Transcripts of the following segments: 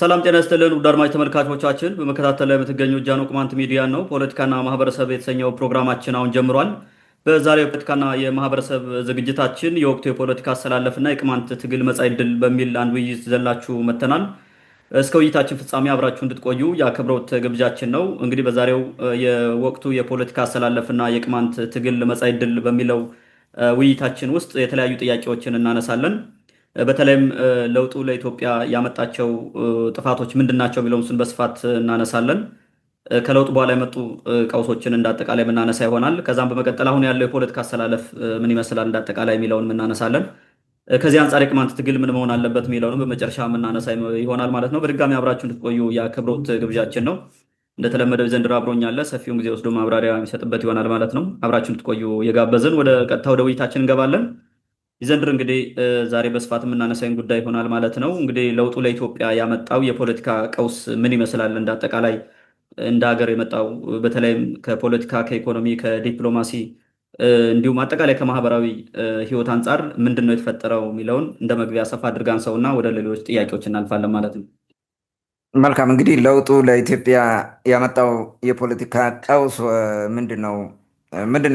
ሰላም ጤና ይስጥልን ውድ አድማጭ ተመልካቾቻችን፣ በመከታተል ላይ የምትገኙ ጃኖ ቅማንት ሚዲያ ነው። ፖለቲካና ማህበረሰብ የተሰኘው ፕሮግራማችን አሁን ጀምሯል። በዛሬው ፖለቲካና የማህበረሰብ ዝግጅታችን የወቅቱ የፖለቲካ አሰላለፍና የቅማንት ትግል መጻኢ ዕድል በሚል አንድ ውይይት ይዘንላችሁ መጥተናል። እስከ ውይይታችን ፍጻሜ አብራችሁ እንድትቆዩ የአክብሮት ግብዣችን ነው። እንግዲህ በዛሬው የወቅቱ የፖለቲካ አሰላለፍና የቅማንት ትግል መጻኢ ዕድል በሚለው ውይይታችን ውስጥ የተለያዩ ጥያቄዎችን እናነሳለን። በተለይም ለውጡ ለኢትዮጵያ ያመጣቸው ጥፋቶች ምንድናቸው የሚለውን በስፋት እናነሳለን። ከለውጡ በኋላ የመጡ ቀውሶችን እንዳጠቃላይ የምናነሳ ይሆናል። ከዛም በመቀጠል አሁን ያለው የፖለቲካ አሰላለፍ ምን ይመስላል እንዳጠቃላይ የሚለውን እናነሳለን። ከዚህ አንጻር የቅማንት ትግል ምን መሆን አለበት የሚለውን በመጨረሻ የምናነሳ ይሆናል ማለት ነው። በድጋሚ አብራችሁ እንድትቆዩ የአክብሮት ግብዣችን ነው። እንደተለመደው ዘንድሮ አብሮኛለ ሰፊውን ጊዜ ወስዶ ማብራሪያ የሚሰጥበት ይሆናል ማለት ነው። አብራችሁ እንድትቆዩ የጋበዝን ወደ ቀጥታ ወደ ውይይታችን እንገባለን። ይዘንድር እንግዲህ ዛሬ በስፋት የምናነሳውን ጉዳይ ይሆናል ማለት ነው። እንግዲህ ለውጡ ለኢትዮጵያ ያመጣው የፖለቲካ ቀውስ ምን ይመስላል እንዳጠቃላይ እንደ ሀገር የመጣው በተለይም ከፖለቲካ፣ ከኢኮኖሚ፣ ከዲፕሎማሲ እንዲሁም አጠቃላይ ከማህበራዊ ህይወት አንጻር ምንድን ነው የተፈጠረው የሚለውን እንደ መግቢያ ሰፋ አድርገን ሰውና ወደ ሌሎች ጥያቄዎች እናልፋለን ማለት ነው። መልካም። እንግዲህ ለውጡ ለኢትዮጵያ ያመጣው የፖለቲካ ቀውስ ምንድን ነው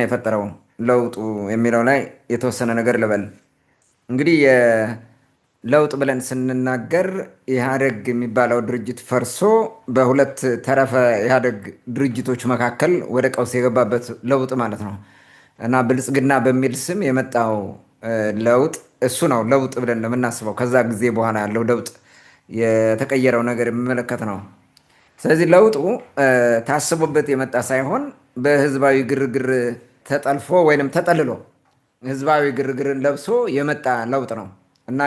የፈጠረው ለውጡ የሚለው ላይ የተወሰነ ነገር ልበል። እንግዲህ የለውጥ ብለን ስንናገር ኢህአዴግ የሚባለው ድርጅት ፈርሶ በሁለት ተረፈ ኢህአዴግ ድርጅቶች መካከል ወደ ቀውስ የገባበት ለውጥ ማለት ነው እና ብልጽግና በሚል ስም የመጣው ለውጥ እሱ ነው ለውጥ ብለን ለምናስበው። ከዛ ጊዜ በኋላ ያለው ለውጥ የተቀየረው ነገር የሚመለከት ነው። ስለዚህ ለውጡ ታስቦበት የመጣ ሳይሆን በህዝባዊ ግርግር ተጠልፎ ወይንም ተጠልሎ ህዝባዊ ግርግርን ለብሶ የመጣ ለውጥ ነው እና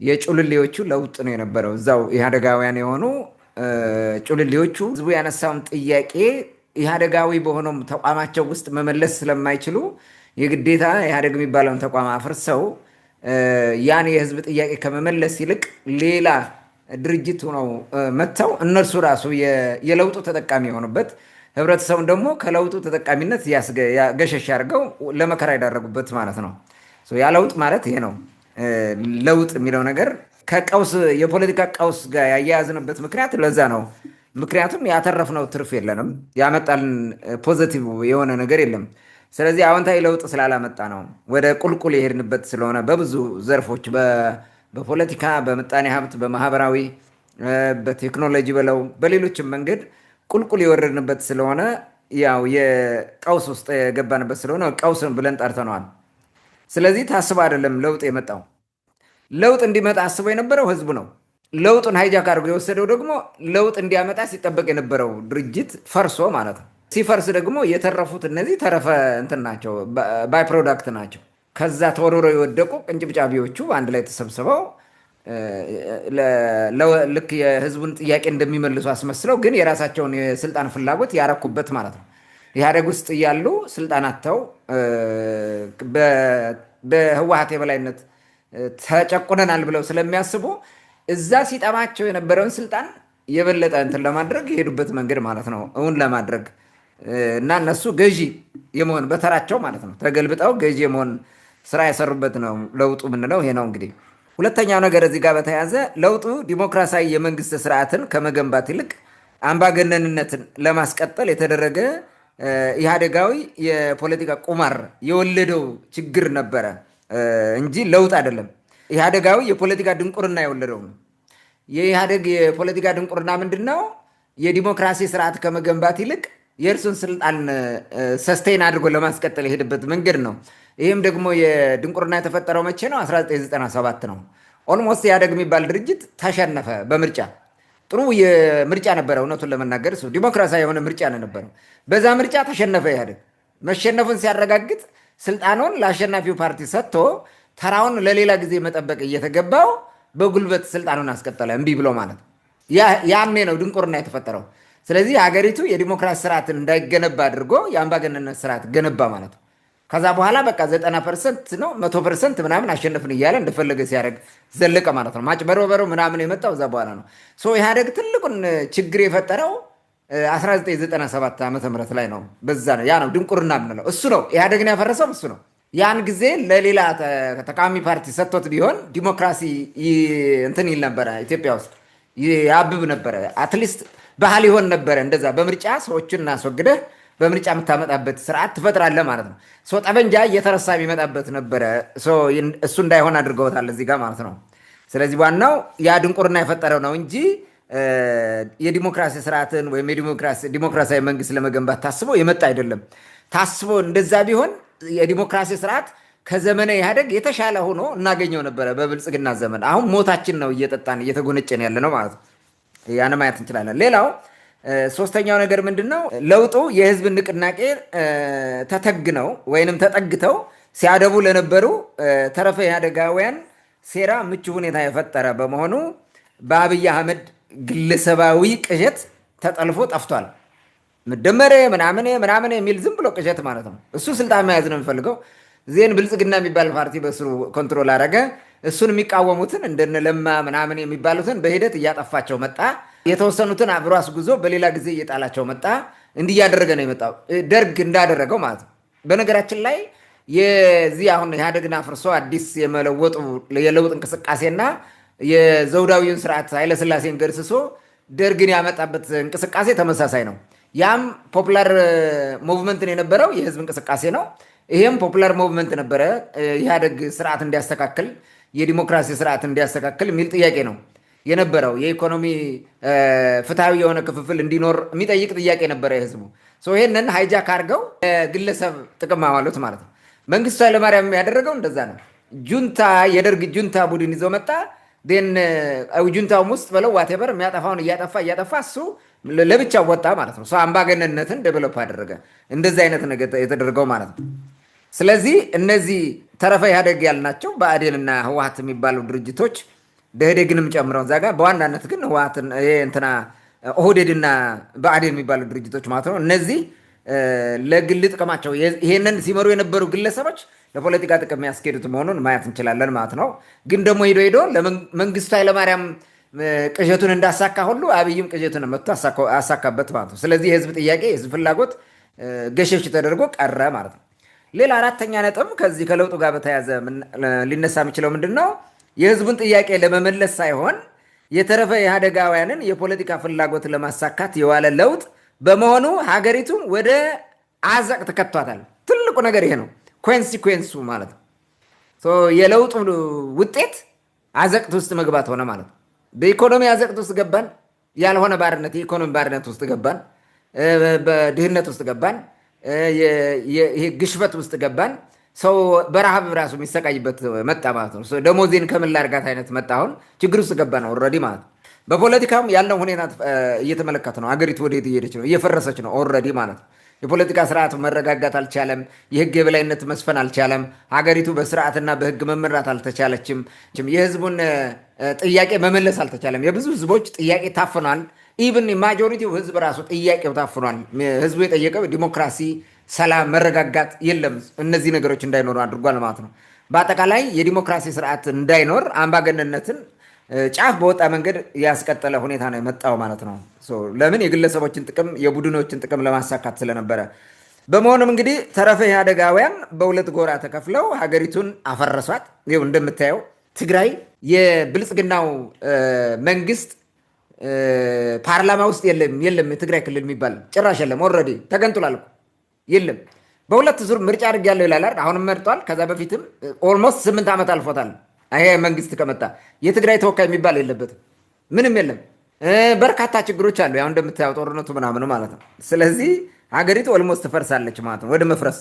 የጩልሌዎቹ ለውጥ ነው የነበረው። እዛው ኢህአዴጋውያን የሆኑ ጩልሌዎቹ ህዝቡ ያነሳውን ጥያቄ ኢህአዴጋዊ በሆነው ተቋማቸው ውስጥ መመለስ ስለማይችሉ የግዴታ ኢህአዴግ የሚባለውን ተቋም አፍርሰው ያን የህዝብ ጥያቄ ከመመለስ ይልቅ ሌላ ድርጅት ሆነው መጥተው እነርሱ ራሱ የለውጡ ተጠቃሚ የሆኑበት ህብረተሰቡን ደግሞ ከለውጡ ተጠቃሚነት ገሸሽ አድርገው ለመከራ የዳረጉበት ማለት ነው። ያ ለውጥ ማለት ይሄ ነው። ለውጥ የሚለው ነገር ከቀውስ የፖለቲካ ቀውስ ጋር ያያያዝንበት ምክንያት ለዛ ነው። ምክንያቱም ያተረፍነው ትርፍ የለንም፣ ያመጣልን ፖዘቲቭ የሆነ ነገር የለም። ስለዚህ አዎንታዊ ለውጥ ስላላመጣ ነው ወደ ቁልቁል የሄድንበት ስለሆነ በብዙ ዘርፎች በፖለቲካ፣ በምጣኔ ሀብት፣ በማህበራዊ፣ በቴክኖሎጂ በለው በሌሎችም መንገድ ቁልቁል የወረድንበት ስለሆነ ያው የቀውስ ውስጥ የገባንበት ስለሆነ ቀውስን ብለን ጠርተነዋል። ስለዚህ ታስቦ አይደለም ለውጥ የመጣው። ለውጥ እንዲመጣ አስቦ የነበረው ህዝቡ ነው። ለውጡን ሃይጃክ አድርጎ የወሰደው ደግሞ ለውጥ እንዲያመጣ ሲጠበቅ የነበረው ድርጅት ፈርሶ ማለት ነው። ሲፈርስ ደግሞ የተረፉት እነዚህ ተረፈ እንትን ናቸው፣ ባይ ፕሮዳክት ናቸው። ከዛ ተወርውረው የወደቁ ቅንጭብጫቢዎቹ አንድ ላይ ተሰብስበው ልክ የህዝቡን ጥያቄ እንደሚመልሱ አስመስለው ግን የራሳቸውን የስልጣን ፍላጎት ያረኩበት ማለት ነው። ኢህአዴግ ውስጥ እያሉ ስልጣን አጥተው በህወሓት የበላይነት ተጨቁነናል ብለው ስለሚያስቡ እዛ ሲጠማቸው የነበረውን ስልጣን የበለጠ እንትን ለማድረግ የሄዱበት መንገድ ማለት ነው፣ እውን ለማድረግ እና እነሱ ገዢ የመሆን በተራቸው ማለት ነው ተገልብጠው ገዢ የመሆን ስራ የሰሩበት ነው ለውጡ የምንለው ይሄ ነው። እንግዲህ ሁለተኛው ነገር እዚህ ጋር በተያያዘ ለውጡ ዲሞክራሲያዊ የመንግስት ስርዓትን ከመገንባት ይልቅ አምባገነንነትን ለማስቀጠል የተደረገ ኢህአዴጋዊ የፖለቲካ ቁማር የወለደው ችግር ነበረ እንጂ ለውጥ አይደለም። ኢህአዴጋዊ የፖለቲካ ድንቁርና የወለደው ነው። የኢህአዴግ የፖለቲካ ድንቁርና ምንድን ነው? የዲሞክራሲ ስርዓት ከመገንባት ይልቅ የእርሱን ስልጣን ሰስቴን አድርጎ ለማስቀጠል የሄደበት መንገድ ነው። ይህም ደግሞ የድንቁርና የተፈጠረው መቼ ነው? 1997 ነው። ኦልሞስት ኢህአዴግ የሚባል ድርጅት ተሸነፈ በምርጫ። ጥሩ የምርጫ ነበረ፣ እውነቱን ለመናገር ዲሞክራሲያዊ የሆነ ምርጫ ነው ነበረው። በዛ ምርጫ ተሸነፈ ኢህአዴግ። መሸነፉን ሲያረጋግጥ ስልጣኑን ለአሸናፊው ፓርቲ ሰጥቶ ተራውን ለሌላ ጊዜ መጠበቅ እየተገባው በጉልበት ስልጣኑን አስቀጠለ፣ እምቢ ብሎ ማለት ነው። ያኔ ነው ድንቁርና የተፈጠረው። ስለዚህ ሀገሪቱ የዲሞክራሲ ስርዓትን እንዳይገነባ አድርጎ የአምባገነንነት ስርዓት ገነባ ማለት ነው። ከዛ በኋላ በቃ 90% ነው 100% ምናምን አሸነፍን እያለ እንደፈለገ ሲያደርግ ዘለቀ ማለት ነው። ማጭበርበሩ ምናምን የመጣው እዛ በኋላ ነው። ኢህአዴግ ትልቁን ችግር የፈጠረው 1997 ዓመተ ምህረት ላይ ነው። በዛ ነው ያ ነው ድንቁርና የምንለው እሱ ነው። ኢህአዴግን ያፈረሰው እሱ ነው። ያን ጊዜ ለሌላ ተቃዋሚ ፓርቲ ሰጥቶት ቢሆን ዲሞክራሲ እንትን ይል ነበረ ኢትዮጵያ ውስጥ ያብብ ነበረ። አትሊስት ባህል ይሆን ነበረ። እንደዛ በምርጫ ሰዎችን አስወግደህ በምርጫ የምታመጣበት ስርዓት ትፈጥራለህ ማለት ነው። ጠበንጃ እየተረሳ የሚመጣበት ነበረ። እሱ እንዳይሆን አድርገውታል እዚህ ጋር ማለት ነው። ስለዚህ ዋናው ያ ድንቁርና የፈጠረው ነው እንጂ የዲሞክራሲ ስርዓትን ወይም ዲሞክራሲያዊ መንግስት ለመገንባት ታስቦ የመጣ አይደለም። ታስቦ እንደዛ ቢሆን የዲሞክራሲ ስርዓት ከዘመነ ኢህአዴግ የተሻለ ሆኖ እናገኘው ነበረ በብልጽግና ዘመን። አሁን ሞታችን ነው እየጠጣን እየተጎነጨን ያለ ነው ማለት ነው። ያን ማየት እንችላለን። ሌላው ሶስተኛው ነገር ምንድን ነው? ለውጡ የህዝብ ንቅናቄ ተተግነው ወይንም ተጠግተው ሲያደቡ ለነበሩ ተረፈ ኢህአዴጋውያን ሴራ ምቹ ሁኔታ የፈጠረ በመሆኑ በአብይ አህመድ ግለሰባዊ ቅዠት ተጠልፎ ጠፍቷል። መደመር ምናምን የሚል ዝም ብሎ ቅዠት ማለት ነው። እሱ ስልጣን መያዝ ነው የሚፈልገው። ዜን ብልጽግና የሚባል ፓርቲ በስሩ ኮንትሮል አደረገ። እሱን የሚቃወሙትን እንደነ ለማ ምናምን የሚባሉትን በሂደት እያጠፋቸው መጣ። የተወሰኑትን አብሮ አስጉዞ በሌላ ጊዜ እየጣላቸው መጣ። እንዲህ እያደረገ ነው የመጣው፣ ደርግ እንዳደረገው ማለት ነው። በነገራችን ላይ የዚህ አሁን ኢህአዴግን አፍርሶ አዲስ የመለወጡ የለውጥ እንቅስቃሴና የዘውዳዊውን ስርዓት ኃይለስላሴን ገርስሶ ደርግን ያመጣበት እንቅስቃሴ ተመሳሳይ ነው። ያም ፖፑላር ሙቭመንትን የነበረው የህዝብ እንቅስቃሴ ነው። ይሄም ፖፑላር ሙቭመንት ነበረ። ኢህአዴግ ስርዓት እንዲያስተካክል፣ የዲሞክራሲ ስርዓት እንዲያስተካክል የሚል ጥያቄ ነው የነበረው። የኢኮኖሚ ፍትሐዊ የሆነ ክፍፍል እንዲኖር የሚጠይቅ ጥያቄ ነበረ የህዝቡ። ይሄንን ሃይጃክ አድርገው ግለሰብ ጥቅም አዋሉት ማለት ነው። መንግስቱ ኃይለማርያም ያደረገው እንደዛ ነው። የደርግ ጁንታ ቡድን ይዞ መጣ። ጁንታውም ውስጥ በለው ዋቴቨር የሚያጠፋውን እያጠፋ እሱ ለብቻው ወጣ ማለት ነው። አምባገነንነትን ዴቨሎፕ አደረገ። እንደዚህ አይነት ነገር የተደረገው ማለት ነው። ስለዚህ እነዚህ ተረፈ ኢህአዴግ ያልናቸው ብአዴንና ህወሓት የሚባሉ ድርጅቶች ደኢህዴግንም ጨምረው እዛ ጋር በዋናነት ግን ህወሓትን ኦህዴድና ብአዴን የሚባሉ ድርጅቶች ማለት ነው። እነዚህ ለግል ጥቅማቸው ይሄንን ሲመሩ የነበሩ ግለሰቦች ለፖለቲካ ጥቅም ያስኬዱት መሆኑን ማየት እንችላለን ማለት ነው። ግን ደግሞ ሄዶ ለመንግስቱ ኃይለማርያም ቅዠቱን እንዳሳካ ሁሉ አብይም ቅዠቱን መጥቶ አሳካበት ማለት ነው። ስለዚህ የህዝብ ጥያቄ የህዝብ ፍላጎት ገሸሽ ተደርጎ ቀረ ማለት ነው። ሌላ አራተኛ ነጥብ ከዚህ ከለውጡ ጋር በተያያዘ ሊነሳ የሚችለው ምንድን ነው? የህዝቡን ጥያቄ ለመመለስ ሳይሆን የተረፈ ኢህአዴጋውያንን የፖለቲካ ፍላጎት ለማሳካት የዋለ ለውጥ በመሆኑ ሀገሪቱን ወደ አዘቅት ከቷታል። ትልቁ ነገር ይሄ ነው። ኮንሲኩዌንሱ ማለት ነው። የለውጡ ውጤት አዘቅት ውስጥ መግባት ሆነ ማለት ነው። በኢኮኖሚ አዘቅት ውስጥ ገባን። ያልሆነ ባርነት፣ የኢኮኖሚ ባርነት ውስጥ ገባን። በድህነት ውስጥ ገባን። ይሄ ግሽበት ውስጥ ገባን። ሰው በረሃብ ራሱ የሚሰቃይበት መጣ ማለት ነው። ደሞዜን ከምን ላድርጋት አይነት መጣ። አሁን ችግር ውስጥ ገባ ነው ኦልሬዲ ማለት ነው። በፖለቲካም ያለው ሁኔታ እየተመለከተ ነው። አገሪቱ ወዴት እየሄደች ነው? እየፈረሰች ነው ኦልሬዲ ማለት ነው። የፖለቲካ ስርዓቱ መረጋጋት አልቻለም። የህግ የበላይነት መስፈን አልቻለም። ሀገሪቱ በስርዓትና በህግ መመራት አልተቻለችም። የህዝቡን ጥያቄ መመለስ አልተቻለም። የብዙ ህዝቦች ጥያቄ ታፍኗል። ኢቭን ማጆሪቲው ህዝብ ራሱ ጥያቄው ታፍኗል። ህዝቡ የጠየቀው ዲሞክራሲ፣ ሰላም፣ መረጋጋት የለም። እነዚህ ነገሮች እንዳይኖሩ አድርጓል ማለት ነው። በአጠቃላይ የዲሞክራሲ ስርዓት እንዳይኖር አምባገነንነትን ጫፍ በወጣ መንገድ ያስቀጠለ ሁኔታ ነው የመጣው ማለት ነው። ለምን? የግለሰቦችን ጥቅም የቡድኖችን ጥቅም ለማሳካት ስለነበረ። በመሆኑም እንግዲህ ተረፈ ኢህአዴጋውያን በሁለት ጎራ ተከፍለው ሀገሪቱን አፈረሷት። ይኸው እንደምታየው ትግራይ የብልጽግናው መንግስት ፓርላማ ውስጥ የለም። የትግራይ ክልል የሚባል ጭራሽ የለም። ኦልሬዲ ተገንጥሏል እኮ የለም። በሁለት ዙር ምርጫ አድርጌያለሁ ይላል። አሁንም መርጧል። ከዛ በፊትም ኦልሞስት 8 ዓመት አልፎታል። ይሄ መንግስት ከመጣ የትግራይ ተወካይ የሚባል የለበትም። ምንም የለም። በርካታ ችግሮች አሉ። ያው እንደምታየው ጦርነቱ ምናምን ማለት ነው። ስለዚህ ሀገሪቱ ኦልሞስት ትፈርሳለች ማለት ነው፣ ወደ መፍረስ።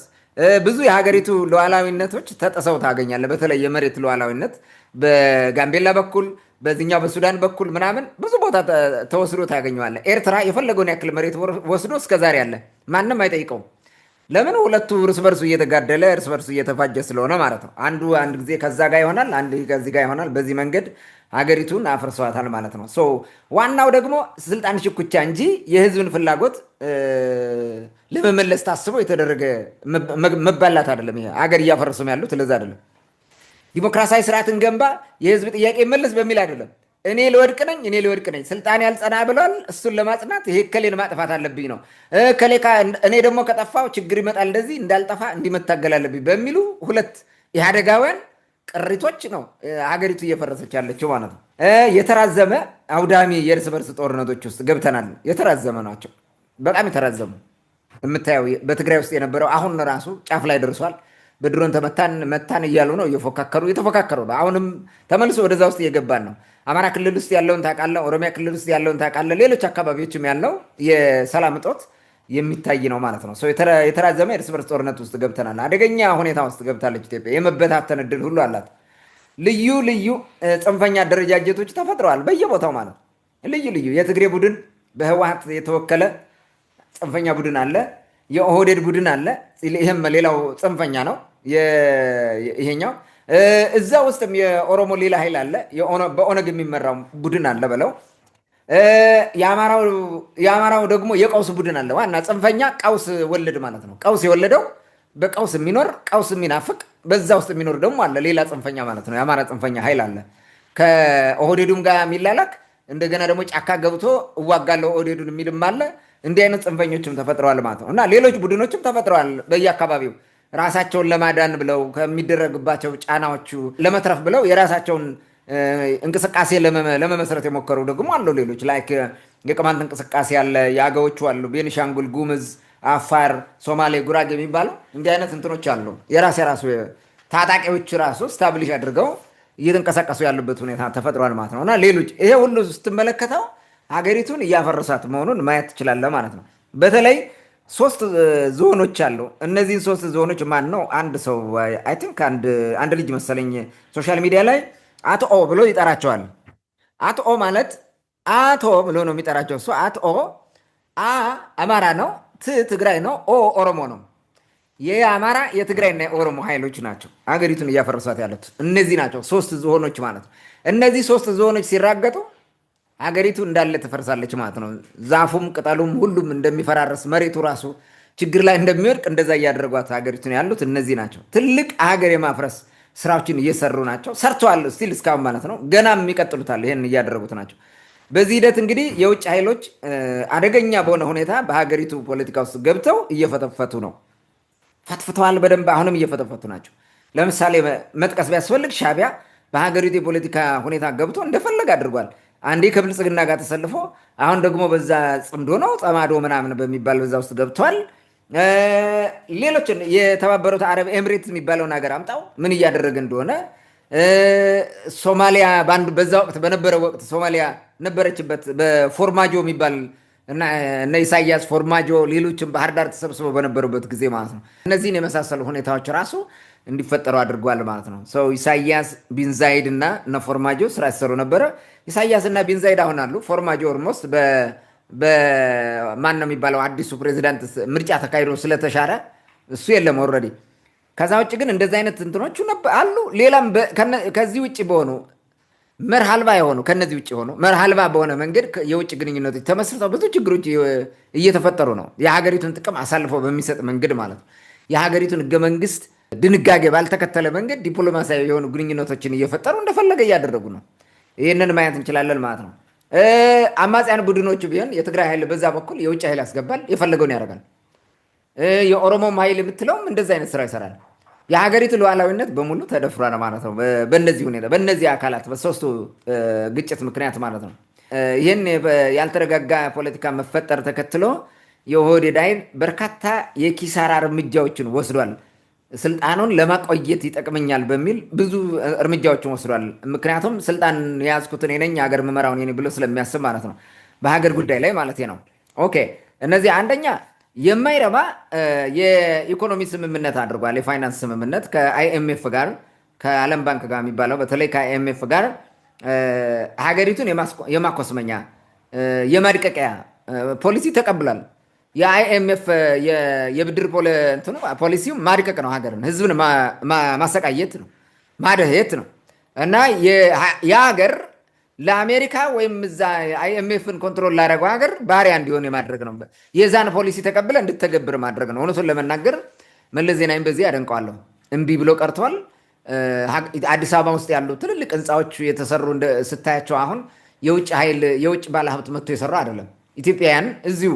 ብዙ የሀገሪቱ ሉዓላዊነቶች ተጥሰው ታገኛለህ። በተለይ የመሬት ሉዓላዊነት በጋምቤላ በኩል በዚህኛው በሱዳን በኩል ምናምን ብዙ ቦታ ተወስዶ ታገኘዋለህ። ኤርትራ የፈለገውን ያክል መሬት ወስዶ እስከዛሬ አለ፣ ማንም አይጠይቀውም። ለምን? ሁለቱ እርስ በርሱ እየተጋደለ እርስ በርሱ እየተፋጀ ስለሆነ ማለት ነው። አንድ ጊዜ ከዛ ጋር ይሆናል፣ አንድ ከዚህ ጋር ይሆናል። በዚህ መንገድ ሀገሪቱን አፍርሰዋታል ማለት ነው። ዋናው ደግሞ ስልጣን ሽኩቻ እንጂ የህዝብን ፍላጎት ለመመለስ ታስቦ የተደረገ መባላት አይደለም። ይሄ ሀገር እያፈረሱም ያሉት ለዛ አይደለም። ዲሞክራሲያዊ ስርዓትን ገንባ የህዝብ ጥያቄ መለስ በሚል አይደለም። እኔ ልወድቅ ነኝ ስልጣን ያልጸና ብሏል። እሱን ለማጽናት ይሄ ከሌን ማጥፋት አለብኝ ነው። እኔ ደግሞ ከጠፋው ችግር ይመጣል፣ እንደዚህ እንዳልጠፋ እንዲመታገል አለብኝ በሚሉ ሁለት ኢህአዴጋውያን ቅሪቶች ነው ሀገሪቱ እየፈረሰች ያለችው ማለት ነው። የተራዘመ አውዳሚ የእርስ በርስ ጦርነቶች ውስጥ ገብተናል። የተራዘመ ናቸው፣ በጣም የተራዘሙ። የምታየው በትግራይ ውስጥ የነበረው አሁን ራሱ ጫፍ ላይ ደርሷል። በድሮን መታን እያሉ ነው፣ እየተፎካከሩ ነው። አሁንም ተመልሶ ወደዛ ውስጥ እየገባን ነው። አማራ ክልል ውስጥ ያለውን ታውቃለህ፣ ኦሮሚያ ክልል ውስጥ ያለውን ታውቃለህ፣ ሌሎች አካባቢዎችም ያለው የሰላም እጦት የሚታይ ነው ማለት ነው። የተራዘመ የእርስ በርስ ጦርነት ውስጥ ገብተናል። አደገኛ ሁኔታ ውስጥ ገብታለች ኢትዮጵያ። የመበታተን እድል ሁሉ አላት። ልዩ ልዩ ጽንፈኛ አደረጃጀቶች ተፈጥረዋል በየቦታው ማለት ነው። ልዩ ልዩ የትግሬ ቡድን በህወሓት የተወከለ ጽንፈኛ ቡድን አለ። የኦህዴድ ቡድን አለ። ይህም ሌላው ጽንፈኛ ነው ይሄኛው። እዛ ውስጥም የኦሮሞ ሌላ ኃይል አለ። በኦነግ የሚመራው ቡድን አለ በለው። የአማራው ደግሞ የቀውስ ቡድን አለ። ዋና ጽንፈኛ ቀውስ ወለድ ማለት ነው። ቀውስ የወለደው በቀውስ የሚኖር ቀውስ የሚናፍቅ በዛ ውስጥ የሚኖር ደግሞ አለ ሌላ ጽንፈኛ ማለት ነው። የአማራ ጽንፈኛ ኃይል አለ ከኦህዴዱም ጋር የሚላላክ እንደገና ደግሞ ጫካ ገብቶ እዋጋለሁ ኦህዴዱን የሚልም አለ። እንዲህ አይነት ጽንፈኞችም ተፈጥረዋል ማለት ነው። እና ሌሎች ቡድኖችም ተፈጥረዋል በየአካባቢው ራሳቸውን ለማዳን ብለው ከሚደረግባቸው ጫናዎቹ ለመትረፍ ብለው የራሳቸውን እንቅስቃሴ ለመመስረት የሞከሩ ደግሞ አሉ። ሌሎች ላይክ የቅማንት እንቅስቃሴ አለ፣ የአገዎቹ አሉ፣ ቤኒሻንጉል ጉምዝ፣ አፋር፣ ሶማሌ፣ ጉራጌ የሚባሉ እንዲህ አይነት እንትኖች አሉ። የራሱ ታጣቂዎች ራሱ ስታብሊሽ አድርገው እየተንቀሳቀሱ ያሉበት ሁኔታ ተፈጥሯል ማለት ነው። እና ሌሎች ይሄ ሁሉ ስትመለከተው ሀገሪቱን እያፈረሳት መሆኑን ማየት ትችላለህ ማለት ነው። በተለይ 3 ዞኖች አሉ። እነዚህን 3 ዞኖች ማን ነው አንድ ሰው አይ ቲንክ አንድ ልጅ መሰለኝ ሶሻል ሚዲያ ላይ አቶ ኦ ብሎ ይጠራቸዋል። አቶ ኦ ማለት አቶ ብሎ ነው የሚጠራቸው እሱ። አቶ ኦ አማራ ነው፣ ትግራይ ነው፣ ኦ ኦሮሞ ነው። የአማራ የትግራይና የኦሮሞ ኃይሎች ናቸው ሀገሪቱን እያፈረሷት ያሉት። እነዚህ ናቸው 3 ዞኖች ማለት ነው። እነዚህ 3 ዞኖች ሲራገጡ ሀገሪቱ እንዳለ ትፈርሳለች ማለት ነው። ዛፉም ቅጠሉም ሁሉም እንደሚፈራረስ መሬቱ ራሱ ችግር ላይ እንደሚወድቅ እንደዛ እያደረጓት ሀገሪቱን ያሉት እነዚህ ናቸው። ትልቅ ሀገር የማፍረስ ስራዎችን እየሰሩ ናቸው። ሰርተዋል ስቲል እስካሁን ማለት ነው። ገናም ይቀጥሉታል። ይህን እያደረጉት ናቸው። በዚህ ሂደት እንግዲህ የውጭ ኃይሎች አደገኛ በሆነ ሁኔታ በሀገሪቱ ፖለቲካ ውስጥ ገብተው እየፈተፈቱ ነው። ፈትፍተዋል በደንብ። አሁንም እየፈተፈቱ ናቸው። ለምሳሌ መጥቀስ ቢያስፈልግ ሻዕቢያ በሀገሪቱ የፖለቲካ ሁኔታ ገብቶ እንደፈለገ አድርጓል። አንዴ ከብልጽግና ጋር ተሰልፎ አሁን ደግሞ በዛ ጽምዶ ነው ጸማዶ ምናምን በሚባል በዛ ውስጥ ገብቷል። ሌሎችን የተባበሩት አረብ ኤምሬት የሚባለውን ሀገር አምጣው ምን እያደረገ እንደሆነ። ሶማሊያ በዛ ወቅት በነበረው ወቅት ሶማሊያ ነበረችበት በፎርማጆ የሚባል እነ ኢሳያስ ፎርማጆ ሌሎችም ባህር ዳር ተሰብስበው በነበሩበት ጊዜ ማለት ነው። እነዚህን የመሳሰሉ ሁኔታዎች ራሱ እንዲፈጠሩ አድርጓል ማለት ነው። ሰው ኢሳያስ ቢንዛይድ እና እነ ፎርማጆ ስራ ሲሰሩ ነበረ። ኢሳያስ እና ቢንዛይድ አሁን አሉ። ፎርማጆ ኦልሞስት በማን ነው የሚባለው አዲሱ ፕሬዚዳንት ምርጫ ተካሂዶ ስለተሻረ እሱ የለም ኦልሬዲ። ከዛ ውጭ ግን እንደዚህ አይነት እንትኖቹ አሉ። ሌላም ከዚህ ውጭ በሆኑ መርህ አልባ የሆኑ ከነዚህ ውጭ የሆኑ መርህ አልባ በሆነ መንገድ የውጭ ግንኙነቶች ተመስርተው ብዙ ችግሮች እየተፈጠሩ ነው። የሀገሪቱን ጥቅም አሳልፎ በሚሰጥ መንገድ ማለት ነው። የሀገሪቱን ህገ መንግስት ድንጋጌ ባልተከተለ መንገድ ዲፕሎማሲያዊ የሆኑ ግንኙነቶችን እየፈጠሩ እንደፈለገ እያደረጉ ነው። ይህንን ማየት እንችላለን ማለት ነው። አማጽያን ቡድኖቹ ቢሆን የትግራይ ኃይል በዛ በኩል የውጭ ኃይል ያስገባል፣ የፈለገውን ያደርጋል። የኦሮሞም ኃይል የምትለውም እንደዚህ አይነት ስራ ይሰራል። የሀገሪቱ ሉዓላዊነት በሙሉ ተደፍሯል ማለት ነው። በእነዚህ ሁኔታ በእነዚህ አካላት በ3ቱ ግጭት ምክንያት ማለት ነው። ይህን ያልተረጋጋ ፖለቲካ መፈጠር ተከትሎ የኦህዴድ ኃይል በርካታ የኪሳራ እርምጃዎችን ወስዷል። ስልጣኑን ለማቆየት ይጠቅመኛል በሚል ብዙ እርምጃዎችን ወስዷል። ምክንያቱም ስልጣን የያዝኩት እኔ ነኝ ሀገር መመራው እኔ ነኝ ብሎ ስለሚያስብ ማለት ነው። በሀገር ጉዳይ ላይ ማለት ነው። ኦኬ እነዚህ አንደኛ የማይረባ የኢኮኖሚ ስምምነት አድርጓል። የፋይናንስ ስምምነት ከአይኤምኤፍ ጋር ከዓለም ባንክ ጋር የሚባለው በተለይ ከአይኤምኤፍ ጋር ሀገሪቱን የማኮስመኛ የማድቀቂያ ፖሊሲ ተቀብሏል። የአይኤምኤፍ የብድር ፖሊሲው ማድቀቅ ነው። ሀገርን ህዝብን ማሰቃየት ነው፣ ማደህየት ነው። እና የሀገር ለአሜሪካ ወይም እዛ አይኤምኤፍን ኮንትሮል ላደረገው ሀገር ባሪያ እንዲሆን የማድረግ ነው። የዛን ፖሊሲ ተቀብለ እንድተገብር ማድረግ ነው። እውነቱን ለመናገር መለስ ዜናዊም በዚህ ያደንቀዋለሁ። እምቢ ብሎ ቀርተዋል። አዲስ አበባ ውስጥ ያሉ ትልልቅ ህንፃዎች የተሰሩ ስታያቸው አሁን የውጭ ኃይል የውጭ ባለሀብት መጥቶ የሰሩ አይደለም። ኢትዮጵያውያን እዚሁ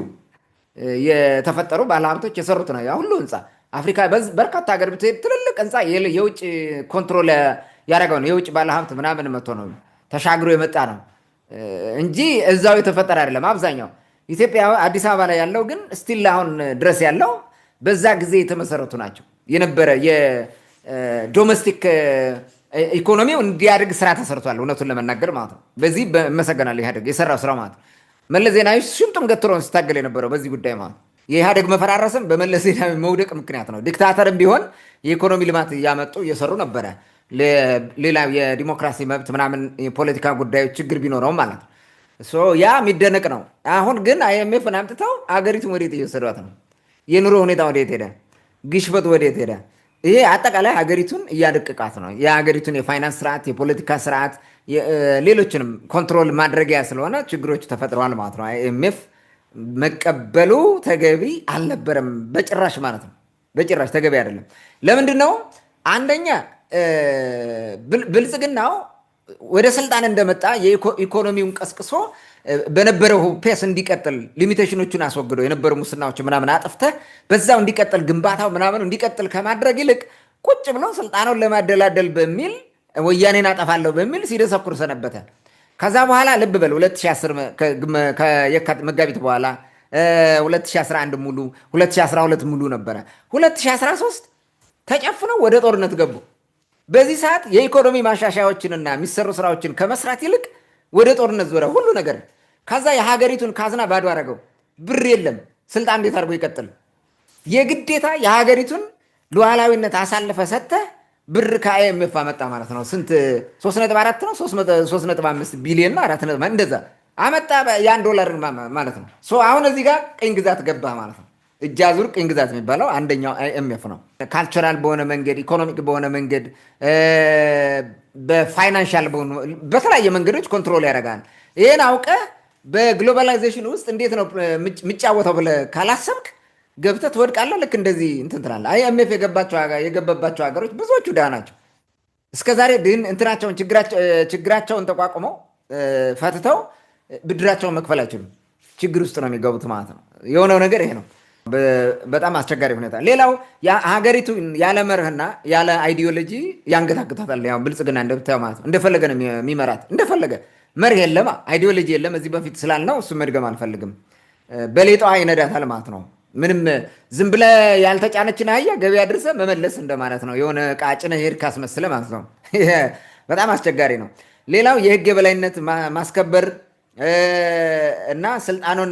የተፈጠሩ ባለሀብቶች የሰሩት ነው። ያ ሁሉ ህንፃ አፍሪካ በርካታ ሀገር ብትሄድ ትልልቅ ህንፃ የውጭ ኮንትሮል ያደረገው ነው። የውጭ ባለሀብት ምናምን መጥቶ ነው ተሻግሮ የመጣ ነው እንጂ እዛው የተፈጠረ አይደለም። አብዛኛው ኢትዮጵያ አዲስ አበባ ላይ ያለው ግን ስቲል አሁን ድረስ ያለው በዛ ጊዜ የተመሰረቱ ናቸው የነበረ የዶሜስቲክ ኢኮኖሚው እንዲያድግ ስራ ተሰርቷል። እውነቱን ለመናገር ማለት ነው። በዚህ መሰገናል ኢህአዴግ የሰራው ስራ ማለት ነው። መለስ ዜናዊ ሽምጡን ገትሮን ሲታገል የነበረው በዚህ ጉዳይ ማለት ነው። የኢህአዴግ መፈራረስም በመለስ ዜናዊ መውደቅ ምክንያት ነው። ዲክታተርም ቢሆን የኢኮኖሚ ልማት እያመጡ እየሰሩ ነበረ። ሌላ የዲሞክራሲ መብት ምናምን የፖለቲካ ጉዳዮች ችግር ቢኖረውም ማለት ነው። ያ የሚደነቅ ነው። አሁን ግን አይኤምኤፍን አምጥተው አገሪቱን ወዴት እየወሰዷት ነው? የኑሮ ሁኔታ ወዴት ሄደ? ግሽበት ወዴት ሄደ? ይሄ አጠቃላይ ሀገሪቱን እያደቀቃት ነው። የሀገሪቱን የፋይናንስ ስርዓት፣ የፖለቲካ ስርዓት፣ ሌሎችንም ኮንትሮል ማድረጊያ ስለሆነ ችግሮች ተፈጥረዋል ማለት ነው። አይኤምኤፍ መቀበሉ ተገቢ አልነበረም በጭራሽ ማለት ነው። በጭራሽ ተገቢ አይደለም። ለምንድን ነው? አንደኛ ብልጽግናው ወደ ስልጣን እንደመጣ የኢኮኖሚውን ቀስቅሶ በነበረው ፔስ እንዲቀጥል ሊሚቴሽኖቹን አስወግዶ የነበሩ ሙስናዎች ምናምን አጥፍተህ በዛው እንዲቀጥል ግንባታው ምናምን እንዲቀጥል ከማድረግ ይልቅ ቁጭ ብሎ ስልጣኑን ለማደላደል በሚል ወያኔን አጠፋለሁ በሚል ሲደሰኩር ሰነበተ። ከዛ በኋላ ልብ በል 2010 መጋቢት በኋላ 2011 ሙሉ 2012 ሙሉ ነበረ። 2013 ተጨፍነው ወደ ጦርነት ገቡ። በዚህ ሰዓት የኢኮኖሚ ማሻሻያዎችንና የሚሰሩ ስራዎችን ከመስራት ይልቅ ወደ ጦርነት ዞረ ሁሉ ነገር። ከዛ የሀገሪቱን ካዝና ባዶ አደረገው። ብር የለም። ስልጣን እንዴት አድርጎ ይቀጥል? የግዴታ የሀገሪቱን ሉዓላዊነት አሳልፈ ሰጥተህ ብር ከአይኤምኤፍ አመጣ ማለት ነው። ስንት 3.4 ነው 3.5 ቢሊዮን 4 እንደዛ አመጣ $1 ማለት ነው። አሁን እዚህ ጋር ቅኝ ግዛት ገባ ማለት ነው። እጅ አዙር ቅኝ ግዛት የሚባለው አንደኛው አይኤምኤፍ ነው። ካልቸራል በሆነ መንገድ፣ ኢኮኖሚክ በሆነ መንገድ፣ በፋይናንሻል በሆኑ በተለያየ መንገዶች ኮንትሮል ያደርጋል። ይህን አውቀህ በግሎባላይዜሽን ውስጥ እንዴት ነው የሚጫወተው ብለህ ካላሰብክ ገብተህ ትወድቃለህ። ልክ እንደዚህ እንትን ትላለህ። አይኤምኤፍ የገባባቸው ሀገሮች ብዙዎቹ ድሃ ናቸው። እስከዛሬ እንትናቸውን ችግራቸውን ተቋቁመው ፈትተው ብድራቸውን መክፈል አይችሉም። ችግር ውስጥ ነው የሚገቡት ማለት ነው። የሆነው ነገር ይሄ ነው። በጣም አስቸጋሪ ሁኔታ። ሌላው ሀገሪቱ ያለ መርህና ያለ አይዲዮሎጂ ያንገታግታታል። ያው ብልጽግና እንደምታየው ማለት ነው። እንደፈለገ ነው የሚመራት። እንደፈለገ መርህ የለም፣ አይዲዮሎጂ የለም። እዚህ በፊት ስላልነው እሱ መድገም አልፈልግም። በሌጣዋ ይነዳታል ማለት ነው። ምንም ዝም ብለህ ያልተጫነችን አህያ ገበያ አድርሰህ መመለስ እንደማለት ነው። የሆነ ዕቃ ጭነህ ሄድክ አስመስለህ ማለት ነው። በጣም አስቸጋሪ ነው። ሌላው የህግ የበላይነት ማስከበር እና ስልጣኑን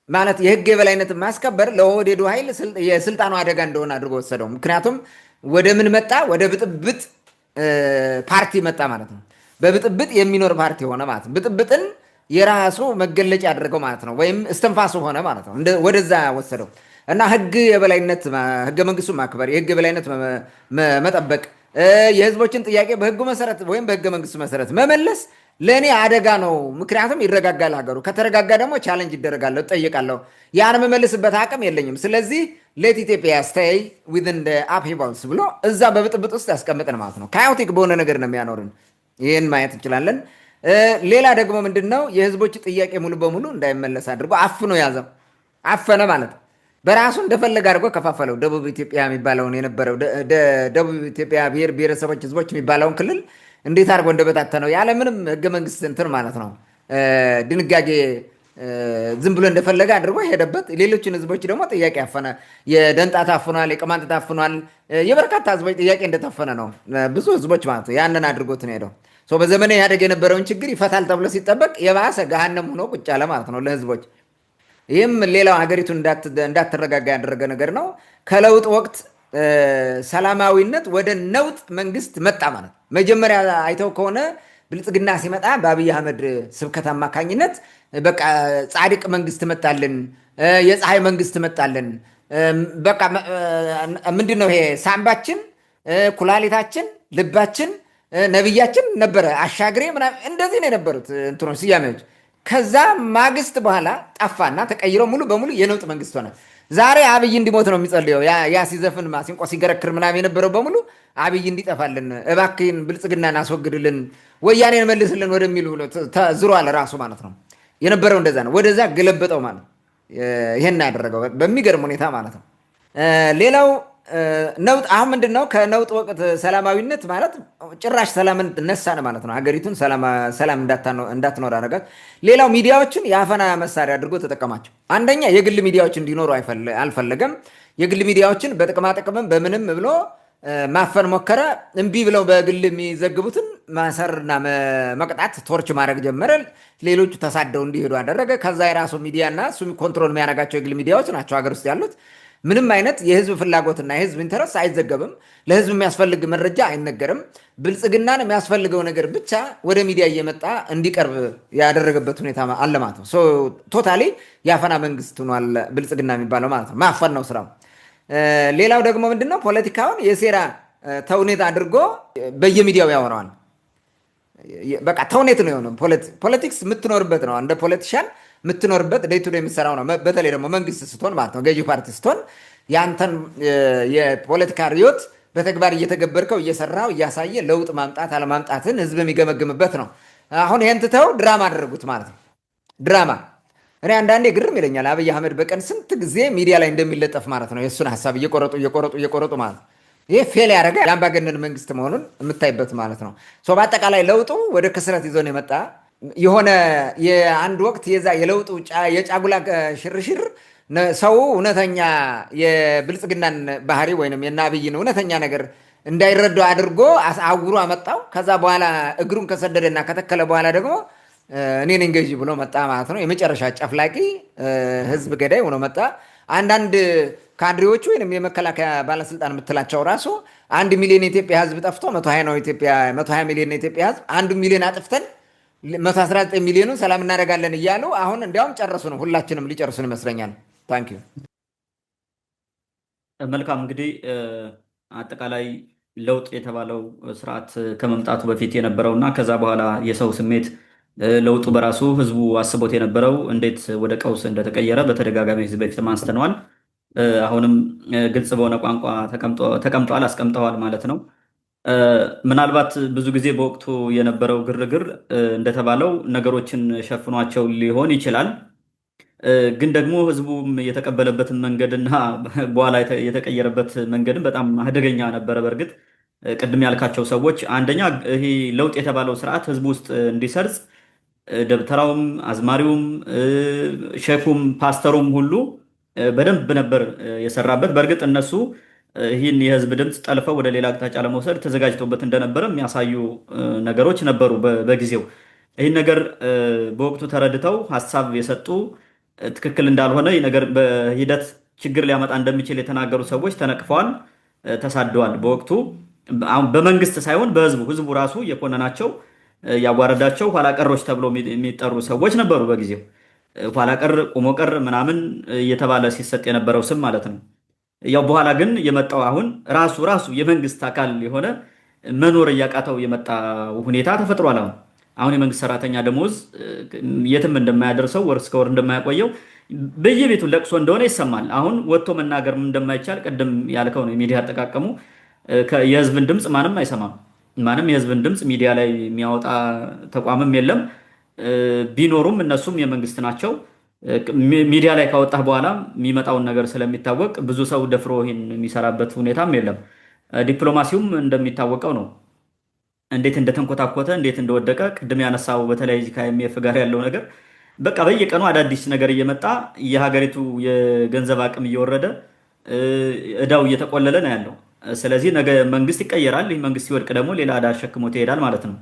ማለት የህግ የበላይነት ማስከበር ለኦህዴዱ ኃይል የስልጣኑ አደጋ እንደሆነ አድርጎ ወሰደው። ምክንያቱም ወደ ምን መጣ? ወደ ብጥብጥ ፓርቲ መጣ ማለት ነው። በብጥብጥ የሚኖር ፓርቲ ሆነ ማለት ነው። ብጥብጥን የራሱ መገለጫ ያደረገው ማለት ነው። ወይም እስትንፋሱ ሆነ ማለት ነው። ወደዛ ወሰደው እና ህግ የበላይነት ህገ መንግስቱ ማክበር፣ የህግ የበላይነት መጠበቅ፣ የህዝቦችን ጥያቄ በህጉ መሰረት ወይም በህገ መንግስቱ መሰረት መመለስ ለእኔ አደጋ ነው። ምክንያቱም ይረጋጋል ሀገሩ። ከተረጋጋ ደግሞ ቻለንጅ ይደረጋለሁ፣ እጠይቃለሁ። ያን የመመልስበት አቅም የለኝም። ስለዚህ ሌት ኢትዮጵያ ስቴይ ዊዝን አፕሂቫልስ ብሎ እዛ በብጥብጥ ውስጥ ያስቀምጠን ማለት ነው። ካዮቲክ በሆነ ነገር ነው የሚያኖርን። ይህን ማየት እንችላለን። ሌላ ደግሞ ምንድን ነው? የህዝቦች ጥያቄ ሙሉ በሙሉ እንዳይመለስ አድርጎ አፍኖ ያዘው። አፈነ ማለት በራሱ እንደፈለገ አድርጎ ከፋፈለው። ደቡብ ኢትዮጵያ የሚባለውን የነበረው ደቡብ ኢትዮጵያ ብሔር ብሔረሰቦች ህዝቦች የሚባለውን ክልል እንዴት አድርጎ እንደበታተነው ያለምንም ህገ መንግስት እንትን ማለት ነው ድንጋጌ ዝም ብሎ እንደፈለገ አድርጎ ሄደበት። ሌሎችን ህዝቦች ደግሞ ጥያቄ አፈነ። የደንጣ ታፍኗል፣ የቅማንት ታፍኗል። የበርካታ ህዝቦች ጥያቄ እንደታፈነ ነው ብዙ ህዝቦች ማለት ነው። ያንን አድርጎት ነው ሄደው። በዘመነ ኢህአዴግ የነበረውን ችግር ይፈታል ተብሎ ሲጠበቅ የባሰ ገሃነም ሆኖ ቁጭ አለ ማለት ነው ለህዝቦች። ይህም ሌላው ሀገሪቱን እንዳትረጋጋ ያደረገ ነገር ነው። ከለውጥ ወቅት ሰላማዊነት ወደ ነውጥ መንግስት መጣ ማለት። መጀመሪያ አይተው ከሆነ ብልጽግና ሲመጣ በአብይ አህመድ ስብከት አማካኝነት በቃ ጻድቅ መንግስት መጣልን፣ የፀሐይ መንግስት መጣልን። በቃ ምንድን ነው ይሄ? ሳምባችን፣ ኩላሊታችን፣ ልባችን፣ ነብያችን ነበረ አሻግሬ ምናምን እንደዚህ ነው የነበሩት እንትኖች ስያሜዎች። ከዛ ማግስት በኋላ ጠፋና ተቀይሮ ሙሉ በሙሉ የነውጥ መንግስት ሆነ። ዛሬ አብይ እንዲሞት ነው የሚጸልየው። ያ ሲዘፍን ማሲንቆ ሲገረክር ምናምን የነበረው በሙሉ አብይ እንዲጠፋልን፣ እባክህን ብልጽግናን አስወግድልን፣ ወያኔን መልስልን ወደሚሉ ዝሯል ራሱ ማለት ነው። የነበረው እንደዛ ነው። ወደዛ ገለበጠው ማለት ይሄን ያደረገው በሚገርም ሁኔታ ማለት ነው። ሌላው ነውጥ አሁን ምንድን ነው? ከነውጥ ወቅት ሰላማዊነት ማለት ጭራሽ ሰላምን ነሳን ማለት ነው። ሀገሪቱን ሰላም እንዳትኖር አደረጋት። ሌላው ሚዲያዎችን የአፈና መሳሪያ አድርጎ ተጠቀማቸው። አንደኛ የግል ሚዲያዎች እንዲኖሩ አልፈለገም። የግል ሚዲያዎችን በጥቅማጥቅምም በምንም ብሎ ማፈን ሞከረ። እምቢ ብለው በግል የሚዘግቡትን ማሰርና መቅጣት፣ ቶርች ማድረግ ጀመረ። ሌሎቹ ተሳደው እንዲሄዱ አደረገ። ከዛ የራሱ ሚዲያና እሱ ኮንትሮል የሚያደርጋቸው የግል ሚዲያዎች ናቸው ሀገር ውስጥ ያሉት። ምንም አይነት የህዝብ ፍላጎትና የህዝብ ኢንተረስት አይዘገብም። ለህዝብ የሚያስፈልግ መረጃ አይነገርም። ብልጽግናን የሚያስፈልገው ነገር ብቻ ወደ ሚዲያ እየመጣ እንዲቀርብ ያደረገበት ሁኔታ አለ ማለት ነው። ቶታሊ የአፈና መንግስት ሆኗል ብልጽግና የሚባለው ማለት ነው። ማፈን ነው ስራው። ሌላው ደግሞ ምንድነው? ፖለቲካውን የሴራ ተውኔት አድርጎ በየሚዲያው ያወራዋል። በቃ ተውኔት ነው የሆነው። ፖለቲክስ የምትኖርበት ነው። እንደ ፖለቲሻን የምትኖርበት ዴይ ቱ ዴይ የምትሰራው ነው። በተለይ ደግሞ መንግስት ስትሆን ማለት ነው፣ ገዢ ፓርቲ ስትሆን ያንተን የፖለቲካ ርዕዮት በተግባር እየተገበርከው እየሰራው እያሳየ ለውጥ ማምጣት አለማምጣትን ህዝብ የሚገመግምበት ነው። አሁን ይህን ትተው ድራማ አደረጉት ማለት ነው። ድራማ እኔ አንዳንዴ ግርም ይለኛል። አብይ አህመድ በቀን ስንት ጊዜ ሚዲያ ላይ እንደሚለጠፍ ማለት ነው። የእሱን ሀሳብ እየቆረጡ ማለት ነው። ይህ ፌል ያደረገ የአምባገነን መንግስት መሆኑን የምታይበት ማለት ነው። በአጠቃላይ ለውጡ ወደ ክስረት ይዞን የመጣ የሆነ የአንድ ወቅት የዛ የለውጡ የጫጉላ ሽርሽር ሰው እውነተኛ የብልጽግናን ባህሪ ወይም የእነ አብይን እውነተኛ ነገር እንዳይረዳው አድርጎ አጉሮ አመጣው። ከዛ በኋላ እግሩን ከሰደደና ከተከለ በኋላ ደግሞ እኔ ነኝ ገዢ ብሎ መጣ ማለት ነው። የመጨረሻ ጨፍላቂ ህዝብ ገዳይ ሆኖ መጣ። አንዳንድ ካድሬዎቹ ወይም የመከላከያ ባለስልጣን የምትላቸው ራሱ 1 ሚሊዮን የኢትዮጵያ ህዝብ ጠፍቶ 120 ሚሊዮን የኢትዮጵያ ህዝብ 1 ሚሊዮን አጥፍተን 119 ሚሊዮኑን ሰላም እናደርጋለን እያሉ አሁን እንዲያውም ጨረሱ ነው። ሁላችንም ሊጨርሱን ይመስለኛል። ታንኪዩ። መልካም እንግዲህ አጠቃላይ ለውጥ የተባለው ስርዓት ከመምጣቱ በፊት የነበረው እና ከዛ በኋላ የሰው ስሜት ለውጡ በራሱ ህዝቡ አስቦት የነበረው እንዴት ወደ ቀውስ እንደተቀየረ በተደጋጋሚ ህዝብ በፊት አንስተነዋል። አሁንም ግልጽ በሆነ ቋንቋ አስቀምጠዋል ማለት ነው። ምናልባት ብዙ ጊዜ በወቅቱ የነበረው ግርግር እንደተባለው ነገሮችን ሸፍኗቸው ሊሆን ይችላል። ግን ደግሞ ህዝቡም የተቀበለበትን መንገድና በኋላ የተቀየረበት መንገድም በጣም አደገኛ ነበረ። በእርግጥ ቅድም ያልካቸው ሰዎች አንደኛ ይሄ ለውጥ የተባለው ስርዓት ህዝቡ ውስጥ እንዲሰርጽ ደብተራውም፣ አዝማሪውም፣ ሼኩም፣ ፓስተሩም ሁሉ በደንብ ነበር የሰራበት። በእርግጥ እነሱ ይህን የህዝብ ድምፅ ጠልፈው ወደ ሌላ አቅጣጫ ለመውሰድ ተዘጋጅተውበት እንደነበረ የሚያሳዩ ነገሮች ነበሩ በጊዜው። ይህን ነገር በወቅቱ ተረድተው ሀሳብ የሰጡ ትክክል እንዳልሆነ ይህ ነገር በሂደት ችግር ሊያመጣ እንደሚችል የተናገሩ ሰዎች ተነቅፈዋል፣ ተሳደዋል። በወቅቱ በመንግስት ሳይሆን ህዝቡ ራሱ የኮነናቸው ያዋረዳቸው ኋላቀሮች ተብሎ የሚጠሩ ሰዎች ነበሩ በጊዜው። ኋላቀር፣ ቁሞቀር ምናምን እየተባለ ሲሰጥ የነበረው ስም ማለት ነው። ያው በኋላ ግን የመጣው አሁን ራሱ የመንግስት አካል የሆነ መኖር እያቃተው የመጣ ሁኔታ ተፈጥሯል። አሁን የመንግስት ሰራተኛ ደሞዝ የትም እንደማያደርሰው ወር እስከ ወር እንደማያቆየው በየቤቱ ለቅሶ እንደሆነ ይሰማል። አሁን ወጥቶ መናገር እንደማይቻል ቅድም ያልከው ነው። የሚዲያ አጠቃቀሙ የህዝብን ድምፅ ማንም አይሰማም። ማንም የህዝብን ድምፅ ሚዲያ ላይ የሚያወጣ ተቋምም የለም። ቢኖሩም እነሱም የመንግስት ናቸው። ሚዲያ ላይ ካወጣህ በኋላ የሚመጣውን ነገር ስለሚታወቅ ብዙ ሰው ደፍሮ ይህን የሚሰራበት ሁኔታም የለም። ዲፕሎማሲውም እንደሚታወቀው ነው። እንዴት እንደተንኮታኮተ እንዴት እንደወደቀ ቅድም ያነሳው በተለይ ከአይኤምኤፍ ጋር ያለው ነገር በቃ በየቀኑ አዳዲስ ነገር እየመጣ የሀገሪቱ የገንዘብ አቅም እየወረደ እዳው እየተቆለለ ነው ያለው። ስለዚህ ነገ መንግስት ይቀየራል። ይህ መንግስት ሲወድቅ ደግሞ ሌላ እዳ አሸክሞ ትሄዳል ማለት ነው።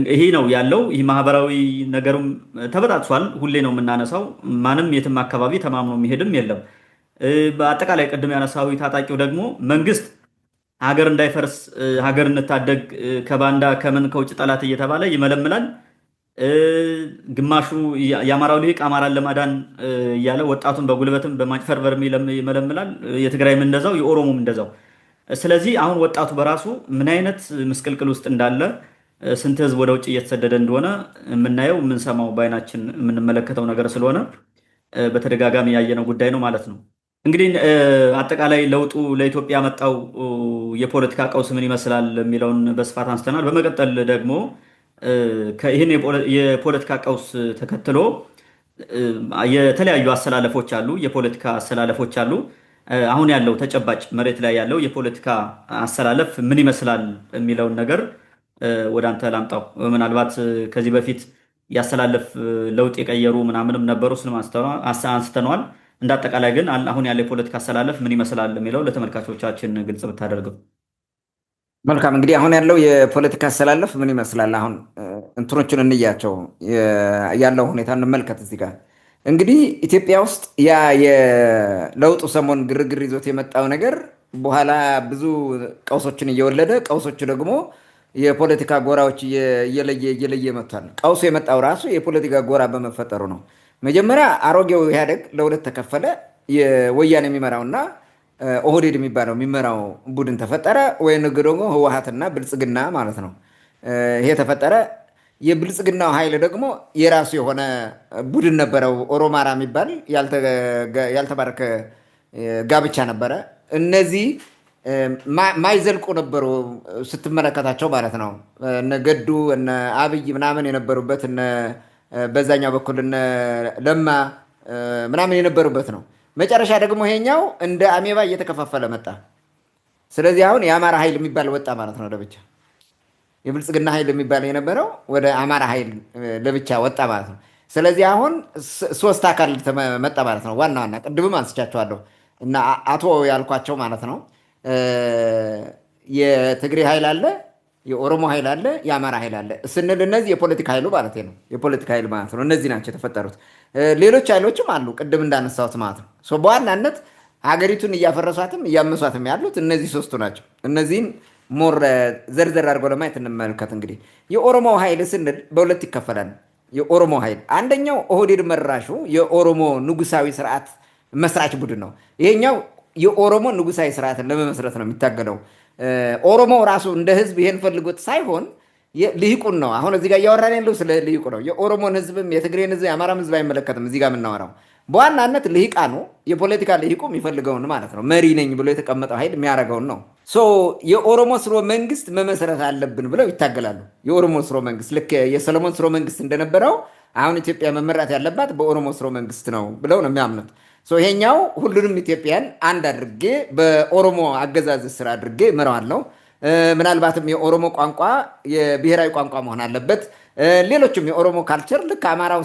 ይሄ ነው ያለው። ይህ ማህበራዊ ነገሩም ተበጣጥሷል። ሁሌ ነው የምናነሳው። ማንም የትም አካባቢ ተማምኖ የሚሄድም የለም። በአጠቃላይ ቅድም ያነሳው ታጣቂው ደግሞ መንግስት ሀገር እንዳይፈርስ ሀገር እንታደግ ከባንዳ ከምን ከውጭ ጠላት እየተባለ ይመለምላል። ግማሹ የአማራው ልሂቅ አማራን ለማዳን እያለ ወጣቱን በጉልበትም በማጭበርበር ይመለምላል። የትግራይም እንደዛው፣ የኦሮሞም እንደዛው። ስለዚህ አሁን ወጣቱ በራሱ ምን አይነት ምስቅልቅል ውስጥ እንዳለ ስንት ህዝብ ወደ ውጭ እየተሰደደ እንደሆነ የምናየው የምንሰማው በአይናችን የምንመለከተው ነገር ስለሆነ በተደጋጋሚ ያየነው ጉዳይ ነው ማለት ነው። እንግዲህ አጠቃላይ ለውጡ ለኢትዮጵያ ያመጣው የፖለቲካ ቀውስ ምን ይመስላል የሚለውን በስፋት አንስተናል። በመቀጠል ደግሞ ይህን የፖለቲካ ቀውስ ተከትሎ የተለያዩ አሰላለፎች አሉ፣ የፖለቲካ አሰላለፎች አሉ። አሁን ያለው ተጨባጭ መሬት ላይ ያለው የፖለቲካ አሰላለፍ ምን ይመስላል የሚለውን ነገር ወደ አንተ ላምጣው። ምናልባት ከዚህ በፊት ያሰላለፍ ለውጥ የቀየሩ ምናምንም ነበሩ፣ እሱንም አንስተነዋል። እንደ አጠቃላይ ግን አሁን ያለው የፖለቲካ አሰላለፍ ምን ይመስላል የሚለው ለተመልካቾቻችን ግልጽ ብታደርገው። መልካም እንግዲህ አሁን ያለው የፖለቲካ አሰላለፍ ምን ይመስላል? አሁን እንትኖቹን እንያቸው፣ ያለው ሁኔታ እንመልከት። እዚህ ጋር እንግዲህ ኢትዮጵያ ውስጥ ያ የለውጡ ሰሞን ግርግር ይዞት የመጣው ነገር በኋላ ብዙ ቀውሶችን እየወለደ ቀውሶቹ ደግሞ የፖለቲካ ጎራዎች እየለየ መጥቷል። ቀውሱ የመጣው ራሱ የፖለቲካ ጎራ በመፈጠሩ ነው። መጀመሪያ አሮጌው ኢህአዴግ ለሁለት ተከፈለ። የወያኔ የሚመራውና ኦህዴድ የሚመራው ቡድን ተፈጠረ። ወይም ደግሞ ህወሓትና ብልጽግና ማለት ነው። ይሄ ተፈጠረ። የብልጽግናው ኃይል ደግሞ የራሱ የሆነ ቡድን ነበረው፣ ኦሮማራ የሚባል ያልተባረከ ጋብቻ ነበረ። እነዚህ ማይዘልቁ ነበሩ ስትመለከታቸው ማለት ነው። እነ ገዱ እነ አብይ ምናምን የነበሩበት፣ በዛኛው በኩል እነ ለማ ምናምን የነበሩበት ነው። መጨረሻ ደግሞ ይሄኛው እንደ አሜባ እየተከፋፈለ መጣ። ስለዚህ አሁን የአማራ ኃይል የሚባል ወጣ ማለት ነው ለብቻ። የብልጽግና ኃይል የሚባል የነበረው ወደ አማራ ኃይል ለብቻ ወጣ ማለት ነው። ስለዚህ አሁን ሶስት አካል መጣ ማለት ነው። ዋና ዋና ቅድምም አንስቻቸዋለሁ እና አቶ ያልኳቸው ማለት ነው። የትግሬ ኃይል አለ፣ የኦሮሞ ኃይል አለ፣ የአማራ ኃይል አለ ስንል እነዚህ የፖለቲካ ኃይሉ ማለት ነው። የፖለቲካ ኃይል ማለት ነው። እነዚህ ናቸው የተፈጠሩት። ሌሎች ኃይሎችም አሉ ቅድም እንዳነሳሁት ማለት ነው። በዋናነት ሀገሪቱን እያፈረሷትም እያመሷትም ያሉት እነዚህ ሶስቱ ናቸው። እነዚህን ሞር ዘርዘር አድርጎ ለማየት እንመልከት። እንግዲህ የኦሮሞ ኃይል ስንል በሁለት ይከፈላል። የኦሮሞ ኃይል አንደኛው ኦህዴድ መራሹ የኦሮሞ ንጉሳዊ ስርዓት መስራች ቡድን ነው። ይሄኛው የኦሮሞ ንጉሳዊ ስርዓትን ለመመስረት ነው የሚታገለው። ኦሮሞ ራሱ እንደ ህዝብ ይሄን ፈልጎት ሳይሆን ልሂቁን ነው። አሁን እዚህ ጋር እያወራን ያለው ስለ ልሂቁ ነው። የኦሮሞን ህዝብም የትግሬን ህዝብ የአማራም ህዝብ አይመለከትም። እዚህ ጋር የምናወራው በዋናነት ልሂቃኑ የፖለቲካ ልሂቁ የሚፈልገውን ማለት ነው። መሪ ነኝ ብሎ የተቀመጠው ኃይል የሚያደርገውን ነው። የኦሮሞ ስርወ መንግስት መመስረት አለብን ብለው ይታገላሉ። የኦሮሞ ስርወ መንግስት ልክ የሰለሞን ስርወ መንግስት እንደነበረው አሁን ኢትዮጵያ መመራት ያለባት በኦሮሞ ስርወ መንግስት ነው ብለው ነው የሚያምኑት። ይሄኛው ሁሉንም ኢትዮጵያን አንድ አድርጌ በኦሮሞ አገዛዝ ስር አድርጌ እመራዋለሁ። ምናልባትም የኦሮሞ ቋንቋ የብሔራዊ ቋንቋ መሆን አለበት። ሌሎችም የኦሮሞ ካልቸር ልክ አማራው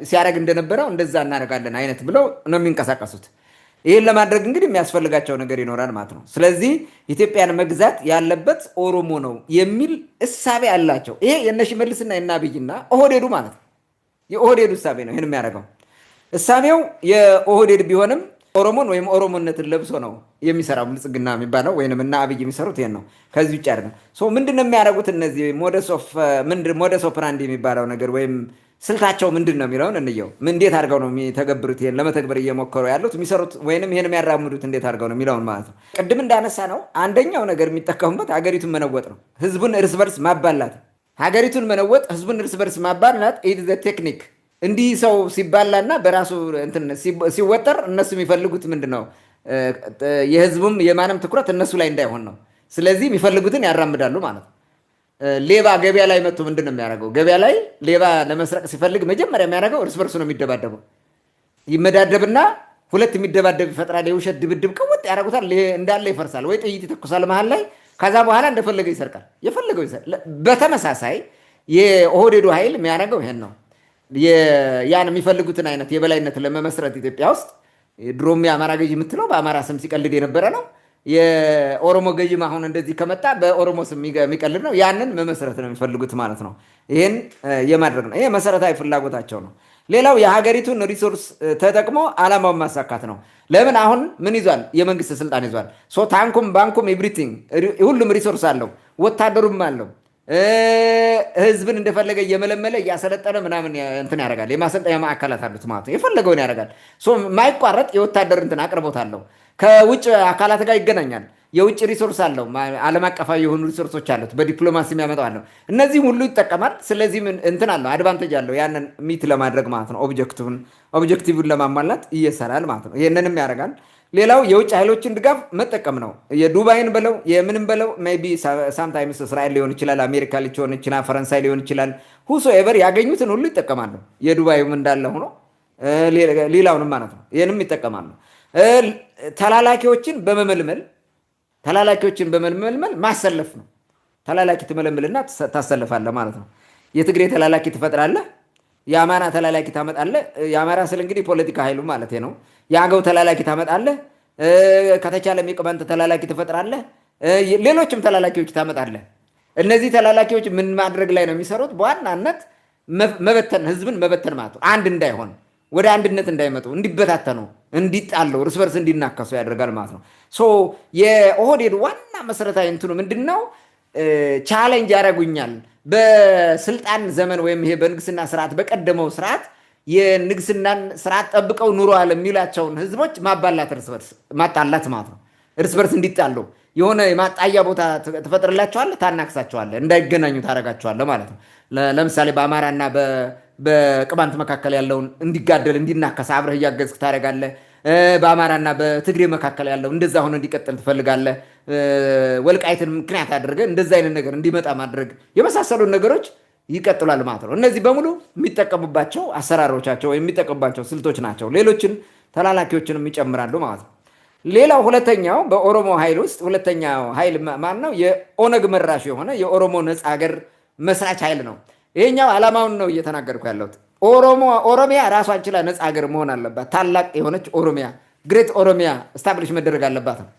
ሲያደርግ እንደነበረው እንደዛ እናደርጋለን አይነት ብለው ነው የሚንቀሳቀሱት። ይህን ለማድረግ እንግዲህ የሚያስፈልጋቸው ነገር ይኖራል ማለት ነው። ስለዚህ ኢትዮጵያን መግዛት ያለበት ኦሮሞ ነው የሚል እሳቤ አላቸው። ይሄ የእነ ሽመልስና የእነ አብይና ኦህዴዱ ማለት ነው። የኦህዴዱ እሳቤ ነው ይህን የሚያደርገው። እሳቤው የኦህዴድ ቢሆንም ኦሮሞን ወይም ኦሮሞነትን ለብሶ ነው የሚሰራው ብልጽግና የሚባለው ወይም እና አብይ የሚሰሩት ይሄን ነው። ከዚህ ውጭ አይደለም። ምንድን ነው የሚያደርጉት እነዚህ ሞደስ ኦፕራንዲ የሚባለው ነገር ወይም ስልታቸው ምንድን ነው የሚለውን እንየው። እንዴት አድርገው ነው የሚተገብሩት? ይሄን ለመተግበር እየሞከሩ ያሉት የሚሰሩት ወይንም ይሄን የሚያራምዱት እንዴት አድርገው ነው የሚለውን ማለት ነው። ቅድም እንዳነሳ ነው አንደኛው ነገር የሚጠቀሙበት ሀገሪቱን መነወጥ ነው። ህዝቡን እርስ በርስ ማባላት፣ ሀገሪቱን መነወጥ፣ ህዝቡን እርስ በርስ ማባላት ኢዝ ዘ ቴክኒክ። እንዲህ ሰው ሲባላና በራሱ ሲወጠር እነሱ የሚፈልጉት ምንድን ነው? የህዝቡም የማንም ትኩረት እነሱ ላይ እንዳይሆን ነው። ስለዚህ የሚፈልጉትን ያራምዳሉ ማለት ነው። ሌባ ገበያ ላይ መጥቶ ምንድን ነው የሚያደርገው? ገበያ ላይ ሌባ ለመስረቅ ሲፈልግ መጀመሪያ የሚያደርገው እርስ በርሱ ነው የሚደባደበው። ይመዳደብና ሁለት የሚደባደብ ይፈጥራል። የውሸት ድብድብ ቅውጥ ያደርጉታል። እንዳለ ይፈርሳል። ወይ ጥይት ይተኩሳል መሀል ላይ። ከዛ በኋላ እንደፈለገ ይሰርቃል። የፈለገው ይሰርቃል። በተመሳሳይ የኦህዴዱ ኃይል የሚያደርገው ይሄን ነው። ያን የሚፈልጉትን አይነት የበላይነት ለመመስረት ኢትዮጵያ ውስጥ ድሮም የአማራ ገዥ የምትለው በአማራ ስም ሲቀልድ የነበረ ነው። የኦሮሞ ገዥም አሁን እንደዚህ ከመጣ በኦሮሞ ስም የሚቀልድ ነው። ያንን መመስረት ነው የሚፈልጉት ማለት ነው። ይህን የማድረግ ነው። ይሄ መሰረታዊ ፍላጎታቸው ነው። ሌላው የሀገሪቱን ሪሶርስ ተጠቅሞ አላማውን ማሳካት ነው። ለምን አሁን ምን ይዟል? የመንግስት ስልጣን ይዟል። ታንኩም፣ ባንኩም፣ ኤቭሪቲንግ ሁሉም ሪሶርስ አለው። ወታደሩም አለው። ህዝብን እንደፈለገ እየመለመለ እያሰለጠነ ምናምን እንትን ያደርጋል። የማሰልጠኛ ማዕከላት አሉት ማለት ነው። የፈለገውን ያደርጋል። ማይቋረጥ የወታደር እንትን አቅርቦት አለው። ከውጭ አካላት ጋር ይገናኛል። የውጭ ሪሶርስ አለው። ዓለም አቀፋዊ የሆኑ ሪሶርሶች አሉት። በዲፕሎማሲ የሚያመጣው አለው። እነዚህም ሁሉ ይጠቀማል። ስለዚህ እንትን አለው፣ አድቫንቴጅ አለው። ያንን ሚት ለማድረግ ማለት ነው። ኦብጀክቲቭን ለማሟላት ይሰራል ማለት ነው። ይህንንም ያደርጋል። ሌላው የውጭ ኃይሎችን ድጋፍ መጠቀም ነው። የዱባይን በለው የምንም በለው ሜይ ቢ ሳምታይምስ እስራኤል ሊሆን ይችላል፣ አሜሪካ ሊሆን ይችላል፣ ፈረንሳይ ሊሆን ይችላል። ሁሶ ኤቨር ያገኙትን ሁሉ ይጠቀማሉ። የዱባይም እንዳለ ሆኖ ሌላውንም ማለት ነው። ይህንም ይጠቀማሉ። ተላላኪዎችን በመመልመል ማሰለፍ ነው። ተላላኪ ትመለምልና ታሰልፋለህ ማለት ነው። የትግሬ ተላላኪ ትፈጥራለህ፣ የአማራ ተላላኪ ታመጣለህ። የአማራ ስል እንግዲህ ፖለቲካ ኃይሉ ማለት ነው። የአገው ተላላኪ ታመጣለህ፣ ከተቻለም የቅማንት ተላላኪ ትፈጥራለህ፣ ሌሎችም ተላላኪዎች ታመጣለህ። እነዚህ ተላላኪዎች ምን ማድረግ ላይ ነው የሚሰሩት? በዋናነት መበተን፣ ህዝብን መበተን ማለት ነው። አንድ እንዳይሆን፣ ወደ አንድነት እንዳይመጡ፣ እንዲበታተኑ፣ እንዲጣሉ፣ እርስ በርስ እንዲናከሱ ያደርጋል ማለት ነው። የኦህዴድ ዋና መሰረታዊ እንትኑ ምንድን ነው? ቻሌንጅ ያደርጉኛል። በስልጣን ዘመን ወይም ይሄ በንግስና ስርዓት በቀደመው ስርዓት የንግስናን ስርዓት ጠብቀው ኑረዋል የሚላቸውን ህዝቦች ማባላት፣ እርስ በርስ ማጣላት ማለት ነው። እርስ በርስ እንዲጣሉ የሆነ የማጣያ ቦታ ትፈጥርላቸዋለህ፣ ታናክሳቸዋለህ፣ እንዳይገናኙ ታደርጋቸዋለህ ማለት ነው። ለምሳሌ በአማራና በቅማንት መካከል ያለውን እንዲጋደል እንዲናከስ አብረህ እያገዝክ ታደርጋለህ። በአማራና በትግሬ መካከል ያለው እንደዛ ሆኖ እንዲቀጥል ትፈልጋለህ። ወልቃይትን ምክንያት አድርገህ እንደዛ አይነት ነገር እንዲመጣ ማድረግ የመሳሰሉ ነገሮች ይቀጥላል ማለት ነው። እነዚህ በሙሉ የሚጠቀሙባቸው አሰራሮቻቸው ወይም የሚጠቀሙባቸው ስልቶች ናቸው። ሌሎችን ተላላኪዎችንም ይጨምራሉ ማለት ነው። ሌላው ሁለተኛው በኦሮሞ ኃይል ውስጥ ሁለተኛው ኃይል ማን ነው? የኦነግ መራሽ የሆነ የኦሮሞ ነፃ ሀገር መስራች ኃይል ነው። ይሄኛው ዓላማውን ነው እየተናገርኩ ያለሁት። ኦሮሚያ ራሷን ችላ ነፃ ሀገር መሆን አለባት። ታላቅ የሆነች ኦሮሚያ፣ ግሬት ኦሮሚያ ስታብሊሽ መደረግ አለባት ነው።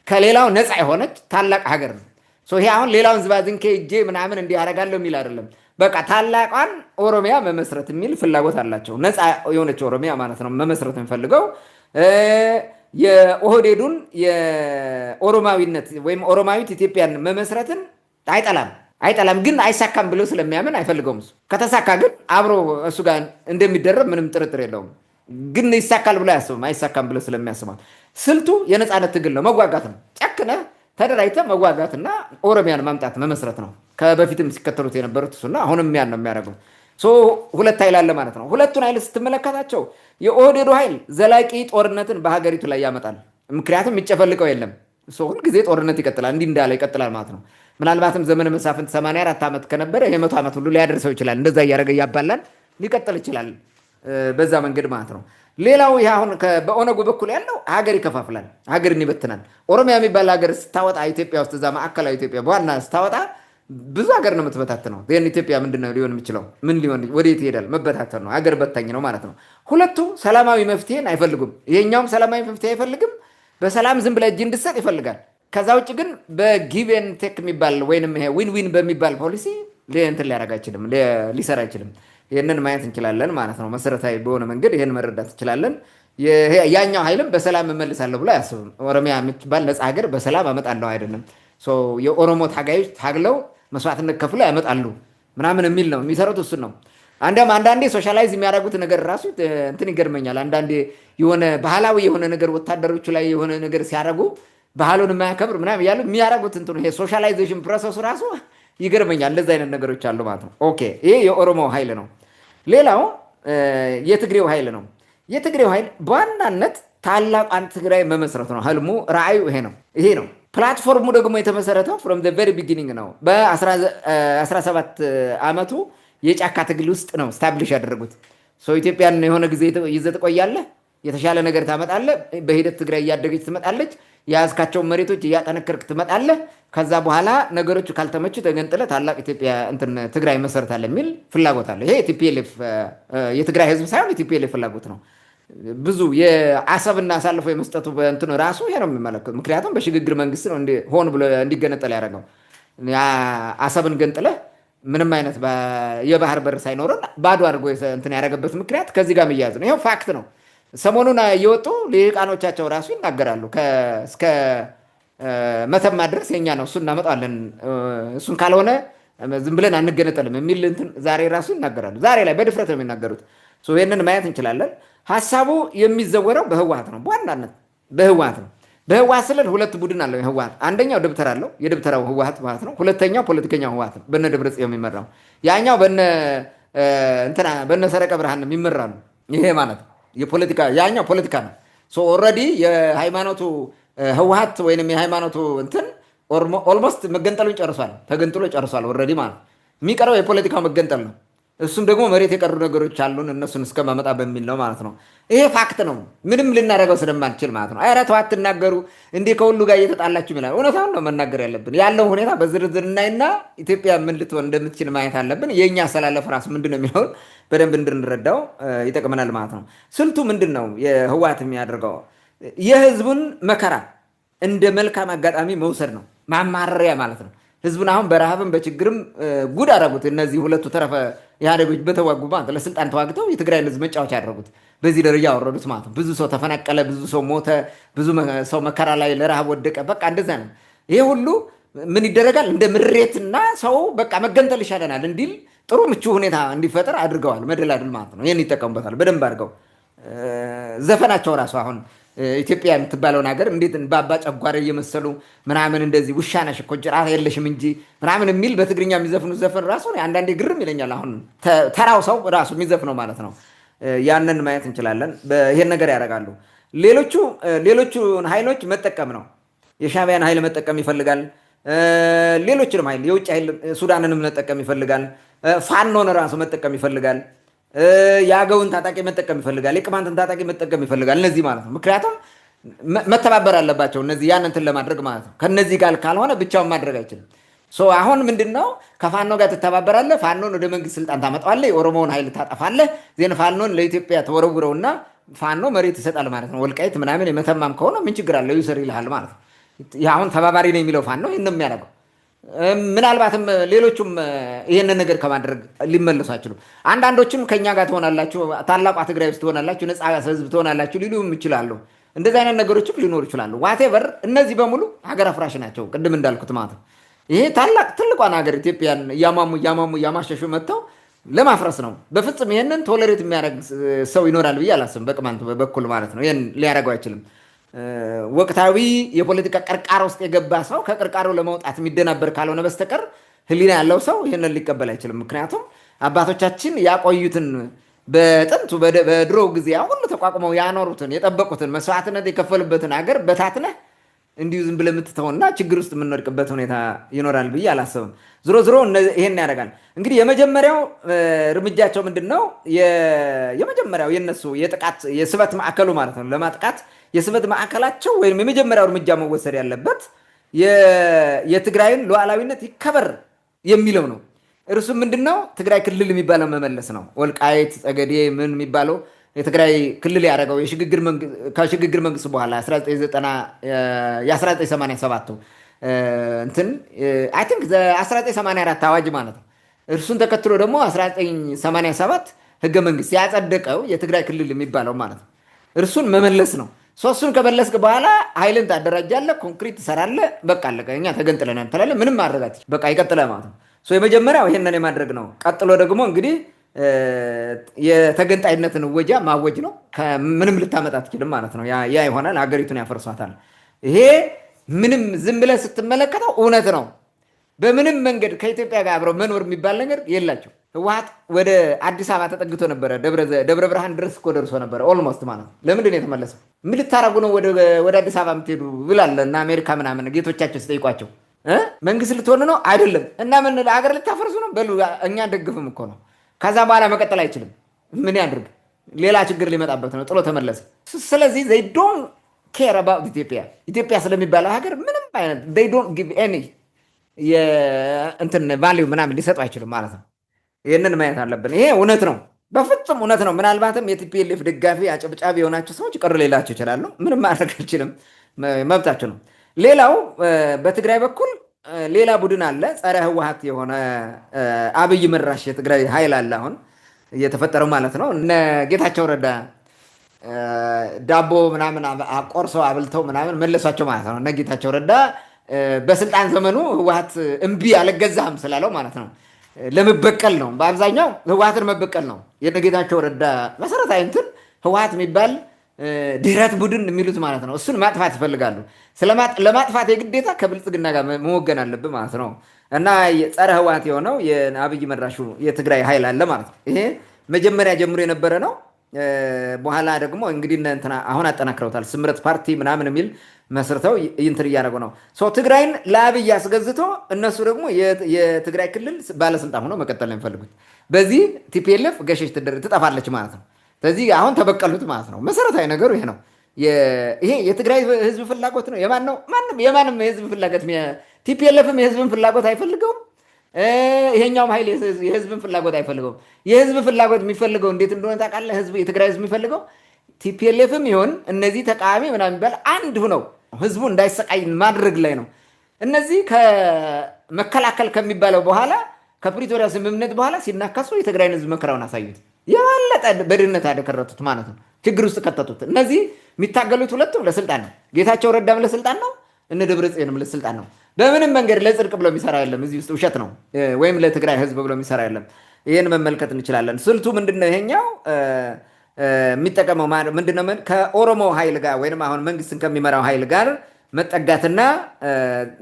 ከሌላው ነፃ የሆነች ታላቅ ሀገር ነው። ይሄ አሁን ሌላውን ዝባዝንኬ እጄ ምናምን እንዲህ አደርጋለሁ የሚል አይደለም። በቃ ታላቋን ኦሮሚያ መመስረት የሚል ፍላጎት አላቸው። ነፃ የሆነች ኦሮሚያ ማለት ነው መመስረት የሚፈልገው። የኦህዴዱን የኦሮማዊነት ወይም ኦሮማዊት ኢትዮጵያን መመስረትን አይጠላም፣ ግን አይሳካም ብሎ ስለሚያምን አይፈልገውም። እሱ ከተሳካ ግን አብሮ እሱ ጋር እንደሚደረብ ምንም ጥርጥር የለውም። ግን ይሳካል ብሎ አያስብም። አይሳካም ብሎ ስለሚያስባል ስልቱ የነፃነት ትግል ነው፣ መዋጋት ነው። ጨክነህ ተደራጅተህ መዋጋትና ኦሮሚያን ማምጣት መመስረት ነው። ከበፊትም ሲከተሉት የነበሩት እሱና አሁንም ያን ነው የሚያደርገው። ሁለት ኃይል አለ ማለት ነው። ሁለቱን ኃይል ስትመለከታቸው የኦህዴዱ ኃይል ዘላቂ ጦርነትን በሀገሪቱ ላይ ያመጣል። ምክንያቱም የሚጨፈልቀው የለም። ሁልጊዜ ጦርነት ይቀጥላል፣ እንዲህ እንዳለ ይቀጥላል ማለት ነው። ምናልባትም ዘመነ መሳፍንት 84 ዓመት ከነበረ የ100 ዓመት ሁሉ ሊያደርሰው ይችላል። እንደዛ እያደረገ እያባላል ሊቀጥል ይችላል በዛ መንገድ ማለት ነው። ሌላው ይህ አሁን በኦነጉ በኩል ያለው ሀገር ይከፋፍላል፣ ሀገርን ይበትናል። ኦሮሚያ የሚባል ሀገር ስታወጣ ኢትዮጵያ ውስጥ እዛ ማዕከላዊ ኢትዮጵያ በዋና ስታወጣ ብዙ ሀገር ነው የምትበታትነው። ይህን ኢትዮጵያ ምንድን ነው ሊሆን የሚችለው? ምን ሊሆን ወዴት ይሄዳል? መበታተን ነው፣ ሀገር በታኝ ነው ማለት ነው። ሁለቱ ሰላማዊ መፍትሄን አይፈልጉም። ይሄኛውም ሰላማዊ መፍትሄ አይፈልግም፣ በሰላም ዝም ብለህ እጅ እንድትሰጥ ይፈልጋል። ከዛ ውጭ ግን በጊቭን ቴክ የሚባል ወይንም ይሄ ዊን ዊን በሚባል ፖሊሲ እንትን ሊያደርግ አይችልም፣ ሊሰራ አይችልም። ይህንን ማየት እንችላለን ማለት ነው። መሰረታዊ በሆነ መንገድ ይህን መረዳት እንችላለን። ያኛው ኃይልም በሰላም እመልሳለሁ ብሎ አያስብም። ኦሮሚያ የምትባል ነፃ ሀገር በሰላም አመጣለሁ አይደለም። የኦሮሞ ታጋዮች ታግለው መስዋዕትነት ከፍለው ያመጣሉ ምናምን የሚል ነው የሚሰሩት። እሱን ነው አንዳንዴ ሶሻላይዝ የሚያደርጉት ነገር ራሱ እንትን ይገርመኛል። አንዳንዴ የሆነ ባህላዊ የሆነ ነገር ወታደሮቹ ላይ የሆነ ነገር ሲያደርጉ ባህሉን የማያከብር ምናምን እያሉ የሚያደርጉት እንትኑ ይሄ ሶሻላይዜሽን ፕሮሰሱ ራሱ ይገርመኛል። እንደዚህ አይነት ነገሮች አሉ ማለት ነው። ኦኬ፣ ይሄ የኦሮሞ ኃይል ነው። ሌላው የትግሬው ኃይል ነው። የትግሬው ኃይል በዋናነት ታላቋን ትግራይ መመስረት ነው ህልሙ፣ ራዕዩ ይሄ ነው። ፕላትፎርሙ ደግሞ የተመሰረተው ፍሮም ዘ ቬሪ ቢጊኒንግ ነው። በ17 ዓመቱ የጫካ ትግል ውስጥ ነው ስታብሊሽ ያደረጉት። ኢትዮጵያን የሆነ ጊዜ ይዘህ ትቆያለህ፣ የተሻለ ነገር ታመጣለህ። በሂደት ትግራይ እያደገች ትመጣለች። የያዝካቸውን መሬቶች እያጠነከርክ ትመጣለህ። ከዛ በኋላ ነገሮቹ ካልተመቹ ተገንጥለህ ታላቅ ኢትዮጵያ ትግራይ መሰረታለህ የሚል ፍላጎት አለ። ይሄ ቲፒኤልኤፍ የትግራይ ህዝብ ሳይሆን የቲፒኤልኤፍ ፍላጎት ነው። ብዙ የአሰብና አሳልፎ የመስጠቱ እንትን ራሱ ይሄ ነው የሚመለከቱ። ምክንያቱም በሽግግር መንግስት ነው ሆን ብሎ እንዲገነጠል ያደረገው። አሰብን ገንጥለህ ምንም አይነት የባህር በር ሳይኖረን ባዶ አድርጎ እንትን ያደረገበት ምክንያት ከዚህ ጋር የሚያያዝ ነው። ይኸው ፋክት ነው። ሰሞኑን እየወጡ ልሂቃኖቻቸው ራሱ ይናገራሉ። እስከ መተማ ድረስ የኛ ነው፣ እሱን እናመጣለን፣ እሱን ካልሆነ ዝም ብለን አንገነጠልም የሚል እንትን ዛሬ ራሱ ይናገራሉ። ዛሬ ላይ በድፍረት ነው የሚናገሩት። ይህንን ማየት እንችላለን። ሀሳቡ የሚዘወረው በህወሓት ነው፣ በዋናነት በህወሓት ነው። በህወሓት ስልል ሁለት ቡድን አለው ህወሓት። አንደኛው ደብተር አለው፣ የደብተራው ህወሓት ማለት ነው። ሁለተኛው ፖለቲከኛው ህወሓት ነው፣ በነ ደብረጽዮን የሚመራው። ያኛው በነ ሰረቀ ብርሃን የሚመራሉ። ይሄ ማለት የፖለቲካ ያኛው ፖለቲካ ነው። ኦልሬዲ የሃይማኖቱ ህወሓት ወይንም የሃይማኖቱ እንትን ኦልሞስት መገንጠሉን ጨርሷል፣ ተገንጥሎ ጨርሷል ኦልሬዲ ማለት። የሚቀረው የፖለቲካው መገንጠል ነው። እሱም ደግሞ መሬት የቀሩ ነገሮች አሉን እነሱን እስከማመጣ በሚል ነው ማለት ነው። ይሄ ፋክት ነው፣ ምንም ልናደርገው ስለማንችል ማለት ነው። ኧረ ተው አትናገሩ እንዲህ ከሁሉ ጋር እየተጣላችሁ ይላል። እውነታውን ነው መናገር ያለብን። ያለው ሁኔታ በዝርዝር እናይና ኢትዮጵያ ምን ልትሆን እንደምትችል ማየት አለብን። የእኛ አሰላለፍ ራሱ ምንድን ነው የሚለውን በደንብ እንድንረዳው ይጠቅመናል ማለት ነው። ስልቱ ምንድን ነው የህወሓት የሚያደርገው? የህዝቡን መከራ እንደ መልካም አጋጣሚ መውሰድ ነው፣ ማማረሪያ ማለት ነው። ህዝቡን አሁን በረሃብም በችግርም ጉድ አደረጉት። እነዚህ ሁለቱ ተረፈ ኢህአዴጎች በተዋጉ ማለት ለስልጣን ተዋግተው የትግራይ ህዝብ መጫወቻ ያደረጉት፣ በዚህ ደረጃ ያወረዱት ማለት ነው። ብዙ ሰው ተፈናቀለ፣ ብዙ ሰው ሞተ፣ ብዙ ሰው መከራ ላይ ለረሃብ ወደቀ። በቃ እንደዛ ነው። ይሄ ሁሉ ምን ይደረጋል? እንደ ምሬትና ሰው በቃ መገንጠል ይሻለናል እንዲል ጥሩ ምቹ ሁኔታ እንዲፈጠር አድርገዋል። መደላድል ማለት ነው። ይህን ይጠቀሙበታል በደንብ አድርገው። ዘፈናቸው ራሱ አሁን ኢትዮጵያ የምትባለውን ሀገር እንዴት በአባ ጨጓሬ እየመሰሉ ምናምን እንደዚህ ውሻ ነሽ እኮ ጭራት የለሽም እንጂ ምናምን የሚል በትግርኛ የሚዘፍኑት ዘፈን ራሱ አንዳንዴ ግርም ይለኛል። አሁን ተራው ሰው ራሱ የሚዘፍነው ማለት ነው። ያንን ማየት እንችላለን። ይሄን ነገር ያደርጋሉ። ሌሎቹን ኃይሎች መጠቀም ነው። የሻዕቢያን ኃይል መጠቀም ይፈልጋል። ሌሎችንም ኃይል የውጭ ኃይል ሱዳንንም መጠቀም ይፈልጋል። ፋኖን ራሱ መጠቀም ይፈልጋል። የአገውን ታጣቂ መጠቀም ይፈልጋል። የቅማንትን ታጣቂ መጠቀም ይፈልጋል። እነዚህ ማለት ነው። ምክንያቱም መተባበር አለባቸው እነዚህ ያን እንትን ለማድረግ ማለት ነው። ከነዚህ ጋር ካልሆነ ብቻውን ማድረግ አይችልም። አሁን ምንድን ነው ከፋኖ ጋር ትተባበራለህ፣ ፋኖን ወደ መንግስት ስልጣን ታመጣዋለህ፣ የኦሮሞውን ኃይል ታጠፋለህ፣ ዜን ፋኖን ለኢትዮጵያ ተወረውረውና ፋኖ መሬት ይሰጣል ማለት ነው። ወልቃይት ምናምን የመተማም ከሆነ ምን ችግር አለው? ይውሰር ይልሃል ማለት ነው። አሁን ተባባሪ ነው የሚለው ፋኖ ይህን ነው የሚያደርገው። ምናልባትም ሌሎቹም ይህንን ነገር ከማድረግ ሊመለሱ አይችሉም። አንዳንዶችም ከኛ ጋር ትሆናላችሁ፣ ታላቋ ትግራይ ውስጥ ትሆናላችሁ፣ ነፃ ህዝብ ትሆናላችሁ ሊሉም ይችላሉ። እንደዚህ አይነት ነገሮችም ሊኖሩ ይችላሉ። ዋቴቨር እነዚህ በሙሉ ሀገር አፍራሽ ናቸው። ቅድም እንዳልኩት ማለት ነው። ይሄ ትልቋን ሀገር ኢትዮጵያን እያማሸሹ መጥተው ለማፍረስ ነው። በፍጹም ይህንን ቶለሬት የሚያደርግ ሰው ይኖራል ብዬ አላስብም። በቅማንት በኩል ማለት ነው። ይህን ሊያደርገው አይችልም። ወቅታዊ የፖለቲካ ቅርቃር ውስጥ የገባ ሰው ከቅርቃሩ ለመውጣት የሚደናበር ካልሆነ በስተቀር ህሊና ያለው ሰው ይህንን ሊቀበል አይችልም። ምክንያቱም አባቶቻችን ያቆዩትን በጥንቱ በድሮ ጊዜ ሁሉ ተቋቁመው ያኖሩትን የጠበቁትን መስዋዕትነት የከፈሉበትን ሀገር በታትነህ እንዲሁ ዝም ብለህ የምትተውና ችግር ውስጥ የምንወድቅበት ሁኔታ ይኖራል ብዬ አላስብም። ዝሮ ይሄን ያደርጋል። እንግዲህ የመጀመሪያው እርምጃቸው ምንድን ነው? የመጀመሪያው የነሱ የጥቃት የስበት ማዕከሉ ማለት ነው። ለማጥቃት የስበት ማዕከላቸው ወይም የመጀመሪያው እርምጃ መወሰድ ያለበት የትግራይን ሉዓላዊነት ይከበር የሚለው ነው። እርሱ ምንድን ነው? ትግራይ ክልል የሚባለው መመለስ ነው። ወልቃይት ጠገዴ ምን የሚባለው የትግራይ ክልል ያደረገው ከሽግግር መንግስት በኋላ 1987 እንትን አይ ቲንክ 1984 አዋጅ ማለት ነው። እርሱን ተከትሎ ደግሞ 1987 ህገ መንግስት ያጸደቀው የትግራይ ክልል የሚባለው ማለት ነው። እርሱን መመለስ ነው። እሱን ከመለስክ በኋላ ኃይልን ታደራጃለህ፣ ኮንክሪት ትሰራለህ። በቃ አለቀ። እኛ ተገንጥለናል ትላለህ። ምንም ማድረጋት በቃ ይቀጥላል ማለት ነው። የመጀመሪያው ይሄንን የማድረግ ነው። ቀጥሎ ደግሞ እንግዲህ የተገንጣይነትን እወጃ ማወጅ ነው። ምንም ልታመጣ አትችልም ማለት ነው። ያ ይሆናል፣ ሀገሪቱን ያፈርሷታል። ይሄ ምንም ዝም ብለህ ስትመለከተው እውነት ነው። በምንም መንገድ ከኢትዮጵያ ጋር አብረው መኖር የሚባል ነገር የላቸው። ህወሓት ወደ አዲስ አበባ ተጠግቶ ነበረ። ደብረ ብርሃን ድረስ እኮ ደርሶ ነበረ ኦልሞስት ማለት ነው። ለምንድን ነው የተመለሰው? ምን ልታረጉ ነው ወደ አዲስ አበባ የምትሄዱ ብላለ እና አሜሪካ ምናምን ጌቶቻቸው ስጠይቋቸው መንግስት ልትሆን ነው አይደለም እና ምን ሀገር ልታፈርሱ ነው በሉ እኛ ደግፍም እኮ ነው። ከዛ በኋላ መቀጠል አይችልም። ምን ያድርግ? ሌላ ችግር ሊመጣበት ነው። ጥሎ ተመለሰ። ስለዚህ they don't care about ኢትዮጵያ ስለሚባለው ሀገር ምንም አይነት they don't give any የእንትን ቫሊዩ ምናምን ሊሰጡ አይችልም ማለት ነው። ይህንን ማየት አለብን። ይሄ እውነት ነው፣ በፍጹም እውነት ነው። ምናልባትም የቲፒኤልኤፍ ደጋፊ አጨብጫቢ የሆናቸው ሰዎች ቅር ሌላቸው ይችላሉ። ምንም ማድረግ አይችልም፣ መብታቸው ነው። ሌላው በትግራይ በኩል ሌላ ቡድን አለ፣ ጸረ ህወሓት የሆነ አብይ መራሽ የትግራይ ኃይል አለ አሁን እየተፈጠረው ማለት ነው። እነ ጌታቸው ረዳ ዳቦ ምናምን ቆርሰው አብልተው ምናምን መለሷቸው ማለት ነው። እነ ጌታቸው ረዳ በስልጣን ዘመኑ ህወሓት እምቢ አልገዛህም ስላለው ማለት ነው ለመበቀል ነው። በአብዛኛው ህወሓትን መበቀል ነው የእነ ጌታቸው ረዳ መሰረታዊ እንትን። ህወሓት የሚባል ድህረት ቡድን የሚሉት ማለት ነው። እሱን ማጥፋት ይፈልጋሉ። ለማጥፋት የግዴታ ከብልጽግና ጋር መወገን አለብን ማለት ነው። እና ጸረ ህወሓት የሆነው የአብይ መራሹ የትግራይ ኃይል አለ ማለት ነው። ይሄ መጀመሪያ ጀምሮ የነበረ ነው። በኋላ ደግሞ እንግዲህ እንትና አሁን አጠናክረውታል። ስምረት ፓርቲ ምናምን የሚል መስርተው እንትን እያደረጉ ነው። ትግራይን ለአብይ አስገዝቶ እነሱ ደግሞ የትግራይ ክልል ባለስልጣን ሆነው መቀጠል ነው የሚፈልጉት። በዚህ ቲፒኤልኤፍ ገሸሽ ትጠፋለች ማለት ነው። ስለዚህ አሁን ተበቀሉት ማለት ነው። መሰረታዊ ነገሩ ይሄ ነው። ይሄ የትግራይ ህዝብ ፍላጎት ነው። የማን ነው? የማንም የህዝብ ፍላጎት። ቲፒኤልኤፍም የህዝብን ፍላጎት አይፈልገውም። ይሄኛውም ኃይል የህዝብን ፍላጎት አይፈልገውም። የህዝብ ፍላጎት የሚፈልገው እንዴት እንደሆነ ታውቃለህ? የትግራይ ህዝብ የሚፈልገው ቲፒኤልኤፍም ይሆን እነዚህ ተቃዋሚ ምናምን የሚባል አንድ ሁነው ህዝቡ እንዳይሰቃይ ማድረግ ላይ ነው። እነዚህ ከመከላከል ከሚባለው በኋላ ከፕሪቶሪያ ስምምነት በኋላ ሲናከሱ የትግራይን ህዝብ መከራውን አሳዩት። የበለጠ በድህነት አደከረቱት ማለት ነው። ችግር ውስጥ ከተቱት። እነዚህ የሚታገሉት ሁለቱም ለስልጣን ነው። ጌታቸው ረዳም ለስልጣን ነው፣ እነ ደብረጽዮንም ለስልጣን ነው። በምንም መንገድ ለጽድቅ ብሎ የሚሰራ የለም። እዚህ ውስጥ ውሸት ነው። ወይም ለትግራይ ህዝብ ብሎ የሚሰራ የለም። ይህን መመልከት እንችላለን። ስልቱ ምንድነው? ይሄኛው የሚጠቀመው ምንድነው? ከኦሮሞ ኃይል ጋር ወይም አሁን መንግስትን ከሚመራው ኃይል ጋር መጠጋትና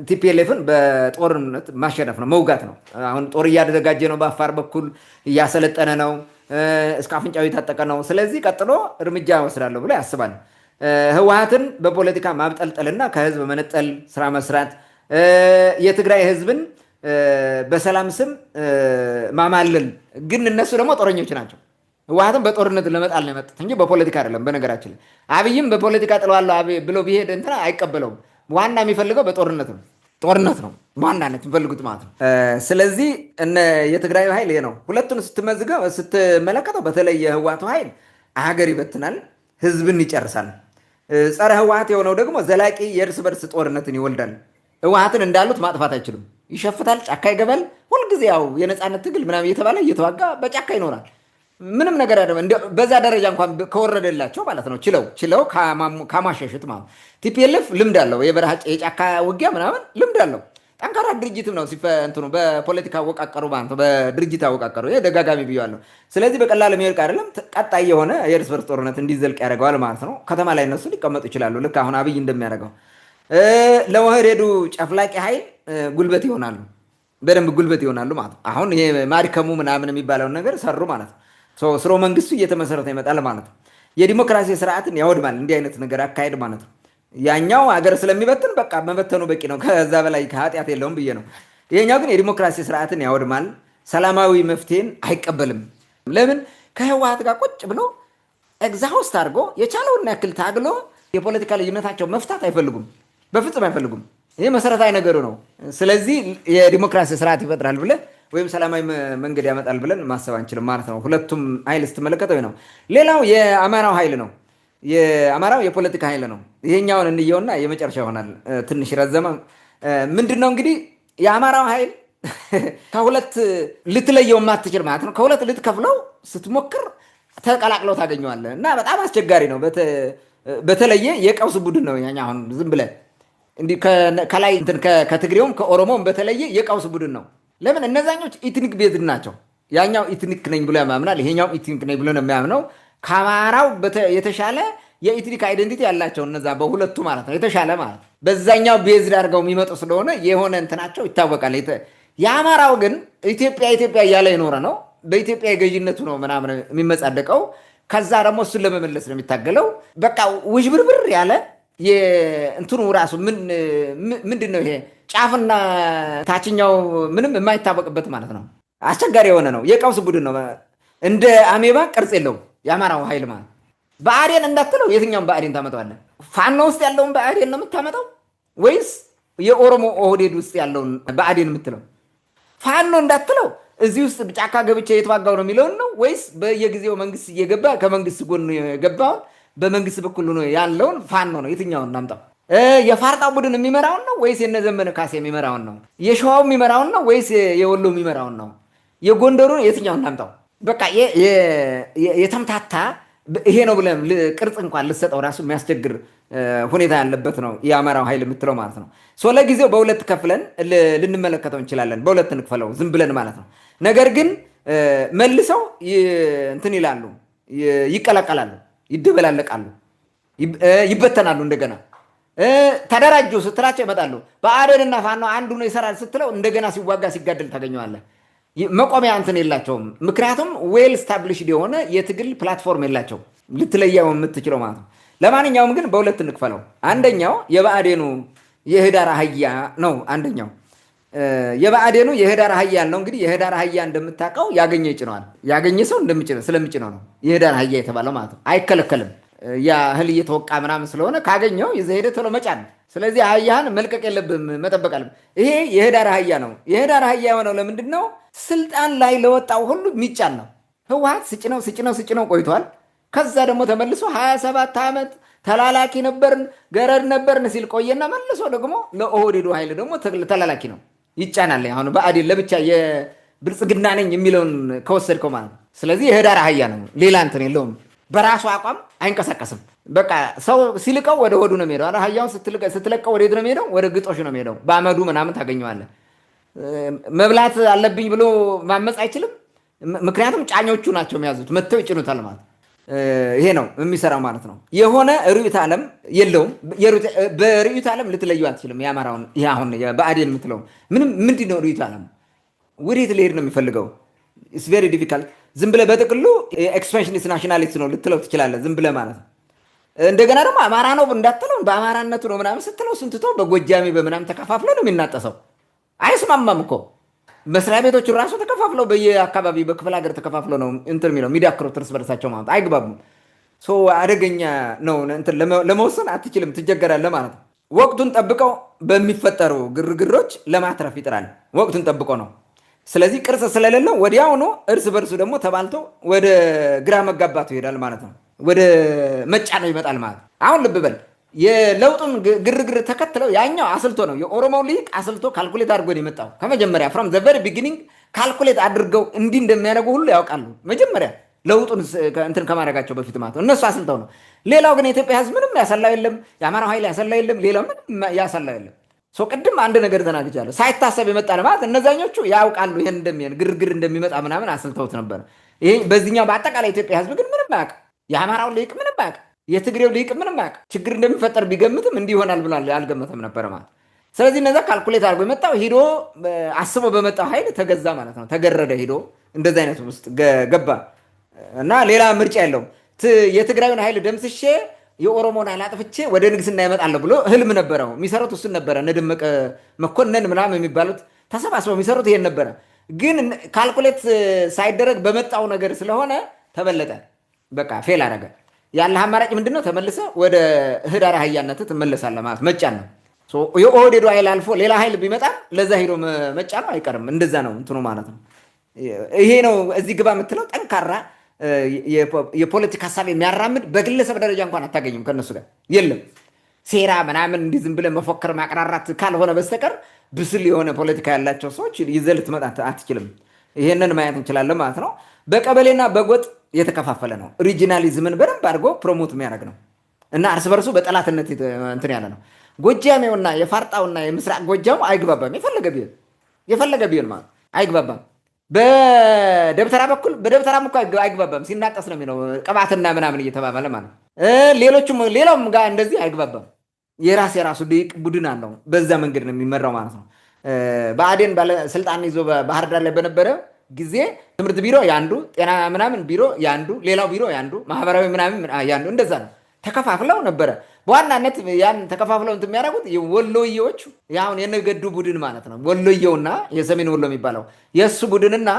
ቲፒኤልኤፍን በጦርነት ማሸነፍ ነው፣ መውጋት ነው። አሁን ጦር እያዘጋጀ ነው፣ በአፋር በኩል እያሰለጠነ ነው፣ እስከ አፍንጫው የታጠቀ ነው። ስለዚህ ቀጥሎ እርምጃ ወስዳለሁ ብሎ ያስባል። ህወሓትን በፖለቲካ ማብጠልጠልና ከህዝብ መነጠል ስራ መስራት፣ የትግራይ ህዝብን በሰላም ስም ማማለል። ግን እነሱ ደግሞ ጦረኞች ናቸው። ህወሓትን በጦርነት ለመጣል ነው የመጡት እንጂ በፖለቲካ አይደለም። በነገራችን ላይ አብይም በፖለቲካ ጥለዋለሁ ብሎ ቢሄድ እንትና አይቀበለውም። ዋና የሚፈልገው በጦርነት ነው። ጦርነት ነው በዋናነት የሚፈልጉት ማለት ነው። ስለዚህ የትግራይ ኃይል ይሄ ነው። ሁለቱን ስትመለከተው በተለይ የህወሓቱ ኃይል ሀገር ይበትናል፣ ህዝብን ይጨርሳል። ጸረ ህወሓት የሆነው ደግሞ ዘላቂ የእርስ በርስ ጦርነትን ይወልዳል። ህወሓትን እንዳሉት ማጥፋት አይችሉም። ይሸፍታል፣ ጫካ ይገባል። ሁልጊዜ ያው የነፃነት ትግል ምናምን እየተባለ እየተዋጋ በጫካ ይኖራል። ምንም ነገር አይደለም። በዛ ደረጃ እንኳን ከወረደላቸው ማለት ነው ችለው ካማሸሽት ማለት ነው። ቲፒኤልኤፍ ልምድ አለው። የበረሃ የጫካ ውጊያ ምናምን ልምድ አለው። ጠንካራ ድርጅትም ነው። እንትኑ በፖለቲካ አወቃቀሩ ማለት ነው። በድርጅት አወቃቀሩ ይሄ ደጋጋሚ ብያለሁ። ስለዚህ በቀላል የሚወድቅ አይደለም። ቀጣይ የሆነ የእርስ በርስ ጦርነት እንዲዘልቅ ያደርገዋል ማለት ነው። ከተማ ላይ እነሱ ሊቀመጡ ይችላሉ፣ ልክ አሁን አብይ እንደሚያደርገው። ለወህዴዱ ጨፍላቂ ኃይል ጉልበት ይሆናሉ፣ በደንብ ጉልበት ይሆናሉ ማለት ነው። አሁን ይሄ ማድከሙ ምናምን የሚባለውን ነገር ሰሩ ማለት ነው። ስርወ መንግስቱ እየተመሰረተ ይመጣል ማለት ነው። የዲሞክራሲ ስርዓትን ያወድማል እንዲህ አይነት ነገር አካሄድ ማለት ነው። ያኛው ሀገር ስለሚበትን በቃ መበተኑ በቂ ነው፣ ከዛ በላይ ኃጢአት የለውም ብዬ ነው። ይሄኛው ግን የዲሞክራሲ ስርዓትን ያወድማል፣ ሰላማዊ መፍትሄን አይቀበልም። ለምን? ከህወሓት ጋር ቁጭ ብሎ ኤግዛውስት አድርጎ የቻለውን ያክል ታግሎ የፖለቲካ ልዩነታቸው መፍታት አይፈልጉም፣ በፍጹም አይፈልጉም። ይህ መሰረታዊ ነገሩ ነው። ስለዚህ የዲሞክራሲ ስርዓት ይፈጥራል ብለህ ወይም ሰላማዊ መንገድ ያመጣል ብለን ማሰብ አንችልም ማለት ነው። ሁለቱም ኃይል ስትመለከተው ነው። ሌላው የአማራው ኃይል ነው። የአማራው የፖለቲካ ኃይል ነው። ይሄኛውን እንየውና የመጨረሻ ይሆናል። ትንሽ ረዘመ። ምንድን ነው እንግዲህ የአማራው ኃይል ከሁለት ልትለየው የማትችል ማለት ነው። ከሁለት ልትከፍለው ስትሞክር ተቀላቅለው ታገኘዋለህ እና በጣም አስቸጋሪ ነው። በተለየ የቀውስ ቡድን ነው ያኛው። አሁን ዝም ብለህ እንዲህ ከላይ ከትግሬውም ከኦሮሞም በተለየ የቀውስ ቡድን ነው። ለምን? እነዛኞች ኢትኒክ ቤዝድ ናቸው። ያኛው ኢትኒክ ነኝ ብሎ ያምናል፣ ይሄኛው ኢትኒክ ነኝ ብሎ ነው የሚያምነው። ከአማራው የተሻለ የኢትኒክ አይደንቲቲ ያላቸው እነዛ በሁለቱ ማለት ነው የተሻለ ማለት በዛኛው ቤዝድ አድርገው የሚመጡ ስለሆነ የሆነ እንትናቸው ይታወቃል። የአማራው ግን ኢትዮጵያ እያለ የኖረ ነው። በኢትዮጵያ የገዥነቱ ነው ምናምን የሚመጻደቀው። ከዛ ደግሞ እሱን ለመመለስ ነው የሚታገለው። በቃ ውዥብርብር ያለ እንትኑ ራሱ ምንድን ነው ይሄ ጫፍና ታችኛው ምንም የማይታወቅበት ማለት ነው። አስቸጋሪ የሆነ ነው። የቀውስ ቡድን ነው። እንደ አሜባ ቅርጽ የለውም የአማራው ኃይል ማለት። ብአዴን እንዳትለው የትኛውን ብአዴን ታመጣዋለህ? ፋኖ ውስጥ ያለውን ብአዴን ነው የምታመጣው ወይስ የኦሮሞ ኦህዴድ ውስጥ ያለውን ብአዴን የምትለው? ፋኖ እንዳትለው እዚህ ውስጥ ጫካ ገብቼ የተዋጋው ነው የሚለውን ነው ወይስ በየጊዜው መንግስት እየገባ ከመንግስት ጎን የገባውን በመንግስት በኩል ነው ያለውን ፋኖ ነው? የትኛውን እናምጣው? የፋርጣው ቡድን የሚመራውን ነው ወይስ የነዘመነ ካሴ የሚመራውን ነው? የሸዋው የሚመራውን ነው ወይስ የወሎ የሚመራውን ነው? የጎንደሩን የትኛውን እናምጣው? በቃ የተምታታ ይሄ ነው ብለን ቅርጽ እንኳን ልሰጠው ራሱ የሚያስቸግር ሁኔታ ያለበት ነው የአማራው ኃይል የምትለው ማለት ነው። ለጊዜው በሁለት ከፍለን ልንመለከተው እንችላለን። በሁለት እንክፈለው ዝም ብለን ማለት ነው። ነገር ግን መልሰው እንትን ይላሉ፣ ይቀላቀላሉ፣ ይደበላለቃሉ፣ ይበተናሉ። እንደገና ተደራጁ ስትላቸው ይመጣሉ። ብአዴንና ፋኖ አንዱ ነው ይሰራል ስትለው እንደገና ሲዋጋ ሲጋደል ታገኘዋለህ። መቆሚያ እንትን የላቸውም። ምክንያቱም ዌል ስታብሊሽድ የሆነ የትግል ፕላትፎርም የላቸው ልትለያው የምትችለው ማለት ነው። ለማንኛውም ግን በሁለት እንክፈለው። አንደኛው የብአዴኑ የህዳር አህያ ነው። አንደኛው የብአዴኑ የህዳር አህያ ያልነው እንግዲህ የህዳር አህያ እንደምታውቀው ያገኘ ይጭነዋል። ያገኘ ሰው ስለሚጭነው ነው የህዳር አህያ የተባለው ማለት ነው። አይከለከልም። ያ እህል እየተወቃ ምናምን ስለሆነ ካገኘው ይዘህ ሄደህ ቶሎ መጫን። ስለዚህ አህያህን መልቀቅ የለብህም፣ መጠበቅ አለብህ። ይሄ የህዳር አህያ ነው። የህዳር አህያ የሆነው ለምንድን ነው? ስልጣን ላይ ለወጣው ሁሉ የሚጫን ነው። ህወሓት ስጭነው ቆይቷል። ከዛ ደግሞ ተመልሶ 27 ዓመት ተላላኪ ነበርን ገረድ ነበርን ሲል ቆየና መልሶ ደግሞ ለኦህዴዱ ኃይል ደግሞ ተላላኪ ነው፣ ይጫናል። አሁን ብአዴን ለብቻ የብልጽግና ነኝ የሚለውን ከወሰድከው ማለት ነው። ስለዚህ የህዳር አህያ ነው፣ ሌላ እንትን የለውም። በራሱ አቋም አይንቀሳቀስም። በቃ ሰው ሲልቀው ወደ ሆዱ ነው የሚሄደው። አህያውን ስትለቀው ወደ ሄድ ነው የሚሄደው፣ ወደ ግጦሽ ነው የሚሄደው። በአመዱ ምናምን ታገኘዋለህ። መብላት አለብኝ ብሎ ማመፅ አይችልም። ምክንያቱም ጫኞቹ ናቸው የሚያዙት፣ መጥተው ይጭኑታል ማለት ይሄ ነው የሚሰራው ማለት ነው። የሆነ ርዕዮተ ዓለም የለውም። በርዕዮተ ዓለም ልትለየው አትችልም። የአማራውን ይሄ አሁን ብአዴን የምትለው ምንድን ነው ርዕዮተ ዓለም? ወዴት ሊሄድ ነው የሚፈልገው? ኢትስ ቬሪ ዲፊካልት። ዝም ብለህ በጥቅሉ ኤክስፓንሽኒስት ናሽናሊስት ነው ልትለው ትችላለህ፣ ዝም ብለህ ማለት ነው። እንደገና ደግሞ አማራ ነው እንዳትለው በአማራነቱ ነው ምናምን ስትለው ስንትቶ በጎጃሜ በምናምን ተከፋፍሎ ነው የሚናጠሰው። አይስማማም እኮ መስሪያ ቤቶቹ ራሱ ተከፋፍለው በየአካባቢ በክፍለ ሀገር ተከፋፍለው ነው እንትን የሚለው የሚዳክሩት እርስ በርሳቸው ማለት አይግባቡም። አደገኛ ነው። እንትን ለመወሰን አትችልም፣ ትቸገራለህ ማለት ነው። ወቅቱን ጠብቀው በሚፈጠሩ ግርግሮች ለማትረፍ ይጥራል። ወቅቱን ጠብቆ ነው። ስለዚህ ቅርጽ ስለሌለው ወዲያውኑ እርስ በርሱ ደግሞ ተባልቶ ወደ ግራ መጋባቱ ይሄዳል ማለት ነው። ወደ መጫነው ይመጣል ማለት ነው። አሁን ልብ በል የለውጡን ግርግር ተከትለው ያኛው አስልቶ ነው የኦሮሞው ሊቅ አስልቶ ካልኩሌት አድርጎ ነው የመጣው። ከመጀመሪያ ፍሮም ዘ ቨሪ ቢጊኒንግ ካልኩሌት አድርገው እንዲህ እንደሚያደርጉ ሁሉ ያውቃሉ። መጀመሪያ ለውጡን እንትን ከማድረጋቸው በፊት ማለት ነው እነሱ አስልተው ነው። ሌላው ግን የኢትዮጵያ ሕዝብ ምንም ያሰላው የለም፣ የአማራው ኃይል ያሰላው የለም፣ ሌላው ምንም ያሰላው የለም። ቅድም አንድ ነገር ተናግቻለሁ። ሳይታሰብ የመጣ ማለት እነዛኞቹ ያውቃሉ ይሄን እንደሚሆን ግርግር እንደሚመጣ ምናምን አስልተውት ነበር። ይሄ በዚህኛው በአጠቃላይ ኢትዮጵያ ሕዝብ ግን ምንም አያውቅ። የአማራው ሊቅ ምንም አያውቅ። የትግሬው ሊቅ ምንም አያውቅ። ችግር እንደሚፈጠር ቢገምትም እንዲህ ይሆናል ብሏል አልገመተም ነበር ማለት። ስለዚህ እነዛ ካልኩሌት አድርጎ የመጣው ሂዶ አስቦ በመጣው ኃይል ተገዛ ማለት ነው። ተገረደ ሂዶ እንደዛ አይነት ውስጥ ገባ እና ሌላ ምርጫ የለውም። የትግራዩን ኃይል ደምስሼ የኦሮሞን ኃይል አጥፍቼ ወደ ንግስና ይመጣለሁ ብሎ ህልም ነበረው። የሚሰሩት እሱን ነበረ። እነ ደመቀ መኮንን ምናምን የሚባሉት ተሰባስበው የሚሰሩት ይሄን ነበረ። ግን ካልኩሌት ሳይደረግ በመጣው ነገር ስለሆነ ተበለጠ። በቃ ፌል አደረገ። ያለህ አማራጭ ምንድነው? ተመልሰ ወደ ህዳር አህያነት ትመለሳለህ ማለት መጫን ነው። የኦህዴዱ ኃይል አልፎ ሌላ ኃይል ቢመጣ ለዛ ሄዶ መጫን ነው አይቀርም። እንደዛ ነው እንትኑ ማለት ነው። ይሄ ነው እዚህ ግባ የምትለው ጠንካራ የፖለቲካ ሀሳብ የሚያራምድ በግለሰብ ደረጃ እንኳን አታገኝም። ከነሱ ጋር የለም ሴራ ምናምን እንዲህ ዝም ብለህ መፎከር ማቅራራት ካልሆነ በስተቀር ብስል የሆነ ፖለቲካ ያላቸው ሰዎች ይዘህ ልትመጣ አትችልም። ይሄንን ማየት እንችላለን ማለት ነው። በቀበሌና በጎጥ የተከፋፈለ ነው። ሪጂናሊዝምን በደንብ አድርጎ ፕሮሞት የሚያደርግ ነው እና እርስ በርሱ በጠላትነት እንትን ያለ ነው። ጎጃሜውና የፋርጣውና የምስራቅ ጎጃሙ አይግባባም። የፈለገ ቢሆን ማለት አይግባባም። በደብተራ በኩል በደብተራም እኮ አይግባባም። ሲናቀስ ነው የሚለው ቅባትና ምናምን እየተባባለ ማለት ነው። ሌላውም ጋር እንደዚህ አይግባባም። የራሱ ሊቅ ቡድን አለው። በዛ መንገድ ነው የሚመራው ማለት ነው። ብአዴን ባለስልጣን ይዞ ባህር ዳር ላይ በነበረ ጊዜ ትምህርት ቢሮ ያንዱ፣ ጤና ምናምን ቢሮ ያንዱ፣ ሌላው ቢሮ ያንዱ፣ ማህበራዊ ምናምን ያንዱ፣ እንደዛ ነው ተከፋፍለው ነበረ። በዋናነት ያን ተከፋፍለው እንትን የሚያደርጉት ወሎዬዎቹ ያሁን የነገዱ ቡድን ማለት ነው። ወሎዬውና የሰሜን ወሎ የሚባለው የእሱ ቡድንና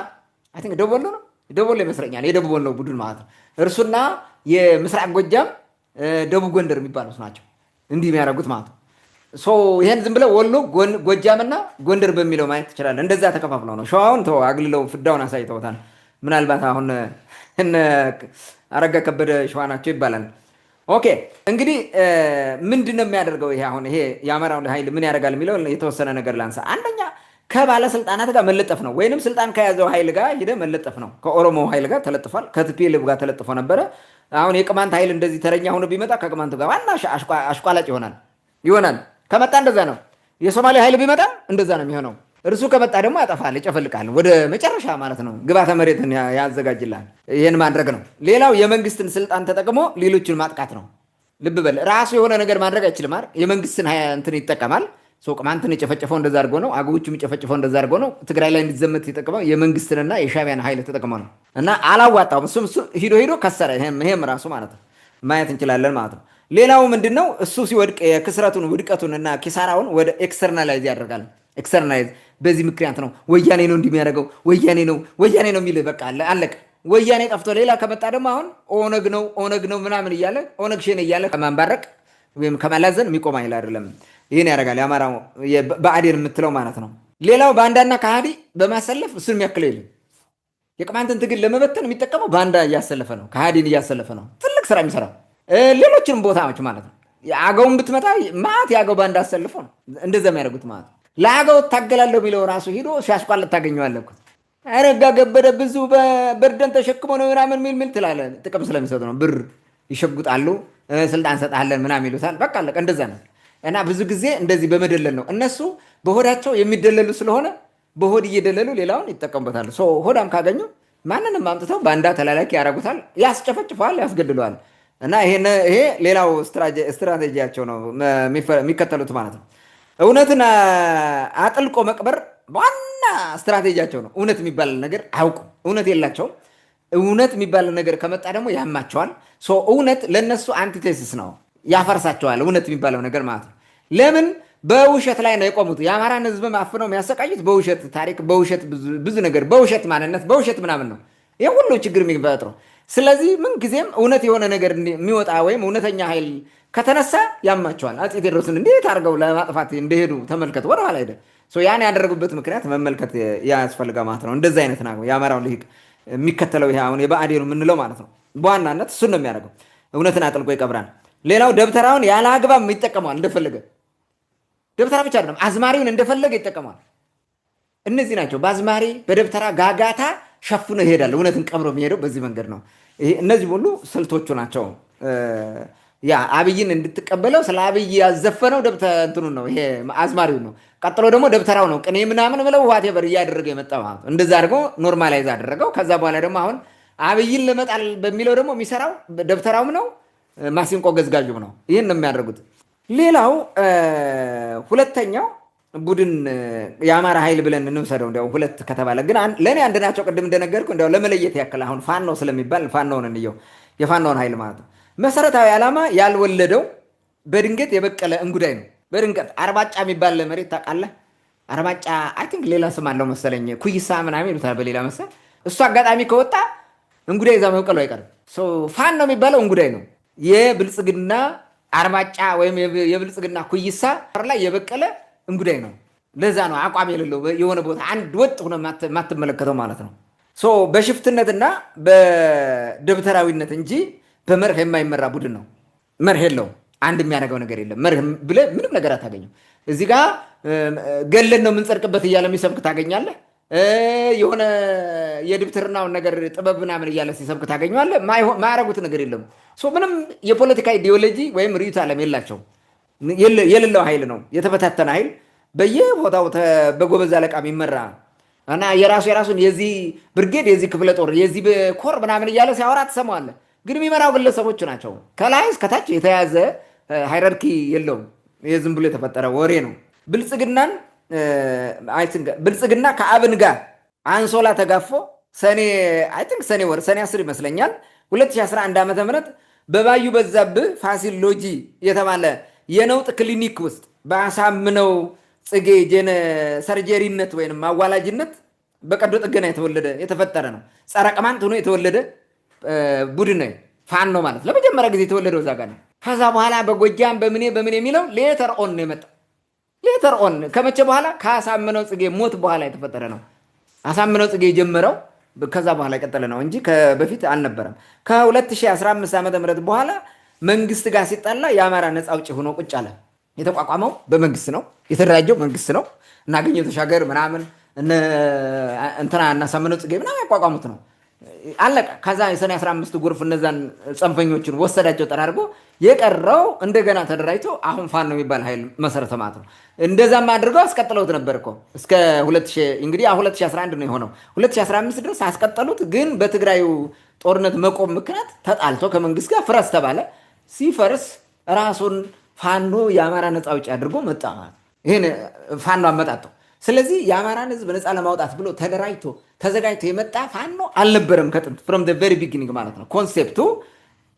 አይ ቲንክ ደቡብ ወሎ ነው፣ ደቡብ ወሎ ይመስለኛል፣ የደቡብ ወሎ ቡድን ማለት ነው። እርሱና የምስራቅ ጎጃም ደቡብ ጎንደር የሚባሉት ናቸው እንዲህ የሚያደርጉት ማለት ነው። ይሄን ዝም ብለው ወሎ ጎጃምና ጎንደር በሚለው ማየት ትችላለህ። እንደዛ ተከፋፍለው ነው። ሸዋውን ተው አግልለው ፍዳውን አሳይተውታል። ምናልባት አሁን አረጋ ከበደ ሸዋ ናቸው ይባላል። ኦኬ እንግዲህ ምንድነው የሚያደርገው ይሄ አሁን ይሄ የአማራው ኃይል ምን ያደርጋል የሚለው የተወሰነ ነገር ላንሳ። አንደኛ ከባለስልጣናት ጋር መለጠፍ ነው፣ ወይንም ስልጣን ከያዘው ኃይል ጋር ሄደ መለጠፍ ነው። ከኦሮሞ ኃይል ጋር ተለጥፏል፣ ከቲፒኤልኤፍ ጋር ተለጥፎ ነበረ። አሁን የቅማንት ኃይል እንደዚህ ተረኛ ሆኖ ቢመጣ ከቅማንቱ ጋር ዋና አሽቋላጭ ይሆናል። ከመጣ እንደዛ ነው። የሶማሌ ኃይል ቢመጣ እንደዛ ነው የሚሆነው። እርሱ ከመጣ ደግሞ ያጠፋል፣ ይጨፈልቃል፣ ወደ መጨረሻ ማለት ነው። ግባተ መሬትን ያዘጋጅላል። ይህን ማድረግ ነው። ሌላው የመንግስትን ስልጣን ተጠቅሞ ሌሎችን ማጥቃት ነው። ልብ በል ራሱ የሆነ ነገር ማድረግ አይችልም አይደል? የመንግስትን እንትን ይጠቀማል። ቅማንትን የጨፈጨፈው እንደዛ አድርጎ ነው። አገቦቹም የጨፈጨፈው እንደዛ አድርጎ ነው። ትግራይ ላይ እንዲዘመት የተጠቀመው የመንግስትንና የሻዕቢያን ኃይል ተጠቅመው ነው እና አላዋጣውም። እሱ ሂዶ ከሰረ። ይሄም ራሱ ማለት ነው ማየት እንችላለን ማለት ነው። ሌላው ምንድነው እሱ ሲወድቅ የክስረቱን ውድቀቱን እና ኪሳራውን ወደ ኤክስተርናላይዝ ያደርጋል። ኤክስተርናላይዝ በዚህ ምክንያት ነው ወያኔ ነው እንደሚያደርገው ወያኔ ነው የሚል በቃ አለቀ። ወያኔ ጠፍቶ ሌላ ከመጣ ደግሞ አሁን ኦነግ ነው ምናምን እያለ ኦነግ ሸኔ እያለ ከማንባረቅ ወይም ከማላዘን የሚቆም ኃይል አይደለም። ይህን ያደርጋል የአማራው ብአዴን የምትለው ማለት ነው። ሌላው ባንዳና ከሃዲ በማሰለፍ እሱን የሚያክለው የለም። የቅማንትን ትግል ለመበተን የሚጠቀመው ባንዳ እያሰለፈ ነው፣ ከሃዲን እያሰለፈ ነው ትልቅ ስራ የሚሰራው። ሌሎችንም ቦታዎች ማለት ነው። አገውን ብትመጣ ማት የአገው ባንዳ አሰልፎ ነው እንደዛ የሚያደርጉት ማለት ነው። ለአገው ታገላለሁ የሚለው ራሱ ሂዶ ሲያስቋለት ታገኘዋለህ እኮ። አረጋ ገበደ ብዙ በርደን ተሸክሞ ነው ምናምን ሚል ትላለህ። ጥቅም ስለሚሰጡ ነው። ብር ይሸጉጣሉ፣ ስልጣን ሰጣለን ምናምን ይሉታል። በቃ አለቀ። እንደዛ ነው። እና ብዙ ጊዜ እንደዚህ በመደለል ነው። እነሱ በሆዳቸው የሚደለሉ ስለሆነ በሆድ እየደለሉ ሌላውን ይጠቀሙበታል። ሆዳም ካገኙ ማንንም አምጥተው ባንዳ ተላላኪ ያደርጉታል፣ ያስጨፈጭፈዋል፣ ያስገድለዋል። እና ይሄ ሌላው ስትራቴጂያቸው ነው የሚከተሉት ማለት ነው። እውነትን አጥልቆ መቅበር ዋና ስትራቴጂያቸው ነው። እውነት የሚባል ነገር አያውቁም። እውነት የላቸውም። እውነት የሚባል ነገር ከመጣ ደግሞ ያማቸዋል። እውነት ለነሱ አንቲቴሲስ ነው፣ ያፈርሳቸዋል። እውነት የሚባለው ነገር ማለት ነው። ለምን በውሸት ላይ ነው የቆሙት። የአማራን ሕዝብ አፍነው የሚያሰቃዩት በውሸት ታሪክ፣ በውሸት ብዙ ነገር፣ በውሸት ማንነት፣ በውሸት ምናምን ነው ይህ ሁሉ ችግር የሚፈጥረው። ስለዚህ ምን ጊዜም እውነት የሆነ ነገር የሚወጣ ወይም እውነተኛ ኃይል ከተነሳ ያማቸዋል። አፄ ቴዎድሮስን እንዴት አድርገው ለማጥፋት እንደሄዱ ተመልከት። ወደኋላ ሄደ። ያን ያደረጉበት ምክንያት መመልከት ያስፈልጋ ማለት ነው። እንደዚህ አይነት ነው የአማራውን ልሂቅ የሚከተለው ይሄ አሁን የብአዴኑ የምንለው ማለት ነው። በዋናነት እሱን ነው የሚያደርገው። እውነትን አጥልቆ ይቀብራል። ሌላው ደብተራውን ያለ አግባብ ይጠቀመዋል። እንደፈለገ ደብተራ ብቻ አይደለም አዝማሪውን እንደፈለገ ይጠቀመዋል። እነዚህ ናቸው በአዝማሪ በደብተራ ጋጋታ ሸፍኖ ይሄዳል። እውነትን ቀብሮ የሚሄደው በዚህ መንገድ ነው። እነዚህ ሁሉ ስልቶቹ ናቸው። ያ አብይን እንድትቀበለው ስለ አብይ ያዘፈነው እንትኑ ነው፣ ይሄ አዝማሪው ነው። ቀጥሎ ደግሞ ደብተራው ነው ቅኔ ምናምን ብለው ዋቴቨር እያደረገ የመጣ ማለት ነው። እንደዛ አድርጎ ኖርማላይዝ አደረገው። ከዛ በኋላ ደግሞ አሁን አብይን ለመጣል በሚለው ደግሞ የሚሰራው ደብተራውም ነው ማሲንቆ ገዝጋዡም ነው። ይህን ነው የሚያደርጉት። ሌላው ሁለተኛው ቡድን የአማራ ኃይል ብለን እንውሰደው። እንዲያው ሁለት ከተባለ ግን ለእኔ አንድ ናቸው። ቅድም እንደነገርኩ እንዲያው ለመለየት ያክል አሁን ፋኖ ስለሚባል ፋኖውን እንየው። የፋኖውን ኃይል ማለት ነው መሰረታዊ ዓላማ ያልወለደው በድንገት የበቀለ እንጉዳይ ነው። በድንገት አርባጫ የሚባል መሬት ታውቃለህ? አርባጫ አይ ቲንክ ሌላ ስም አለው መሰለኝ፣ ኩይሳ ምናምን ይሉታል በሌላ መሰል። እሱ አጋጣሚ ከወጣ እንጉዳይ እዛ መብቀሉ አይቀርም። ፋኖ የሚባለው እንጉዳይ ነው። የብልጽግና አርባጫ ወይም የብልጽግና ኩይሳ ላይ የበቀለ እንጉዳይ ነው። ለዛ ነው አቋም የሌለው የሆነ ቦታ አንድ ወጥ ሆነ የማትመለከተው ማለት ነው። በሽፍትነትና በደብተራዊነት እንጂ በመርህ የማይመራ ቡድን ነው። መርህ የለውም። አንድ የሚያደርገው ነገር የለም። መርህ ብለህ ምንም ነገር አታገኘም። እዚህ ጋር ገለን ነው የምንጸድቅበት እያለ የሚሰብክ ታገኛለህ። የሆነ የድብትርናውን ነገር ጥበብ ምናምን እያለ ሲሰብክ ታገኘዋለህ። ማያረጉት ነገር የለም። ምንም የፖለቲካ ኢዲዮሎጂ ወይም ርዕዮተ ዓለም የላቸውም። የሌለው ኃይል ነው። የተበታተነ ኃይል በየቦታው በጎበዝ አለቃ የሚመራ እና የራሱን የዚህ ብርጌድ የዚህ ክፍለ ጦር የዚህ ኮር ምናምን እያለ ሲያወራ ትሰማዋለህ። ግን የሚመራው ግለሰቦች ናቸው። ከላይ እስከታች የተያዘ ሃይራርኪ የለውም። ዝም ብሎ የተፈጠረ ወሬ ነው። ብልጽግና ከአብን ጋር አንሶላ ተጋፎ ሰኔ 10 ይመስለኛል 2011 ዓ.ም በባዩ በዛብህ ፋሲል ሎጂ የተባለ የነውጥ ክሊኒክ ውስጥ በአሳምነው ጽጌ ሰርጀሪነት ወይም አዋላጅነት በቀዶ ጥገና የተፈጠረ ነው። ጸረ ቅማንት ሆኖ የተወለደ ቡድን ነው። ፋኖ ማለት ለመጀመሪያ ጊዜ የተወለደው እዛ ጋር ነው። ከዛ በኋላ በጎጃም በምን የሚለው ሌተር ኦን ነው የመጣው። ሌተር ኦን ከመቼ በኋላ ከአሳምነው ጽጌ ሞት በኋላ የተፈጠረ ነው። አሳምነው ጽጌ የጀመረው ከዛ በኋላ የቀጠለ ነው እንጂ በፊት አልነበረም። ከ2015 ዓ.ም በኋላ መንግስት ጋር ሲጣላ የአማራ ነፃ አውጪ ሆኖ ቁጭ አለ። የተቋቋመው በመንግስት ነው፣ የተደራጀው መንግስት ነው። እናገኘው ተሻገር ምናምን እንትና እናሳምነው ጽጌ ምናምን ያቋቋሙት ነው። አለቀ። ከዛ የሰኔ 15 ጎርፍ እነዛን ጽንፈኞችን ወሰዳቸው ጠራርጎ፣ የቀረው እንደገና ተደራጅቶ አሁን ፋኖ የሚባል ኃይል መሰረተ ማለት ነው። እንደዛም አድርገው አስቀጥለውት ነበር እኮ እስከ 2011 ነው የሆነው። 2015 ድረስ አስቀጠሉት። ግን በትግራዩ ጦርነት መቆም ምክንያት ተጣልቶ ከመንግስት ጋር ፍረስ ተባለ። ሲፈርስ ራሱን ፋኖ የአማራ ነፃ አውጪ አድርጎ መጣ ማለት ይሄን ፋኖ አመጣጠው። ስለዚህ የአማራን ህዝብ ነፃ ለማውጣት ብሎ ተደራጅቶ ተዘጋጅቶ የመጣ ፋኖ አልነበረም ከጥንት ፍሮም ዘ ቬሪ ቢጊኒንግ ማለት ነው። ኮንሴፕቱ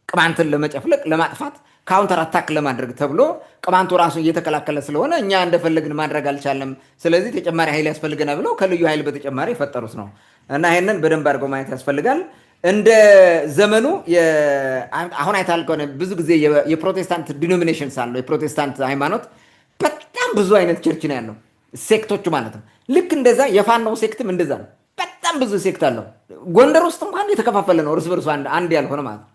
ቅማንትን ለመጨፍለቅ ለማጥፋት ካውንተር አታክ ለማድረግ ተብሎ ቅማንቱ ራሱ እየተከላከለ ስለሆነ እኛ እንደፈለግን ማድረግ አልቻለም፣ ስለዚህ ተጨማሪ ኃይል ያስፈልገናል ብለው ከልዩ ኃይል በተጨማሪ የፈጠሩት ነው እና ይሄንን በደንብ አድርገው ማየት ያስፈልጋል። እንደ ዘመኑ አሁን አይታል ከሆነ ብዙ ጊዜ የፕሮቴስታንት ዲኖሚኔሽንስ አሉ። የፕሮቴስታንት ሃይማኖት በጣም ብዙ አይነት ቸርች ነው ያለው፣ ሴክቶቹ ማለት ነው። ልክ እንደዛ የፋኖ ሴክትም እንደዛ ነው። በጣም ብዙ ሴክት አለው። ጎንደር ውስጥ እንኳን የተከፋፈለ ነው፣ እርስ በርሱ አንድ ያልሆነ ማለት ነው።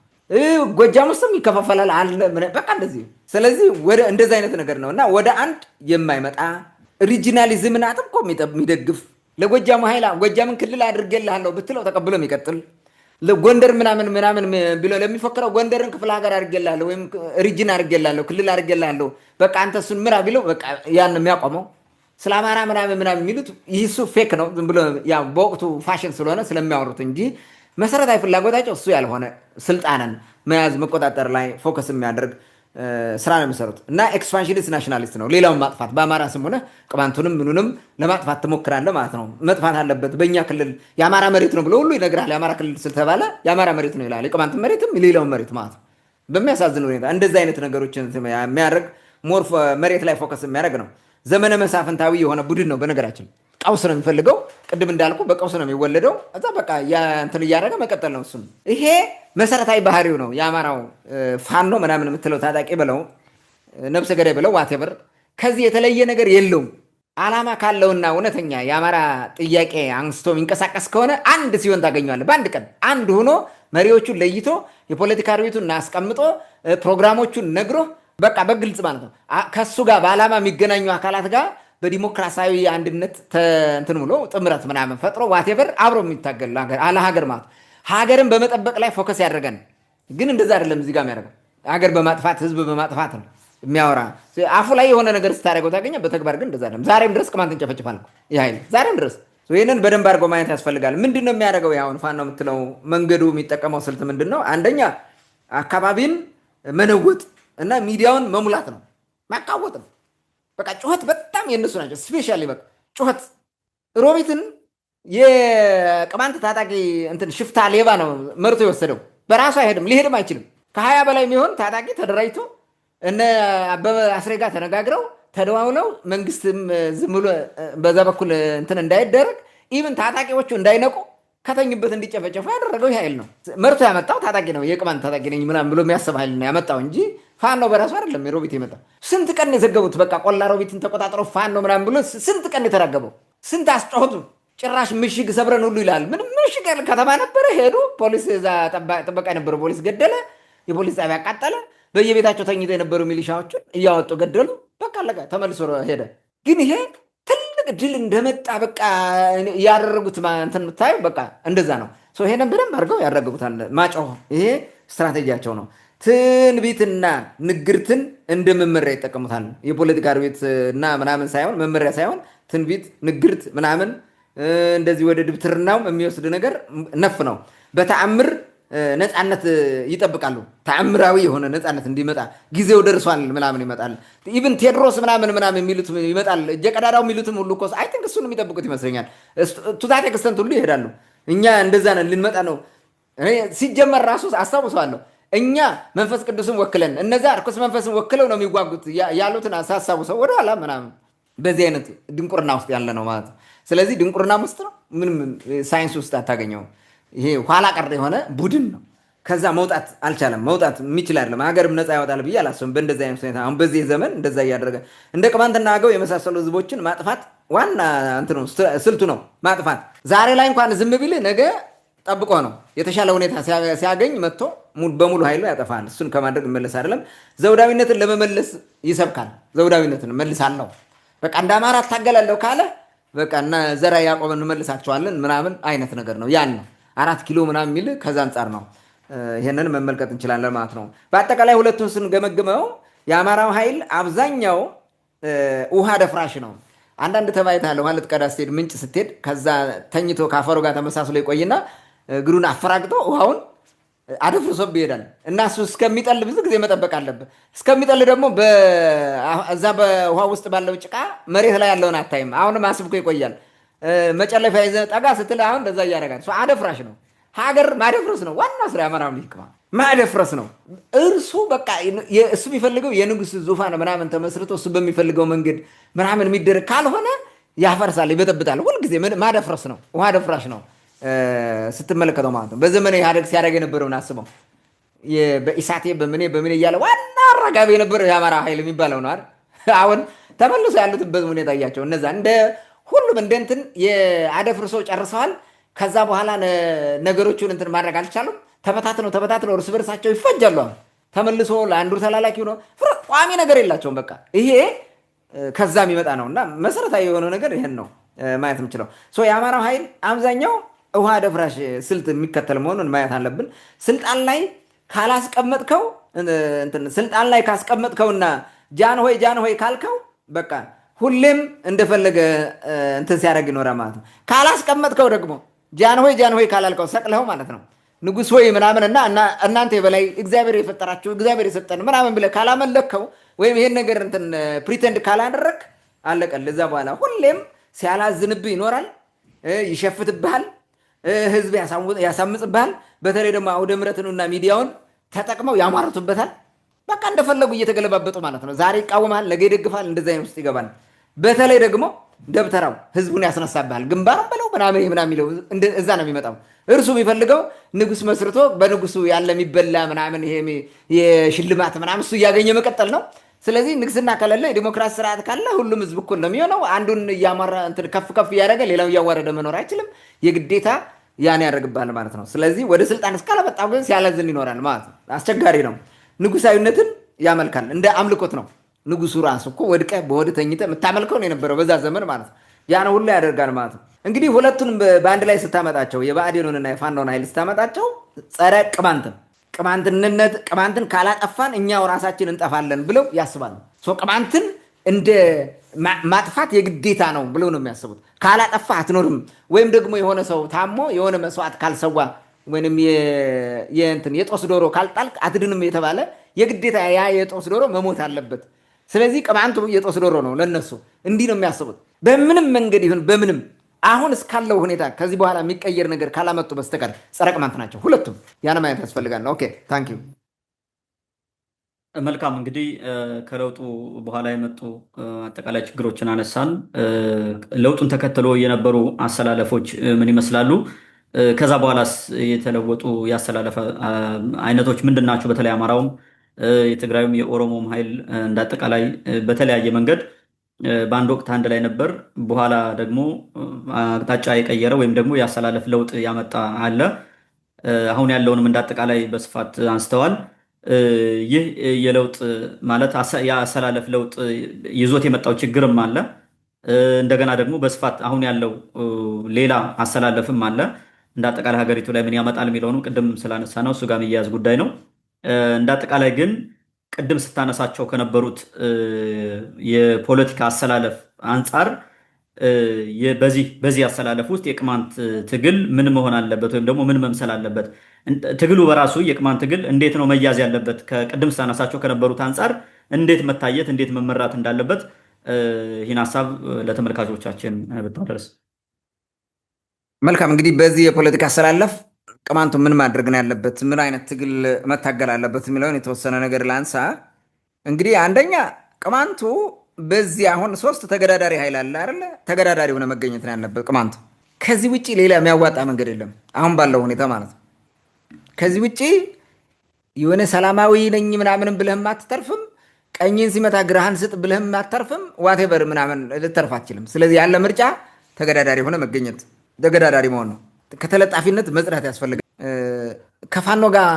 ጎጃም ውስጥም ይከፋፈላል አለ በቃ እንደዚህ። ስለዚህ ወደ እንደዚህ አይነት ነገር ነው እና ወደ አንድ የማይመጣ ሪጂናሊዝምን አጥብቆ የሚደግፍ ለጎጃሙ ኃይል ጎጃምን ክልል አድርጌልሃለሁ ብትለው ተቀብሎ የሚቀጥል ጎንደር ምናምን ብሎ ለሚፎክረው ጎንደርን ክፍለ ሀገር አድርጌልሃለሁ ወይም ሪጅን አድርጌልሃለሁ ክልል አድርጌልሃለሁ በቃ አንተ እሱን ምራ ቢለው በቃ ያን የሚያቆመው ስለ አማራ ምናምን የሚሉት ይህ እሱ ፌክ ነው። ዝም ብሎ በወቅቱ ፋሽን ስለሆነ ስለሚያወሩት እንጂ መሰረታዊ ፍላጎታቸው እሱ ያልሆነ ስልጣንን መያዝ መቆጣጠር ላይ ፎከስ የሚያደርግ ስራ ነው የሚሰሩት እና ኤክስፓንሽኒስት ናሽናሊስት ነው። ሌላውን ማጥፋት በአማራ ስም ሆነ ቅማንቱንም ምኑንም ለማጥፋት ትሞክራለህ ማለት ነው። መጥፋት አለበት በእኛ ክልል የአማራ መሬት ነው ብሎ ሁሉ ይነግራል። የአማራ ክልል ስለተባለ የአማራ መሬት ነው ይላል። የቅማንት መሬትም የሌላውን መሬት ማለት ነው። በሚያሳዝን ሁኔታ እንደዚህ አይነት ነገሮችን የሚያደርግ ሞር መሬት ላይ ፎከስ የሚያደርግ ነው። ዘመነ መሳፍንታዊ የሆነ ቡድን ነው። በነገራችን ቀውስ ነው የሚፈልገው። ቅድም እንዳልኩ በቀውስ ነው የሚወለደው። እዛ በቃ እንትን እያደረገ መቀጠል ነው። እሱም ይሄ መሰረታዊ ባህሪው ነው። የአማራው ፋኖ ምናምን የምትለው ታጣቂ ብለው ነብሰ ገዳይ ብለው ዋቴቨር ከዚህ የተለየ ነገር የለውም። አላማ ካለውና እውነተኛ የአማራ ጥያቄ አንስቶ የሚንቀሳቀስ ከሆነ አንድ ሲሆን ታገኘዋለህ። በአንድ ቀን አንድ ሆኖ መሪዎቹን ለይቶ የፖለቲካ ርቢቱን አስቀምጦ ፕሮግራሞቹን ነግሮ በቃ በግልጽ ማለት ነው ከሱ ጋር በዓላማ የሚገናኙ አካላት ጋር በዲሞክራሲያዊ አንድነት እንትን ብሎ ጥምረት ምናምን ፈጥሮ ዋቴቨር አብሮ የሚታገል አለ ሀገር ማለት ሀገርን በመጠበቅ ላይ ፎከስ ያደረገን ግን እንደዛ አይደለም። እዚህ ጋር የሚያደርገው ሀገር በማጥፋት ህዝብ በማጥፋት ነው የሚያወራ። አፉ ላይ የሆነ ነገር ስታደርገው ታገኘ፣ በተግባር ግን እንደዛ አይደለም። ዛሬም ድረስ ቅማንትን ጨፈጭፋል ይህ ኃይል ዛሬም ድረስ። ይህንን በደንብ አድርገው ማየት ያስፈልጋል። ምንድን ነው የሚያደርገው? ያሁን ፋኖ የምትለው መንገዱ የሚጠቀመው ስልት ምንድን ነው? አንደኛ አካባቢን መነወጥ እና ሚዲያውን መሙላት ነው፣ ማቃወጥ ነው። በቃ ጩኸት በጣም የእነሱ ናቸው። ስፔሻሊ በቃ ጩኸት ሮቢትን የቅማንት ታጣቂ እንትን ሽፍታ ሌባ ነው መርቶ የወሰደው። በራሱ አይሄድም፣ ሊሄድም አይችልም። ከ20 በላይ የሚሆን ታጣቂ ተደራጅቶ እነ አበበ አስሬ ጋር ተነጋግረው ተደዋውለው መንግስትም ዝም ብሎ በዛ በኩል እንትን እንዳይደረግ ኢቭን ታጣቂዎቹ እንዳይነቁ ከተኙበት እንዲጨፈጨፉ ያደረገው ይህ ኃይል ነው። መርቶ ያመጣው ታጣቂ ነው። የቅማንት ታጣቂ ነኝ ምናምን ብሎ የሚያስብ ኃይል ነው ያመጣው እንጂ ፋኖ በራሱ አይደለም። ሮቢት የመጣው ስንት ቀን የዘገቡት በቃ ቆላ ሮቢትን ተቆጣጥረው ፋኖ ምናምን ብሎ ስንት ቀን የተራገበው ስንት አስጮሁት። ጭራሽ ምሽግ ሰብረን ሁሉ ይላል። ምንም ምሽግ ከተማ ነበረ። ሄዱ ፖሊስ፣ እዛ ጥበቃ የነበረው ፖሊስ ገደለ፣ የፖሊስ ጣቢያ አቃጠለ፣ በየቤታቸው ተኝተው የነበሩ ሚሊሻዎችን እያወጡ ገደሉ። በቃ አለቀ፣ ተመልሶ ሄደ። ግን ይሄ ትልቅ ድል እንደመጣ በቃ ያደረጉት እንትን የምታየው በቃ እንደዛ ነው። ይሄንን በደንብ አድርገው ያደረጉታል። ማጮህ ይሄ ስትራቴጂያቸው ነው። ትንቢትና ንግርትን እንደ መመሪያ ይጠቀሙታል። የፖለቲካ ርቢት እና ምናምን ሳይሆን መመሪያ ሳይሆን ትንቢት፣ ንግርት ምናምን እንደዚህ ወደ ድብትርናው የሚወስድ ነገር ነፍ ነው። በተአምር ነፃነት ይጠብቃሉ። ተአምራዊ የሆነ ነፃነት እንዲመጣ ጊዜው ደርሷል ምናምን ይመጣል። ኢቭን ቴድሮስ ምናምን የሚሉት ይመጣል። እጀቀዳዳው የሚሉትም ሁሉ እኮ አይ ቲንክ እሱን የሚጠብቁት ይመስለኛል። ቱታቴ ክስተንት ሁሉ ይሄዳሉ። እኛ እንደዛ ነን፣ ልንመጣ ነው። ሲጀመር ራሱ አስታውሰዋለሁ። እኛ መንፈስ ቅዱስን ወክለን እነዛ እርኩስ መንፈስን ወክለው ነው የሚዋጉት ያሉትን አሳሳቡ ሰው ወደኋላ ምናምን በዚህ አይነት ድንቁርና ውስጥ ያለ ነው ማለት ነው። ስለዚህ ድንቁርና ውስጥ ነው፣ ምንም ሳይንስ ውስጥ አታገኘውም። ይሄ ኋላ ቀር የሆነ ቡድን ነው። ከዛ መውጣት አልቻለም። መውጣት የሚችል አይደለም። ሀገርም ነፃ ያወጣል ብዬ አላስብም። በእንደዚህ አይነት ሁኔታ አሁን በዚህ ዘመን እንደዛ እያደረገ እንደ ቅማንትና አገው የመሳሰሉ ህዝቦችን ማጥፋት ዋና እንትኑ ስልቱ ነው ማጥፋት። ዛሬ ላይ እንኳን ዝም ቢል ነገ ጠብቆ ነው የተሻለ ሁኔታ ሲያገኝ መጥቶ በሙሉ ኃይሉ ያጠፋል። እሱን ከማድረግ መለስ አይደለም። ዘውዳዊነትን ለመመለስ ይሰብካል። ዘውዳዊነትን መልሳለሁ በቃ እንደ አማራ እታገላለሁ ካለ በቃ እና ዘራ ያዕቆብን እንመልሳቸዋለን ምናምን አይነት ነገር ነው። ያን ነው 4 ኪሎ ምናምን የሚል ከዛ አንጻር ነው። ይሄንን መመልከት እንችላለን ማለት ነው። በአጠቃላይ ሁለቱን ስንገመግመው የአማራው ኃይል አብዛኛው ውሃ ደፍራሽ ነው። አንዳንድ ተባይታለሁ ማለት ቀዳ ስትሄድ ምንጭ ስትሄድ ከዛ ተኝቶ ካፈሩ ጋር ተመሳስሎ ይቆይና እግሩን አፈራግጦ ውሃውን አደፍርሶብ ይሄዳል እና እሱ እስከሚጠል ብዙ ጊዜ መጠበቅ አለብህ። እስከሚጠል ደግሞ እዛ በውሃ ውስጥ ባለው ጭቃ መሬት ላይ ያለውን አታይም። አሁንም አስብኮ ይቆያል። መጨለፊያ ይዘህ ጠጋ ስትል አሁን እንደዛ እያደረጋል። አደፍራሽ ነው። ሀገር ማደፍረስ ነው ዋና ስራ። የአማራ ልሂቅ ማደፍረስ ነው። እርሱ በቃ እሱ የሚፈልገው የንጉሥ ዙፋን ምናምን ተመስርቶ እሱ በሚፈልገው መንገድ ምናምን የሚደረግ ካልሆነ ያፈርሳል፣ ይበጠብጣል። ሁልጊዜ ማደፍረስ ነው። ውሃ ደፍራሽ ነው ስትመለከተው ማለት ነው። በዘመነ ኢህአዴግ ሲያደርግ የነበረውን አስበው። በኢሳቴ በምኔ እያለ ዋና አራጋቢ የነበረው የአማራ ኃይል የሚባለው ነው አይደል? አሁን ተመልሶ ያሉትበት ሁኔታ እያቸው እነዛ እንደ ሁሉም እንደ እንትን የአደፍርሶ ጨርሰዋል። ከዛ በኋላ ነገሮቹን እንትን ማድረግ አልቻሉም። ተበታትነው እርስ በርሳቸው ይፈጃሉ። ተመልሶ ለአንዱ ተላላኪ ነው። ቋሚ ነገር የላቸውም። በቃ ይሄ ከዛ የሚመጣ ነው እና መሰረታዊ የሆነው ነገር ይሄን ነው ማየት የምችለው። የአማራው ኃይል አብዛኛው ውሃ ደፍራሽ ስልት የሚከተል መሆኑን ማየት አለብን። ስልጣን ላይ ካስቀመጥከውና ጃንሆይ ካልከው በቃ ሁሌም እንደፈለገ እንትን ሲያደርግ ይኖራል ማለት ነው። ካላስቀመጥከው ደግሞ ጃንሆይ ካላልከው ሰቅለው ማለት ነው ንጉሥ ሆይ ምናምን እና እናንተ የበላይ እግዚአብሔር የፈጠራችሁ እግዚአብሔር የሰጠን ምናምን ብለህ ካላመለከው ወይም ይሄን ነገር እንትን ፕሪቴንድ ካላደረግ አለቀልህ። እዛ በኋላ ሁሌም ሲያላዝንብህ ይኖራል፣ ይሸፍትብሃል፣ ህዝብ ያሳምጽብሃል። በተለይ ደግሞ አውደ ምሕረትንና ሚዲያውን ተጠቅመው ያሟርቱበታል። በቃ እንደፈለጉ እየተገለባበጡ ማለት ነው። ዛሬ ይቃወማል፣ ነገ ይደግፋል። እንደዚ አይነት ውስጥ ይገባል። በተለይ ደግሞ ደብተራው ህዝቡን ያስነሳብሃል። ግንባርም በለው ምናምን የሚለው እዛ ነው የሚመጣው። እርሱ የሚፈልገው ንጉሥ መስርቶ በንጉሱ ያለ የሚበላ ምናምን ይሄ የሽልማት ምናምን እሱ እያገኘ መቀጠል ነው። ስለዚህ ንግስና ከሌለ የዲሞክራሲ ስርዓት ካለ ሁሉም ህዝብ እኩል ነው የሚሆነው። አንዱን እያማራ እንትን ከፍ እያደረገ ሌላው እያዋረደ መኖር አይችልም። የግዴታ ያን ያደርግብሃል ማለት ነው። ስለዚህ ወደ ስልጣን እስካለመጣው ግን ሲያላዝን ይኖራል ማለት ነው። አስቸጋሪ ነው። ንጉሳዊነትን ያመልካል። እንደ አምልኮት ነው። ንጉሱ ራሱ እኮ ወድቀህ በወድ ተኝተህ የምታመልከው ነው የነበረው በዛ ዘመን ማለት ነው። ያን ሁሉ ያደርጋል ማለት ነው። እንግዲህ ሁለቱንም በአንድ ላይ ስታመጣቸው የብአዴኑንና የፋኖን ኃይል ስታመጣቸው ጸረ ቅማንትን ካላጠፋን እኛው ራሳችን እንጠፋለን ብለው ያስባሉ። ቅማንትን እንደ ማጥፋት የግዴታ ነው ብለው ነው የሚያስቡት። ካላጠፋ አትኖርም፣ ወይም ደግሞ የሆነ ሰው ታሞ የሆነ መስዋዕት ካልሰዋ ወይም የጦስ ዶሮ ካልጣልቅ አትድንም የተባለ የግዴታ ያ የጦስ ዶሮ መሞት አለበት። ስለዚህ ቅማንቱ የጦስ ዶሮ ነው ለነሱ። እንዲህ ነው የሚያስቡት። በምንም መንገድ ይሁን በምንም አሁን እስካለው ሁኔታ ከዚህ በኋላ የሚቀየር ነገር ካላመጡ በስተቀር ጸረ ቅማንት ናቸው ሁለቱም። ያን ማየት ያስፈልጋል። ኦኬ ታንክ ዩ። መልካም እንግዲህ ከለውጡ በኋላ የመጡ አጠቃላይ ችግሮችን አነሳን። ለውጡን ተከትሎ የነበሩ አሰላለፎች ምን ይመስላሉ? ከዛ በኋላስ የተለወጡ የአሰላለፍ አይነቶች ምንድን ናቸው? በተለይ አማራውም የትግራዩም የኦሮሞም ኃይል እንዳጠቃላይ በተለያየ መንገድ በአንድ ወቅት አንድ ላይ ነበር። በኋላ ደግሞ አቅጣጫ የቀየረ ወይም ደግሞ የአሰላለፍ ለውጥ ያመጣ አለ። አሁን ያለውንም እንዳጠቃላይ በስፋት አንስተዋል። ይህ የለውጥ ማለት የአሰላለፍ ለውጥ ይዞት የመጣው ችግርም አለ። እንደገና ደግሞ በስፋት አሁን ያለው ሌላ አሰላለፍም አለ። እንዳጠቃላይ ሀገሪቱ ላይ ምን ያመጣል የሚለውንም ቅድም ስላነሳ ነው እሱ ጋር የሚያያዝ ጉዳይ ነው። እንዳጠቃላይ ግን ቅድም ስታነሳቸው ከነበሩት የፖለቲካ አሰላለፍ አንጻር በዚህ አሰላለፍ ውስጥ የቅማንት ትግል ምን መሆን አለበት ወይም ደግሞ ምን መምሰል አለበት? ትግሉ በራሱ የቅማንት ትግል እንዴት ነው መያዝ ያለበት? ከቅድም ስታነሳቸው ከነበሩት አንጻር እንዴት መታየት እንዴት መመራት እንዳለበት ይህን ሀሳብ ለተመልካቾቻችን ብታደርስ። መልካም እንግዲህ በዚህ የፖለቲካ አሰላለፍ ቅማንቱ ምን ማድረግ ነው ያለበት፣ ምን አይነት ትግል መታገል አለበት የሚለውን የተወሰነ ነገር ላንሳ። እንግዲህ አንደኛ ቅማንቱ በዚህ አሁን 3 ተገዳዳሪ ኃይል አለ አይደለ? ተገዳዳሪ ሆነ መገኘት ነው ያለበት ቅማንቱ። ከዚህ ውጭ ሌላ የሚያዋጣ መንገድ የለም አሁን ባለው ሁኔታ ማለት ነው። ከዚህ ውጭ የሆነ ሰላማዊ ነኝ ምናምንም ብለህም አትተርፍም፣ ቀኝን ሲመታ ግራህን ስጥ ብለህም አትተርፍም፣ ዋቴቨር ምናምን ልተርፍ አትችልም። ስለዚህ ያለ ምርጫ ተገዳዳሪ ሆነ መገኘት፣ ተገዳዳሪ መሆን ነው። ከተለጣፊነት መጽዳት ያስፈልጋል። ከፋኖ ጋር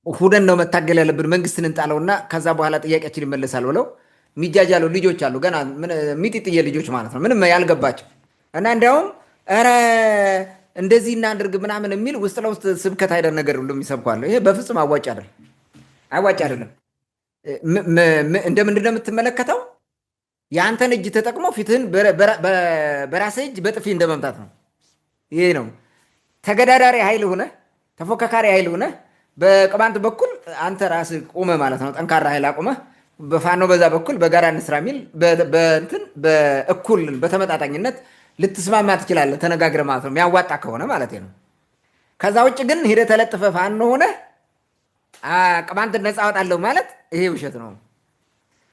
ሁነን ነው መታገል ያለብን፣ መንግስትን እንጣለውና ከዛ በኋላ ጥያቄያችን ይመለሳል ብለው ሚጃጃሉ ልጆች አሉ፣ ገና ሚጢጥዬ ልጆች ማለት ነው፣ ምንም ያልገባቸው እና እንዲያውም ኧረ እንደዚህ እናድርግ ምናምን የሚል ውስጥ ለውስጥ ስብከት አይደል ነገር ሁሉ የሚሰብኳለሁ። ይሄ በፍጹም አዋጭ አይደለም። እንደምንድን ነው የምትመለከተው? የአንተን እጅ ተጠቅሞ ፊትህን በራስህ እጅ በጥፊ እንደመምታት ነው። ይሄ ነው ተገዳዳሪ ኃይል ሆነ ተፎካካሪ ኃይል ሆነ በቅማንት በኩል አንተ ራስህ ቆመህ ማለት ነው ጠንካራ ኃይል አቁመህ በፋኖ በዛ በኩል በጋራ እንስራ የሚል በእንትን በእኩል በተመጣጣኝነት ልትስማማ ትችላለህ ተነጋግረህ ማለት ነው የሚያዋጣ ከሆነ ማለት ነው። ከዛ ውጭ ግን ሂደህ ተለጥፈህ ፋኖ ሆነህ ቅማንትን ነፃ አወጣለሁ ማለት ይሄ ውሸት ነው፣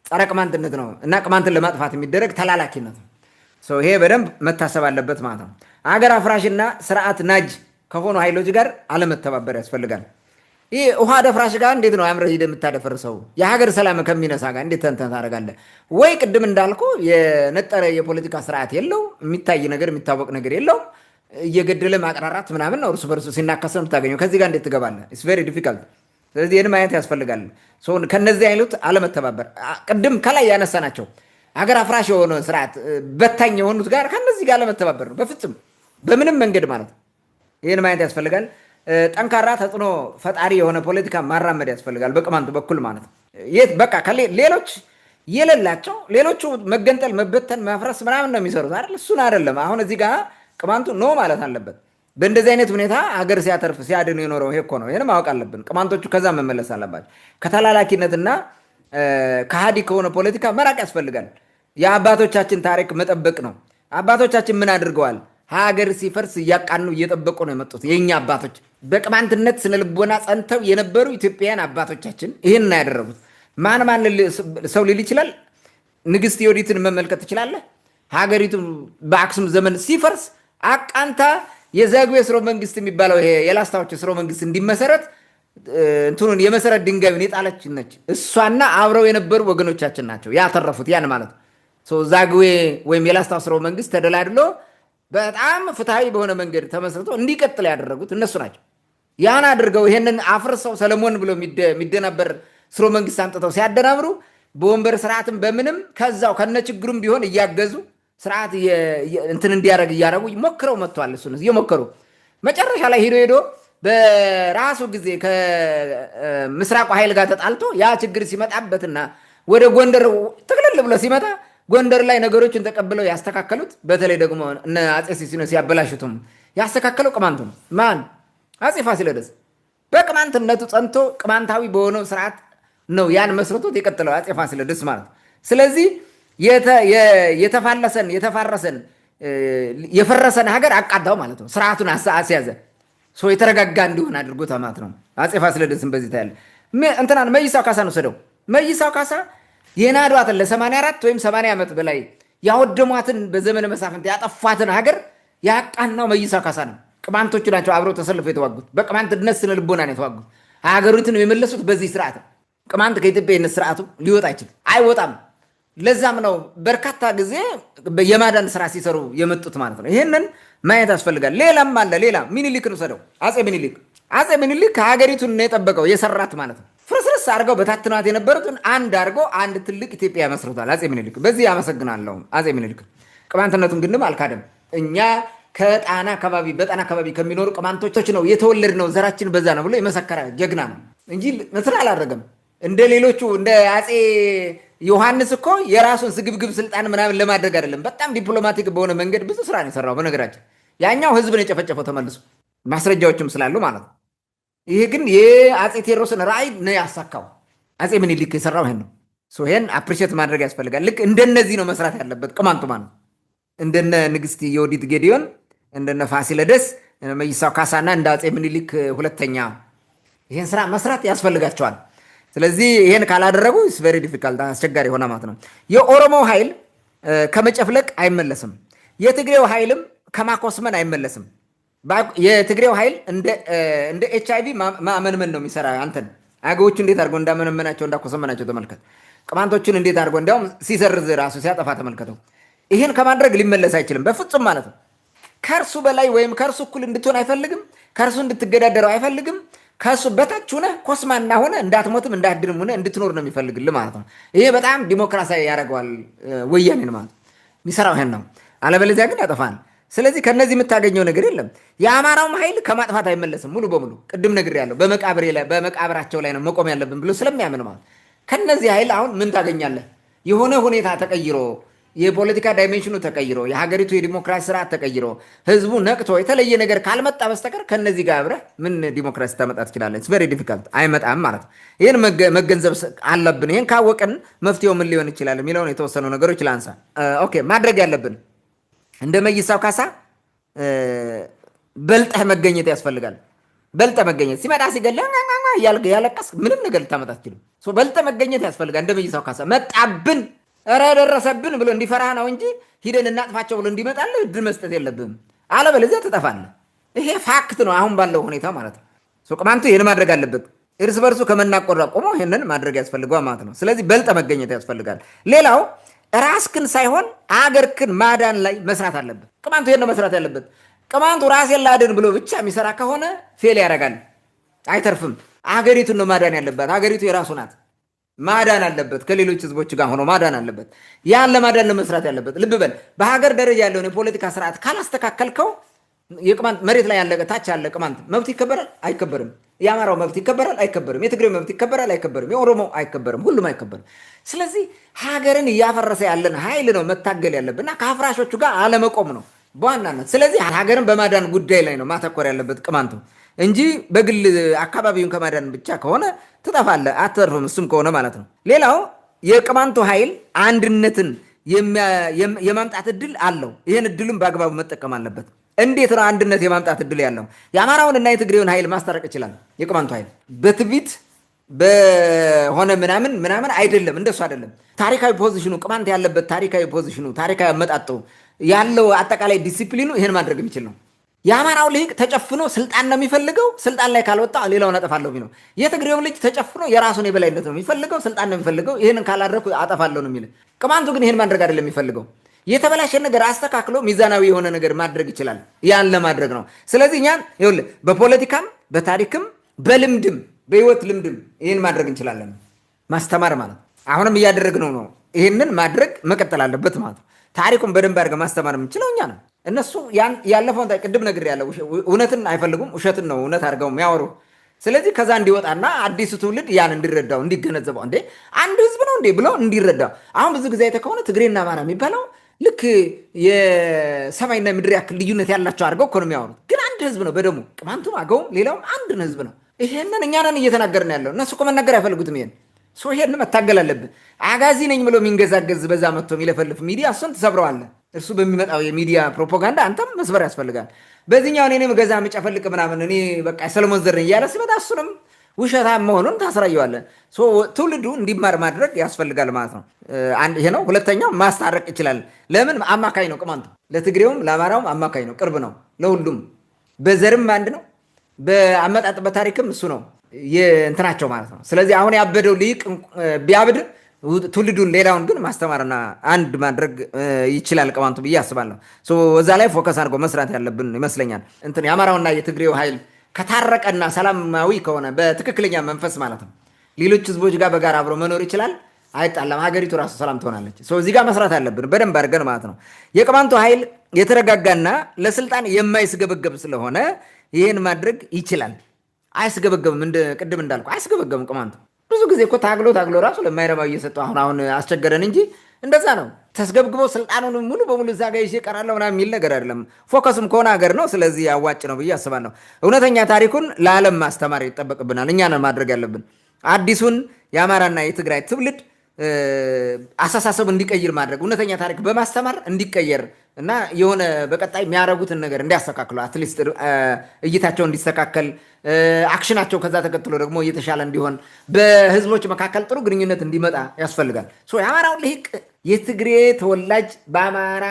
ጸረ ቅማንትነት ነው እና ቅማንትን ለማጥፋት የሚደረግ ተላላኪነት ነው። ይሄ በደንብ መታሰብ አለበት ማለት ነው። አገር አፍራሽና ስርዓት ናጅ ከሆኑ ኃይሎች ጋር አለመተባበር ያስፈልጋል። ይህ ውሃ ደፍራሽ ጋር እንዴት ነው አምረህ ሄደህ የምታደፈርሰው? የሀገር ሰላም ከሚነሳ ጋር እንዴት ተንተን ታደርጋለህ? ወይ ቅድም እንዳልኩ የነጠረ የፖለቲካ ስርዓት የለው፣ የሚታይ ነገር የሚታወቅ ነገር የለው፣ እየገደለ ማቅራራት ምናምን ነው፣ እርሱ በርሱ ሲናከስ ነው የምታገኘው። ከዚህ ጋር እንዴት ትገባለህ? ኢትስ ቬሪ ዲፊካልት። ስለዚህ ይህን ማየት ያስፈልጋል። ከነዚህ አይነት አለመተባበር ቅድም ከላይ ያነሳናቸው ሀገር አፍራሽ የሆነ ስርዓት በታኝ የሆኑት ጋር ከነዚህ ጋር አለመተባበር ነው በፍጹም በምንም መንገድ ማለት ነው። ይህን ማየት ያስፈልጋል። ጠንካራ ተጽዕኖ ፈጣሪ የሆነ ፖለቲካ ማራመድ ያስፈልጋል በቅማንቱ በኩል ማለት ነው። በቃ ሌሎች የሌላቸው ሌሎቹ መገንጠል መበተን ማፍረስ ምናምን ነው የሚሰሩት አይደል? እሱን አይደለም። አሁን እዚህ ጋር ቅማንቱ ኖ ማለት አለበት። በእንደዚህ አይነት ሁኔታ ሀገር ሲያተርፍ ሲያድን የኖረው ይሄ እኮ ነው። ይህን ማወቅ አለብን። ቅማንቶቹ ከዛ መመለስ አለባቸው። ከተላላኪነትና ከሃዲ ከሆነ ፖለቲካ መራቅ ያስፈልጋል። የአባቶቻችን ታሪክ መጠበቅ ነው። አባቶቻችን ምን አድርገዋል? ሀገር ሲፈርስ እያቃኑ እየጠበቁ ነው የመጡት የእኛ አባቶች። በቅማንትነት ስነልቦና ጸንተው የነበሩ ኢትዮጵያውያን አባቶቻችን ይህን ያደረጉት። ማን ሰው ሊል ይችላል? ንግስት ዮዲትን መመልከት ትችላለህ። ሀገሪቱ በአክሱም ዘመን ሲፈርስ አቃንታ የዛግዌ ስርወ መንግስት የሚባለው ይሄ የላስታዎች ስርወ መንግስት እንዲመሰረት እንትኑን የመሰረት ድንጋዩን የጣለች ነች። እሷና አብረው የነበሩ ወገኖቻችን ናቸው ያተረፉት ያን ማለት ነው። ዛግዌ ወይም የላስታው ስርወ መንግስት ተደላድሎ በጣም ፍትሐዊ በሆነ መንገድ ተመስርቶ እንዲቀጥል ያደረጉት እነሱ ናቸው። ያን አድርገው ይሄንን አፍርሰው ሰለሞን ብሎ የሚደናበር ስርወ መንግስት አምጥተው ሲያደናብሩ በወንበር ስርዓትም በምንም ከዛው ከነችግሩም ቢሆን እያገዙ ስርዓት እንትን እንዲያደርግ እያደረጉ ሞክረው መጥተዋል። እሱን እየሞከሩ መጨረሻ ላይ ሄዶ በራሱ ጊዜ ከምስራቁ ኃይል ጋር ተጣልቶ ያ ችግር ሲመጣበትና ወደ ጎንደር ትክልል ብሎ ሲመጣ ጎንደር ላይ ነገሮችን ተቀብለው ያስተካከሉት በተለይ ደግሞ እነ አጼ ሲሲኖስ ያበላሹትም ያስተካከለው ቅማንቱ ነው። ማን? አጼ ፋሲለደስ በቅማንትነቱ ጸንቶ ቅማንታዊ በሆነው ስርዓት ነው ያን መስርቶት የቀጠለው አጼ ፋሲለደስ ማለት። ስለዚህ የተፋረሰን የፈረሰን ሀገር አቃዳው ማለት ነው። ስርዓቱን አስያዘ። የተረጋጋ እንዲሆን አድርጎት ማለት ነው። አጼ ፋሲለደስን በዚህ ታያለ። እንትናን መይሳው ካሳን ወሰደው። መይሳው ካሳ የናዷትን ለ84 ወይም 80 ዓመት በላይ ያወደሟትን በዘመነ መሳፍንት ያጠፏትን ሀገር ያቃናው መይሳው ካሳ ነው። ቅማንቶቹ ናቸው አብረው ተሰልፈው የተዋጉት። በቅማንትነት ስነ ልቦና ነው የተዋጉት። ሀገሪቱን የመለሱት በዚህ ስርዓት ነው። ቅማንት ከኢትዮጵያዊነት ስርዓቱ ሊወጣ አይችልም፣ አይወጣም። ለዛም ነው በርካታ ጊዜ የማዳን ስራ ሲሰሩ የመጡት ማለት ነው። ይህንን ማየት ያስፈልጋል። ሌላም አለ። ሌላ ሚኒሊክን ውሰደው። አጼ ሚኒሊክ ከሀገሪቱን የጠበቀው የሰራት ማለት ነው። ፍርስርስ አድርገው በታትናት የነበሩትን አንድ አድርጎ አንድ ትልቅ ኢትዮጵያ መስርቷል አጼ ሚኒሊክ። በዚህ ያመሰግናለሁ አጼ ሚኒሊክ። ቅማንትነቱን ግንም አልካደም። እኛ ከጣና አካባቢ ከሚኖሩ ቅማንቶች ነው የተወለድ ነው ዘራችን በዛ ነው ብሎ የመሰከረ ጀግና ነው እንጂ እንትን አላደረገም። እንደ ሌሎቹ እንደ አጼ ዮሐንስ እኮ የራሱን ስግብግብ ስልጣን ምናምን ለማድረግ አይደለም። በጣም ዲፕሎማቲክ በሆነ መንገድ ብዙ ስራ ነው የሰራው። በነገራችን ያኛው ህዝብን የጨፈጨፈው ተመልሶ ማስረጃዎችም ስላሉ ማለት ነው። ይሄ ግን የአጼ ቴዎድሮስን ራዕይ ነው ያሳካው። አጼ ምኒልክ የሰራው ይሄን ነው። ይሄን አፕሪሼት ማድረግ ያስፈልጋል። ልክ እንደነዚህ ነው መስራት ያለበት ቅማንቱ ማለት ነው። እንደነ ንግስት የወዲት ጌዲዮን፣ እንደነ ፋሲለደስ፣ መይሳው ካሳና እንደ አጼ ምኒልክ ሁለተኛ ይሄን ስራ መስራት ያስፈልጋቸዋል። ስለዚህ ይሄን ካላደረጉ ኢትስ ቬሪ ዲፊካልት አስቸጋሪ ሆነ ማለት ነው። የኦሮሞ ኃይል ከመጨፍለቅ አይመለስም። የትግሬው ኃይልም ከማኮስመን አይመለስም። የትግሬው ኃይል እንደ ኤችአይቪ ማመንመን ነው የሚሰራ። አንተን አገዎቹ እንዴት አድርጎ እንዳመነመናቸው እንዳኮሰመናቸው ተመልከት። ቅማንቶችን እንዴት አድርጎ እንዲያውም ሲሰርዝ ራሱ ሲያጠፋ ተመልከተው። ይህን ከማድረግ ሊመለስ አይችልም በፍጹም ማለት ነው። ከእርሱ በላይ ወይም ከእርሱ እኩል እንድትሆን አይፈልግም። ከእርሱ እንድትገዳደረው አይፈልግም። ከእሱ በታች ሆነ ኮስማና ሆነ እንዳትሞትም እንዳትድንም ሆነ እንድትኖር ነው የሚፈልግልህ ማለት ነው። ይሄ በጣም ዲሞክራሲያዊ ያደርገዋል ወያኔን ማለት የሚሰራው ይሄን ነው። አለበለዚያ ግን ያጠፋል። ስለዚህ ከነዚህ የምታገኘው ነገር የለም። የአማራውም ኃይል ከማጥፋት አይመለስም ሙሉ በሙሉ ቅድም ነግሬያለሁ። በመቃብራቸው ላይ ነው መቆም ያለብን ብሎ ስለሚያምን ማለት ከነዚህ ኃይል አሁን ምን ታገኛለህ? የሆነ ሁኔታ ተቀይሮ የፖለቲካ ዳይሜንሽኑ ተቀይሮ የሀገሪቱ የዲሞክራሲ ስርዓት ተቀይሮ ህዝቡ ነቅቶ የተለየ ነገር ካልመጣ በስተቀር ከነዚህ ጋር አብረህ ምን ዲሞክራሲ ታመጣ ትችላለህ? ቬሪ ዲፊካልት፣ አይመጣም ማለት ነው። ይህን መገንዘብ አለብን። ይህን ካወቅን መፍትሄው ምን ሊሆን ይችላል የሚለውን የተወሰኑ ነገሮች ላንሳ። ኦኬ፣ ማድረግ ያለብን እንደ መይሳው ካሳ በልጠህ መገኘት ያስፈልጋል። በልጠህ መገኘት ሲመጣ ሲገለ ያለቀስ ምንም ነገር ልታመጣ አትችልም። በልጠህ መገኘት ያስፈልጋል። እንደ መይሳው ካሳ መጣብን እረ ደረሰብን ብሎ እንዲፈራህ ነው እንጂ ሂደን እናጥፋቸው ብሎ እንዲመጣልህ እድል መስጠት የለብህም። አለበለዚያ ትጠፋለህ። ይሄ ፋክት ነው አሁን ባለው ሁኔታ ማለት ነው። ቅማንቱ ይህን ማድረግ አለበት። እርስ በርሱ ከመናቆር ቆሞ ይህንን ማድረግ ያስፈልገዋል ማለት ነው። ስለዚህ በልጠህ መገኘት ያስፈልጋል። ሌላው ራስክን ሳይሆን አገርክን ማዳን ላይ መስራት አለበት። ቅማንቱ ይህን መስራት ያለበት። ቅማንቱ ራሴን ላድን ብሎ ብቻ የሚሰራ ከሆነ ፌል ያደርጋል፣ አይተርፍም። አገሪቱን ነው ማዳን ያለባት። አገሪቱ የራሱ ናት። ማዳን አለበት። ከሌሎች ህዝቦች ጋር ሆኖ ማዳን አለበት። ያን ለማዳን ነው መስራት ያለበት። ልብ በል፣ በሀገር ደረጃ ያለውን የፖለቲካ ስርዓት ካላስተካከልከው የቅማንት መሬት ላይ ያለ ታች ያለ ቅማንት መብት ይከበራል አይከበርም? የአማራው መብት ይከበራል አይከበርም? የትግሬው መብት ይከበራል አይከበርም? የኦሮሞ አይከበርም? ሁሉም አይከበርም። ስለዚህ ሀገርን እያፈረሰ ያለን ኃይል ነው መታገል ያለብን እና ከአፍራሾቹ ጋር አለመቆም ነው በዋናነት። ስለዚህ ሀገርን በማዳን ጉዳይ ላይ ነው ማተኮር ያለበት ቅማንቱ እንጂ በግል አካባቢውን ከማዳን ብቻ ከሆነ ትጠፋለህ፣ አትተርፍም። እሱም ከሆነ ማለት ነው። ሌላው የቅማንቱ ኃይል አንድነትን የማምጣት እድል አለው። ይህን እድልም በአግባቡ መጠቀም አለበት። እንዴት ነው አንድነት የማምጣት እድል ያለው? የአማራውን እና የትግሬውን ኃይል ማስታረቅ ይችላል። የቅማንቱ ኃይል በትቢት በሆነ ምናምን አይደለም፣ እንደሱ አይደለም። ታሪካዊ ፖዚሽኑ ቅማንት ያለበት ታሪካዊ ፖዚሽኑ ታሪካዊ አመጣጡ ያለው አጠቃላይ ዲሲፕሊኑ ይህን ማድረግ የሚችል ነው። የአማራው ልሂቅ ተጨፍኖ ስልጣን ነው የሚፈልገው። ስልጣን ላይ ካልወጣ ሌላውን አጠፋለሁ ነው። የትግሬው ልጅ ተጨፍኖ የራሱን የበላይነት ነው የሚፈልገው፣ ስልጣን ነው የሚፈልገው። ይህንን ካላደረኩ አጠፋለሁ ነው የሚል። ቅማንቱ ግን ይህን ማድረግ አይደለም የሚፈልገው። የተበላሸ ነገር አስተካክሎ ሚዛናዊ የሆነ ነገር ማድረግ ይችላል። ያን ለማድረግ ነው። ስለዚህ እኛን ይኸውልህ በፖለቲካም በታሪክም በልምድም በህይወት ልምድም ይህን ማድረግ እንችላለን። ማስተማር ማለት አሁንም እያደረግነው ነው። ይህንን ማድረግ መቀጠል አለበት ማለት ነው። ታሪኩን በደንብ አድርገን ማስተማር የምንችለው እኛ ነው። እነሱ ያለፈውን ቅድም ነግር ያለው እውነትን አይፈልጉም፣ ውሸትን ነው እውነት አድርገው የሚያወሩ። ስለዚህ ከዛ እንዲወጣና አዲሱ ትውልድ ያን እንዲረዳው እንዲገነዘበው፣ እንዴ አንድ ህዝብ ነው እንዴ ብሎ እንዲረዳው። አሁን ብዙ ጊዜ አይተህ ከሆነ ትግሬና አማራ የሚባለው ልክ የሰማይና ምድር ያክል ልዩነት ያላቸው አድርገው እኮ ነው የሚያወሩት። ግን አንድ ህዝብ ነው በደሙ። ቅማንቱም አገውም ሌላውም አንድ ህዝብ ነው። ይሄንን እኛ ነን እየተናገርን ያለው። እነሱ እኮ መናገር አይፈልጉትም። ይሄን መታገል አለብን። አጋዚ ነኝ ብሎ የሚንገዛገዝ በዛ መጥቶ የሚለፈልፍ ሚዲያ እሱን ትሰብረዋለህ። እርሱ በሚመጣው የሚዲያ ፕሮፓጋንዳ አንተም መስበር ያስፈልጋል። በዚህኛው እኔ ገዛ ምጨፈልቅ ምናምን እኔ በቃ ሰለሞን ዘር ነኝ እያለ ሲመጣ እሱንም ውሸታም መሆኑን ታስራየዋለህ። ትውልዱ እንዲማር ማድረግ ያስፈልጋል ማለት ነው። ይሄ ነው። ሁለተኛው ማስታረቅ ይችላል። ለምን? አማካኝ ነው። ቅማንቱ ለትግሬውም ለአማራውም አማካኝ ነው። ቅርብ ነው ለሁሉም። በዘርም አንድ ነው። በአመጣጥ በታሪክም እሱ ነው እንትናቸው ማለት ነው። ስለዚህ አሁን ያበደው ሊቅ ቢያብድ ትውልዱን ሌላውን ግን ማስተማርና አንድ ማድረግ ይችላል ቅማንቱ ብዬ አስባለሁ። እዛ ላይ ፎከስ አድርጎ መስራት ያለብን ይመስለኛል። የአማራውና የትግሬው ኃይል ከታረቀና ሰላማዊ ከሆነ በትክክለኛ መንፈስ ማለት ነው ሌሎች ህዝቦች ጋር በጋራ አብሮ መኖር ይችላል። አይጣላም። ሀገሪቱ ራሱ ሰላም ትሆናለች። እዚህ ጋር መስራት አለብን በደንብ አድርገን ማለት ነው። የቅማንቱ ኃይል የተረጋጋና ለስልጣን የማይስገበገብ ስለሆነ ይህን ማድረግ ይችላል። አይስገበገብም። ቅድም እንዳልኩ አይስገበገብም። ቅማንቱ ብዙ ጊዜ እኮ ታግሎ ራሱ ለማይረባው እየሰጠው አሁን አስቸገረን እንጂ እንደዛ ነው። ተስገብግቦ ስልጣኑን ሙሉ በሙሉ እዛ ጋር ይዤ እቀራለሁ ምናምን የሚል ነገር አይደለም። ፎከስም ከሆነ ሀገር ነው። ስለዚህ አዋጭ ነው ብዬ አስባለሁ። እውነተኛ ታሪኩን ለዓለም ማስተማር ይጠበቅብናል። እኛ ነን ማድረግ ያለብን። አዲሱን የአማራና የትግራይ ትውልድ አስተሳሰብ እንዲቀይር ማድረግ፣ እውነተኛ ታሪክ በማስተማር እንዲቀየር እና የሆነ በቀጣይ የሚያደርጉትን ነገር እንዲያስተካክሉ አትሊስት እይታቸው እንዲስተካከል አክሽናቸው ከዛ ተከትሎ ደግሞ እየተሻለ እንዲሆን በህዝቦች መካከል ጥሩ ግንኙነት እንዲመጣ ያስፈልጋል። የአማራውን ልሂቅ የትግሬ ተወላጅ በአማራ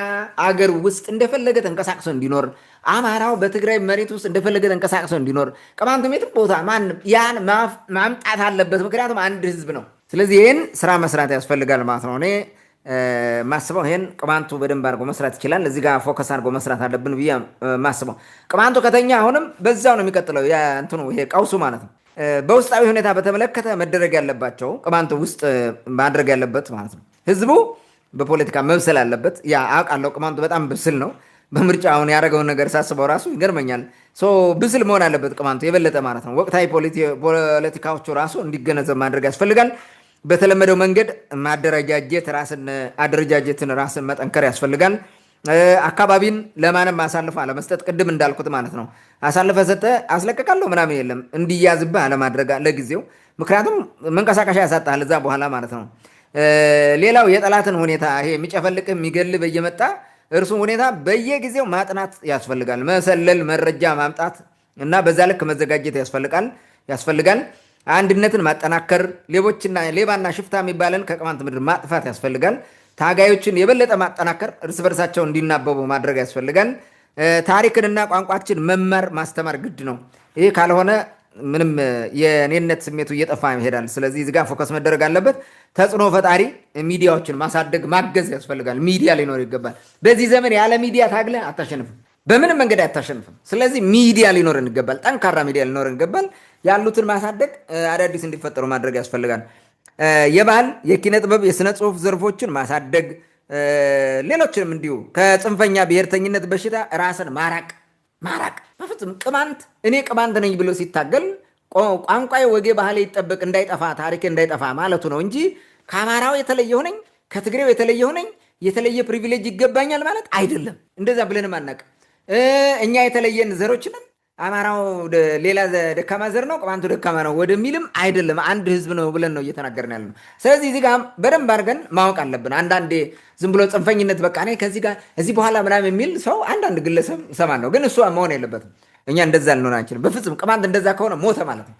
አገር ውስጥ እንደፈለገ ተንቀሳቅሶ እንዲኖር፣ አማራው በትግራይ መሬት ውስጥ እንደፈለገ ተንቀሳቅሶ እንዲኖር፣ ቅማንቱም የትም ቦታ ያን ማምጣት አለበት። ምክንያቱም አንድ ህዝብ ነው። ስለዚህ ይህን ስራ መስራት ያስፈልጋል ማለት ነው። እኔ ማስበው ይሄን ቅማንቱ በደንብ አድርጎ መስራት ይችላል። እዚህ ጋር ፎከስ አድርጎ መስራት አለብን ብዬ ማስበው። ቅማንቱ ከተኛ አሁንም በዛው ነው የሚቀጥለው ይሄ ቀውሱ ማለት ነው። በውስጣዊ ሁኔታ በተመለከተ መደረግ ያለባቸው ቅማንቱ ውስጥ ማድረግ ያለበት ማለት ነው። ህዝቡ በፖለቲካ መብሰል አለበት። አውቃለሁ ቅማንቱ በጣም ብስል ነው። በምርጫ አሁን ያደረገውን ነገር ሳስበው ራሱ ይገርመኛል። ብስል መሆን አለበት ቅማንቱ የበለጠ ማለት ነው። ወቅታዊ ፖለቲካዎቹ ራሱ እንዲገነዘብ ማድረግ ያስፈልጋል። በተለመደው መንገድ አደረጃጀትን ራስን መጠንከር ያስፈልጋል። አካባቢን ለማንም አሳልፎ አለመስጠት፣ ቅድም እንዳልኩት ማለት ነው። አሳልፈ ሰጠ አስለቀቃለሁ ምናምን የለም፣ እንዲያዝብህ አለማድረግ ለጊዜው። ምክንያቱም መንቀሳቀሻ ያሳጣል እዛ በኋላ ማለት ነው። ሌላው የጠላትን ሁኔታ ይሄ የሚጨፈልቅህ የሚገልህ በየመጣ እርሱም ሁኔታ በየጊዜው ማጥናት ያስፈልጋል። መሰለል፣ መረጃ ማምጣት እና በዛ ልክ መዘጋጀት ያስፈልጋል። አንድነትን ማጠናከር፣ ሌባና ሽፍታ የሚባለን ከቅማንት ምድር ማጥፋት ያስፈልጋል። ታጋዮችን የበለጠ ማጠናከር፣ እርስ በርሳቸው እንዲናበቡ ማድረግ ያስፈልጋል። ታሪክንና ቋንቋችን መማር ማስተማር ግድ ነው። ይህ ካልሆነ ምንም የኔነት ስሜቱ እየጠፋ ይሄዳል። ስለዚህ እዚህ ጋር ፎከስ መደረግ አለበት። ተጽዕኖ ፈጣሪ ሚዲያዎችን ማሳደግ ማገዝ ያስፈልጋል። ሚዲያ ሊኖር ይገባል። በዚህ ዘመን ያለ ሚዲያ ታግለ አታሸንፍም፣ በምንም መንገድ አታሸንፍም። ስለዚህ ሚዲያ ሊኖረን ይገባል፣ ጠንካራ ሚዲያ ሊኖረን ይገባል። ያሉትን ማሳደግ፣ አዳዲስ እንዲፈጠሩ ማድረግ ያስፈልጋል። የባህል የኪነ ጥበብ የስነ ጽሁፍ ዘርፎችን ማሳደግ፣ ሌሎችንም እንዲሁ ከጽንፈኛ ብሔርተኝነት በሽታ ራስን ማራቅ በፍጹም እኔ ቅማንት ነኝ ብሎ ሲታገል ቋንቋዬ፣ ወጌ፣ ባህሌ ይጠበቅ እንዳይጠፋ፣ ታሪክ እንዳይጠፋ ማለቱ ነው እንጂ ከአማራው የተለየ ሆነኝ ከትግሬው የተለየ ሆነኝ የተለየ ፕሪቪሌጅ ይገባኛል ማለት አይደለም። እንደዛ ብለንም አናውቅም። እኛ የተለየን ዘሮችንም አማራው ሌላ ደካማ ዘር ነው፣ ቅማንቱ ደካማ ነው ወደሚልም አይደለም። አንድ ህዝብ ነው ብለን ነው እየተናገርን ያለ ነው። ስለዚህ እዚህ ጋር በደንብ አድርገን ማወቅ አለብን። አንዳንዴ ዝም ብሎ ጽንፈኝነት በቃ እኔ እዚህ በኋላ ምናምን የሚል ሰው አንዳንድ ግለሰብ ሰማን ነው፣ ግን እሱ መሆን የለበትም። እኛ እንደዛ ልንሆን አንችልም በፍጹም። ቅማንት እንደዛ ከሆነ ሞተ ማለት ነው።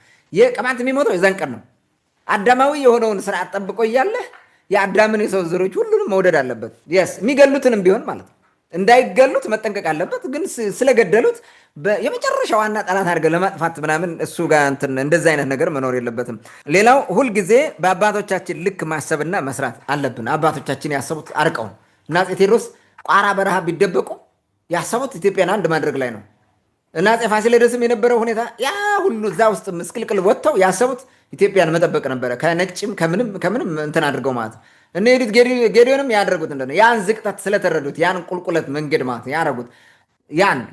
ቅማንት የሚሞተው የዛን ቀን ነው። አዳማዊ የሆነውን ስርዓት ጠብቆ እያለ የአዳምን የሰው ዘሮች ሁሉንም መውደድ አለበት። የሚገሉትንም ቢሆን ማለት ነው እንዳይገሉት መጠንቀቅ አለበት። ግን ስለገደሉት የመጨረሻ ዋና ጠላት አድርገን ለማጥፋት ምናምን እሱ ጋር እንደዛ አይነት ነገር መኖር የለበትም። ሌላው ሁልጊዜ በአባቶቻችን ልክ ማሰብና መስራት አለብን። አባቶቻችን ያሰቡት አርቀው ነው እና አፄ ቴዎድሮስ ቋራ በረሃ ቢደበቁ ያሰቡት ኢትዮጵያን አንድ ማድረግ ላይ ነው እና አፄ ፋሲለደስም የነበረው ሁኔታ ያ ሁሉ እዛ ውስጥ ምስቅልቅል ወጥተው ያሰቡት ኢትዮጵያን መጠበቅ ነበረ። ከነጭም ከምንም እንትን አድርገው ማለት ነው። እነ ዩዲት ጌዲዮንም ያደረጉት እንደሆነ ያን ዝቅጠት ስለተረዱት ያን ቁልቁለት መንገድ ማለት ያደረጉት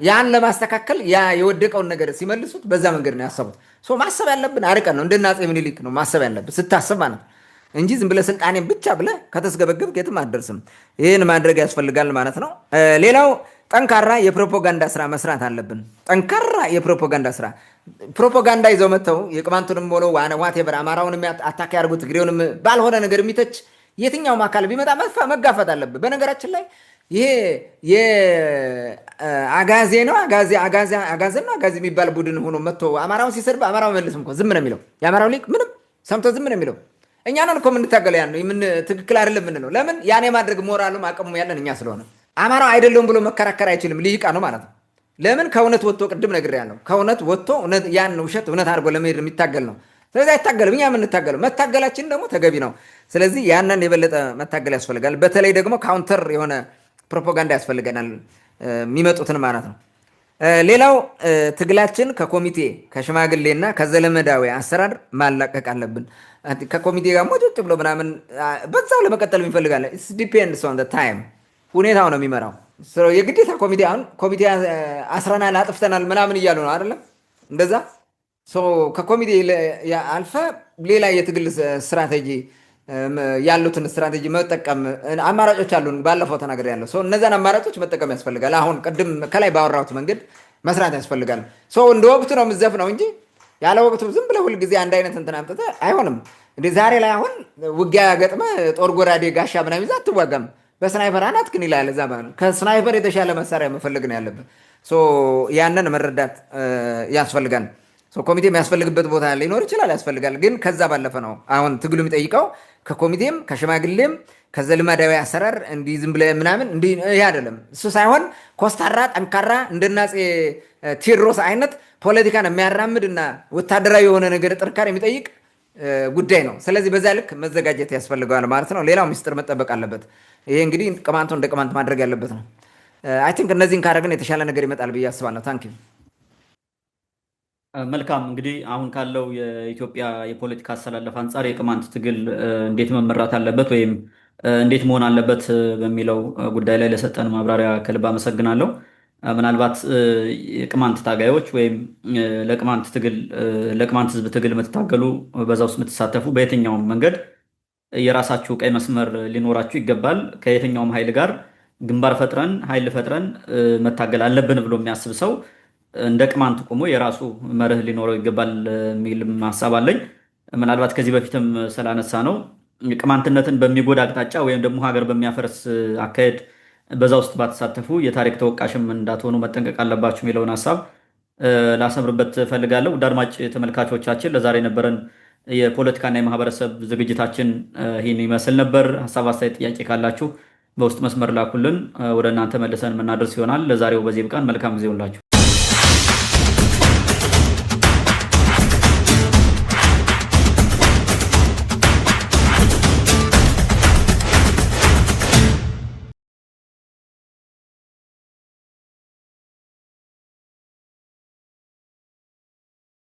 ያን ለማስተካከል የወደቀውን ነገር ሲመልሱት በዛ መንገድ ነው ያሰቡት። ማሰብ ያለብን አርቀን ነው። እንደና አፄ ምኒልክ ነው ማሰብ ያለብን ስታስብ ማለት ነው እንጂ ዝም ብለህ ስልጣኔን ብቻ ብለህ ከተስገበገብክ የትም አትደርስም። ይህን ማድረግ ያስፈልጋል ማለት ነው። ሌላው ጠንካራ የፕሮፓጋንዳ ስራ መስራት አለብን። ጠንካራ የፕሮፓጋንዳ ስራ ፕሮፓጋንዳ ይዘው መጥተው የቅማንቱንም ሆነ ዋቴቨር አማራውንም አታክ ያርጉት ትግሬውንም ባልሆነ ነገር የሚተች የትኛውም አካል ቢመጣ መጋፈጥ አለብን። በነገራችን ላይ ይሄ የአጋዜ ነው አጋዜ የሚባል ቡድን ሆኖ መጥቶ አማራውን ሲሰድብ አማራው መልስም እኮ ዝም ነው የሚለው። የአማራው ሊቅ ምንም ሰምቶ ዝም ነው የሚለው። እኛ ነን እኮ የምንታገለው ያን ነው ትክክል አይደለም የምንለው። ለምን ያን የማድረግ ሞራሉም አቅሙም ያለን እኛ ስለሆነ። አማራው አይደለም ብሎ መከራከር አይችልም፣ ሊቃ ነው ማለት ነው። ለምን ከእውነት ወጥቶ ቅድም ነግሬያለሁ። ከእውነት ወጥቶ ያን ውሸት እውነት አድርጎ ለመሄድ የሚታገል ነው። ስለዚህ አይታገልም፣ እኛ የምንታገለው መታገላችን ደግሞ ተገቢ ነው። ስለዚህ ያንን የበለጠ መታገል ያስፈልጋል። በተለይ ደግሞ ካውንተር የሆነ ፕሮፓጋንዳ ያስፈልገናል የሚመጡትን ማለት ነው። ሌላው ትግላችን ከኮሚቴ ከሽማግሌና ከዘለመዳዊ አሰራር ማላቀቅ አለብን። ከኮሚቴ ጋር ሞጭ ብሎ ምናምን በዛው ለመቀጠል የሚፈልጋለ ዲፔንድስ ኦን ታይም ሁኔታው ነው የሚመራው። የግዴታ ኮሚቴ አስረናል አጥፍተናል ምናምን እያሉ ነው አይደለም እንደዛ ከኮሚቴ አልፈ ሌላ የትግል ስትራቴጂ ያሉትን ስትራቴጂ መጠቀም አማራጮች አሉን። ባለፈው ተናገር ያለው እነዛን አማራጮች መጠቀም ያስፈልጋል። አሁን ቅድም ከላይ ባወራሁት መንገድ መስራት ያስፈልጋል። እንደ ወቅቱ ነው የምዘፍ ነው እንጂ ያለ ወቅቱ ዝም ብለህ ሁልጊዜ አንድ አይነት እንትን አምጥተህ አይሆንም። ዛሬ ላይ አሁን ውጊያ ገጥመህ ጦር ጎራዴ ጋሻ ምናምን ይዘህ አትዋጋም። በስናይፐር አናትክን ይላል። እዛ ከስናይፐር የተሻለ መሳሪያ መፈለግ ነው ያለብን። ያንን መረዳት ያስፈልጋል። ኮሚቴ የሚያስፈልግበት ቦታ ሊኖር ይችላል፣ ያስፈልጋል። ግን ከዛ ባለፈ ነው አሁን ትግሉ የሚጠይቀው ከኮሚቴም ከሽማግሌም ከዘልማዳዊ አሰራር እንዲህ ዝም ብለህ ምናምን እንዲህ ይህ አይደለም። እሱ ሳይሆን ኮስታራ ጠንካራ እንደና አፄ ቴዎድሮስ አይነት ፖለቲካን የሚያራምድ እና ወታደራዊ የሆነ ነገር ጥንካሬ የሚጠይቅ ጉዳይ ነው። ስለዚህ በዛ ልክ መዘጋጀት ያስፈልገዋል ማለት ነው። ሌላው ሚስጥር መጠበቅ አለበት። ይሄ እንግዲህ ቅማንቱ እንደ ቅማንት ማድረግ ያለበት ነው። አይ ቲንክ እነዚህን ካደረግን የተሻለ ነገር ይመጣል ብዬ አስባለሁ። ታንኪዩ። መልካም እንግዲህ አሁን ካለው የኢትዮጵያ የፖለቲካ አሰላለፍ አንጻር የቅማንት ትግል እንዴት መመራት አለበት ወይም እንዴት መሆን አለበት በሚለው ጉዳይ ላይ ለሰጠን ማብራሪያ ከልብ አመሰግናለሁ። ምናልባት የቅማንት ታጋዮች ወይም ለቅማንት ሕዝብ ትግል የምትታገሉ በዛ ውስጥ የምትሳተፉ በየትኛውም መንገድ የራሳችሁ ቀይ መስመር ሊኖራችሁ ይገባል። ከየትኛውም ኃይል ጋር ግንባር ፈጥረን ኃይል ፈጥረን መታገል አለብን ብሎ የሚያስብ ሰው እንደ ቅማንት ቆሞ የራሱ መርህ ሊኖረው ይገባል የሚል ሀሳብ አለኝ። ምናልባት ከዚህ በፊትም ስላነሳ ነው ቅማንትነትን በሚጎዳ አቅጣጫ ወይም ደግሞ ሀገር በሚያፈርስ አካሄድ በዛ ውስጥ ባተሳተፉ የታሪክ ተወቃሽም እንዳትሆኑ መጠንቀቅ አለባችሁ የሚለውን ሀሳብ ላሰምርበት ፈልጋለሁ። ውድ አድማጭ ተመልካቾቻችን ለዛሬ የነበረን የፖለቲካና የማህበረሰብ ዝግጅታችን ይህን ይመስል ነበር። ሀሳብ፣ አስተያየት፣ ጥያቄ ካላችሁ በውስጥ መስመር ላኩልን። ወደ እናንተ መልሰን የምናደርስ ይሆናል። ለዛሬው በዚህ ብቃን። መልካም ጊዜ ሁላችሁ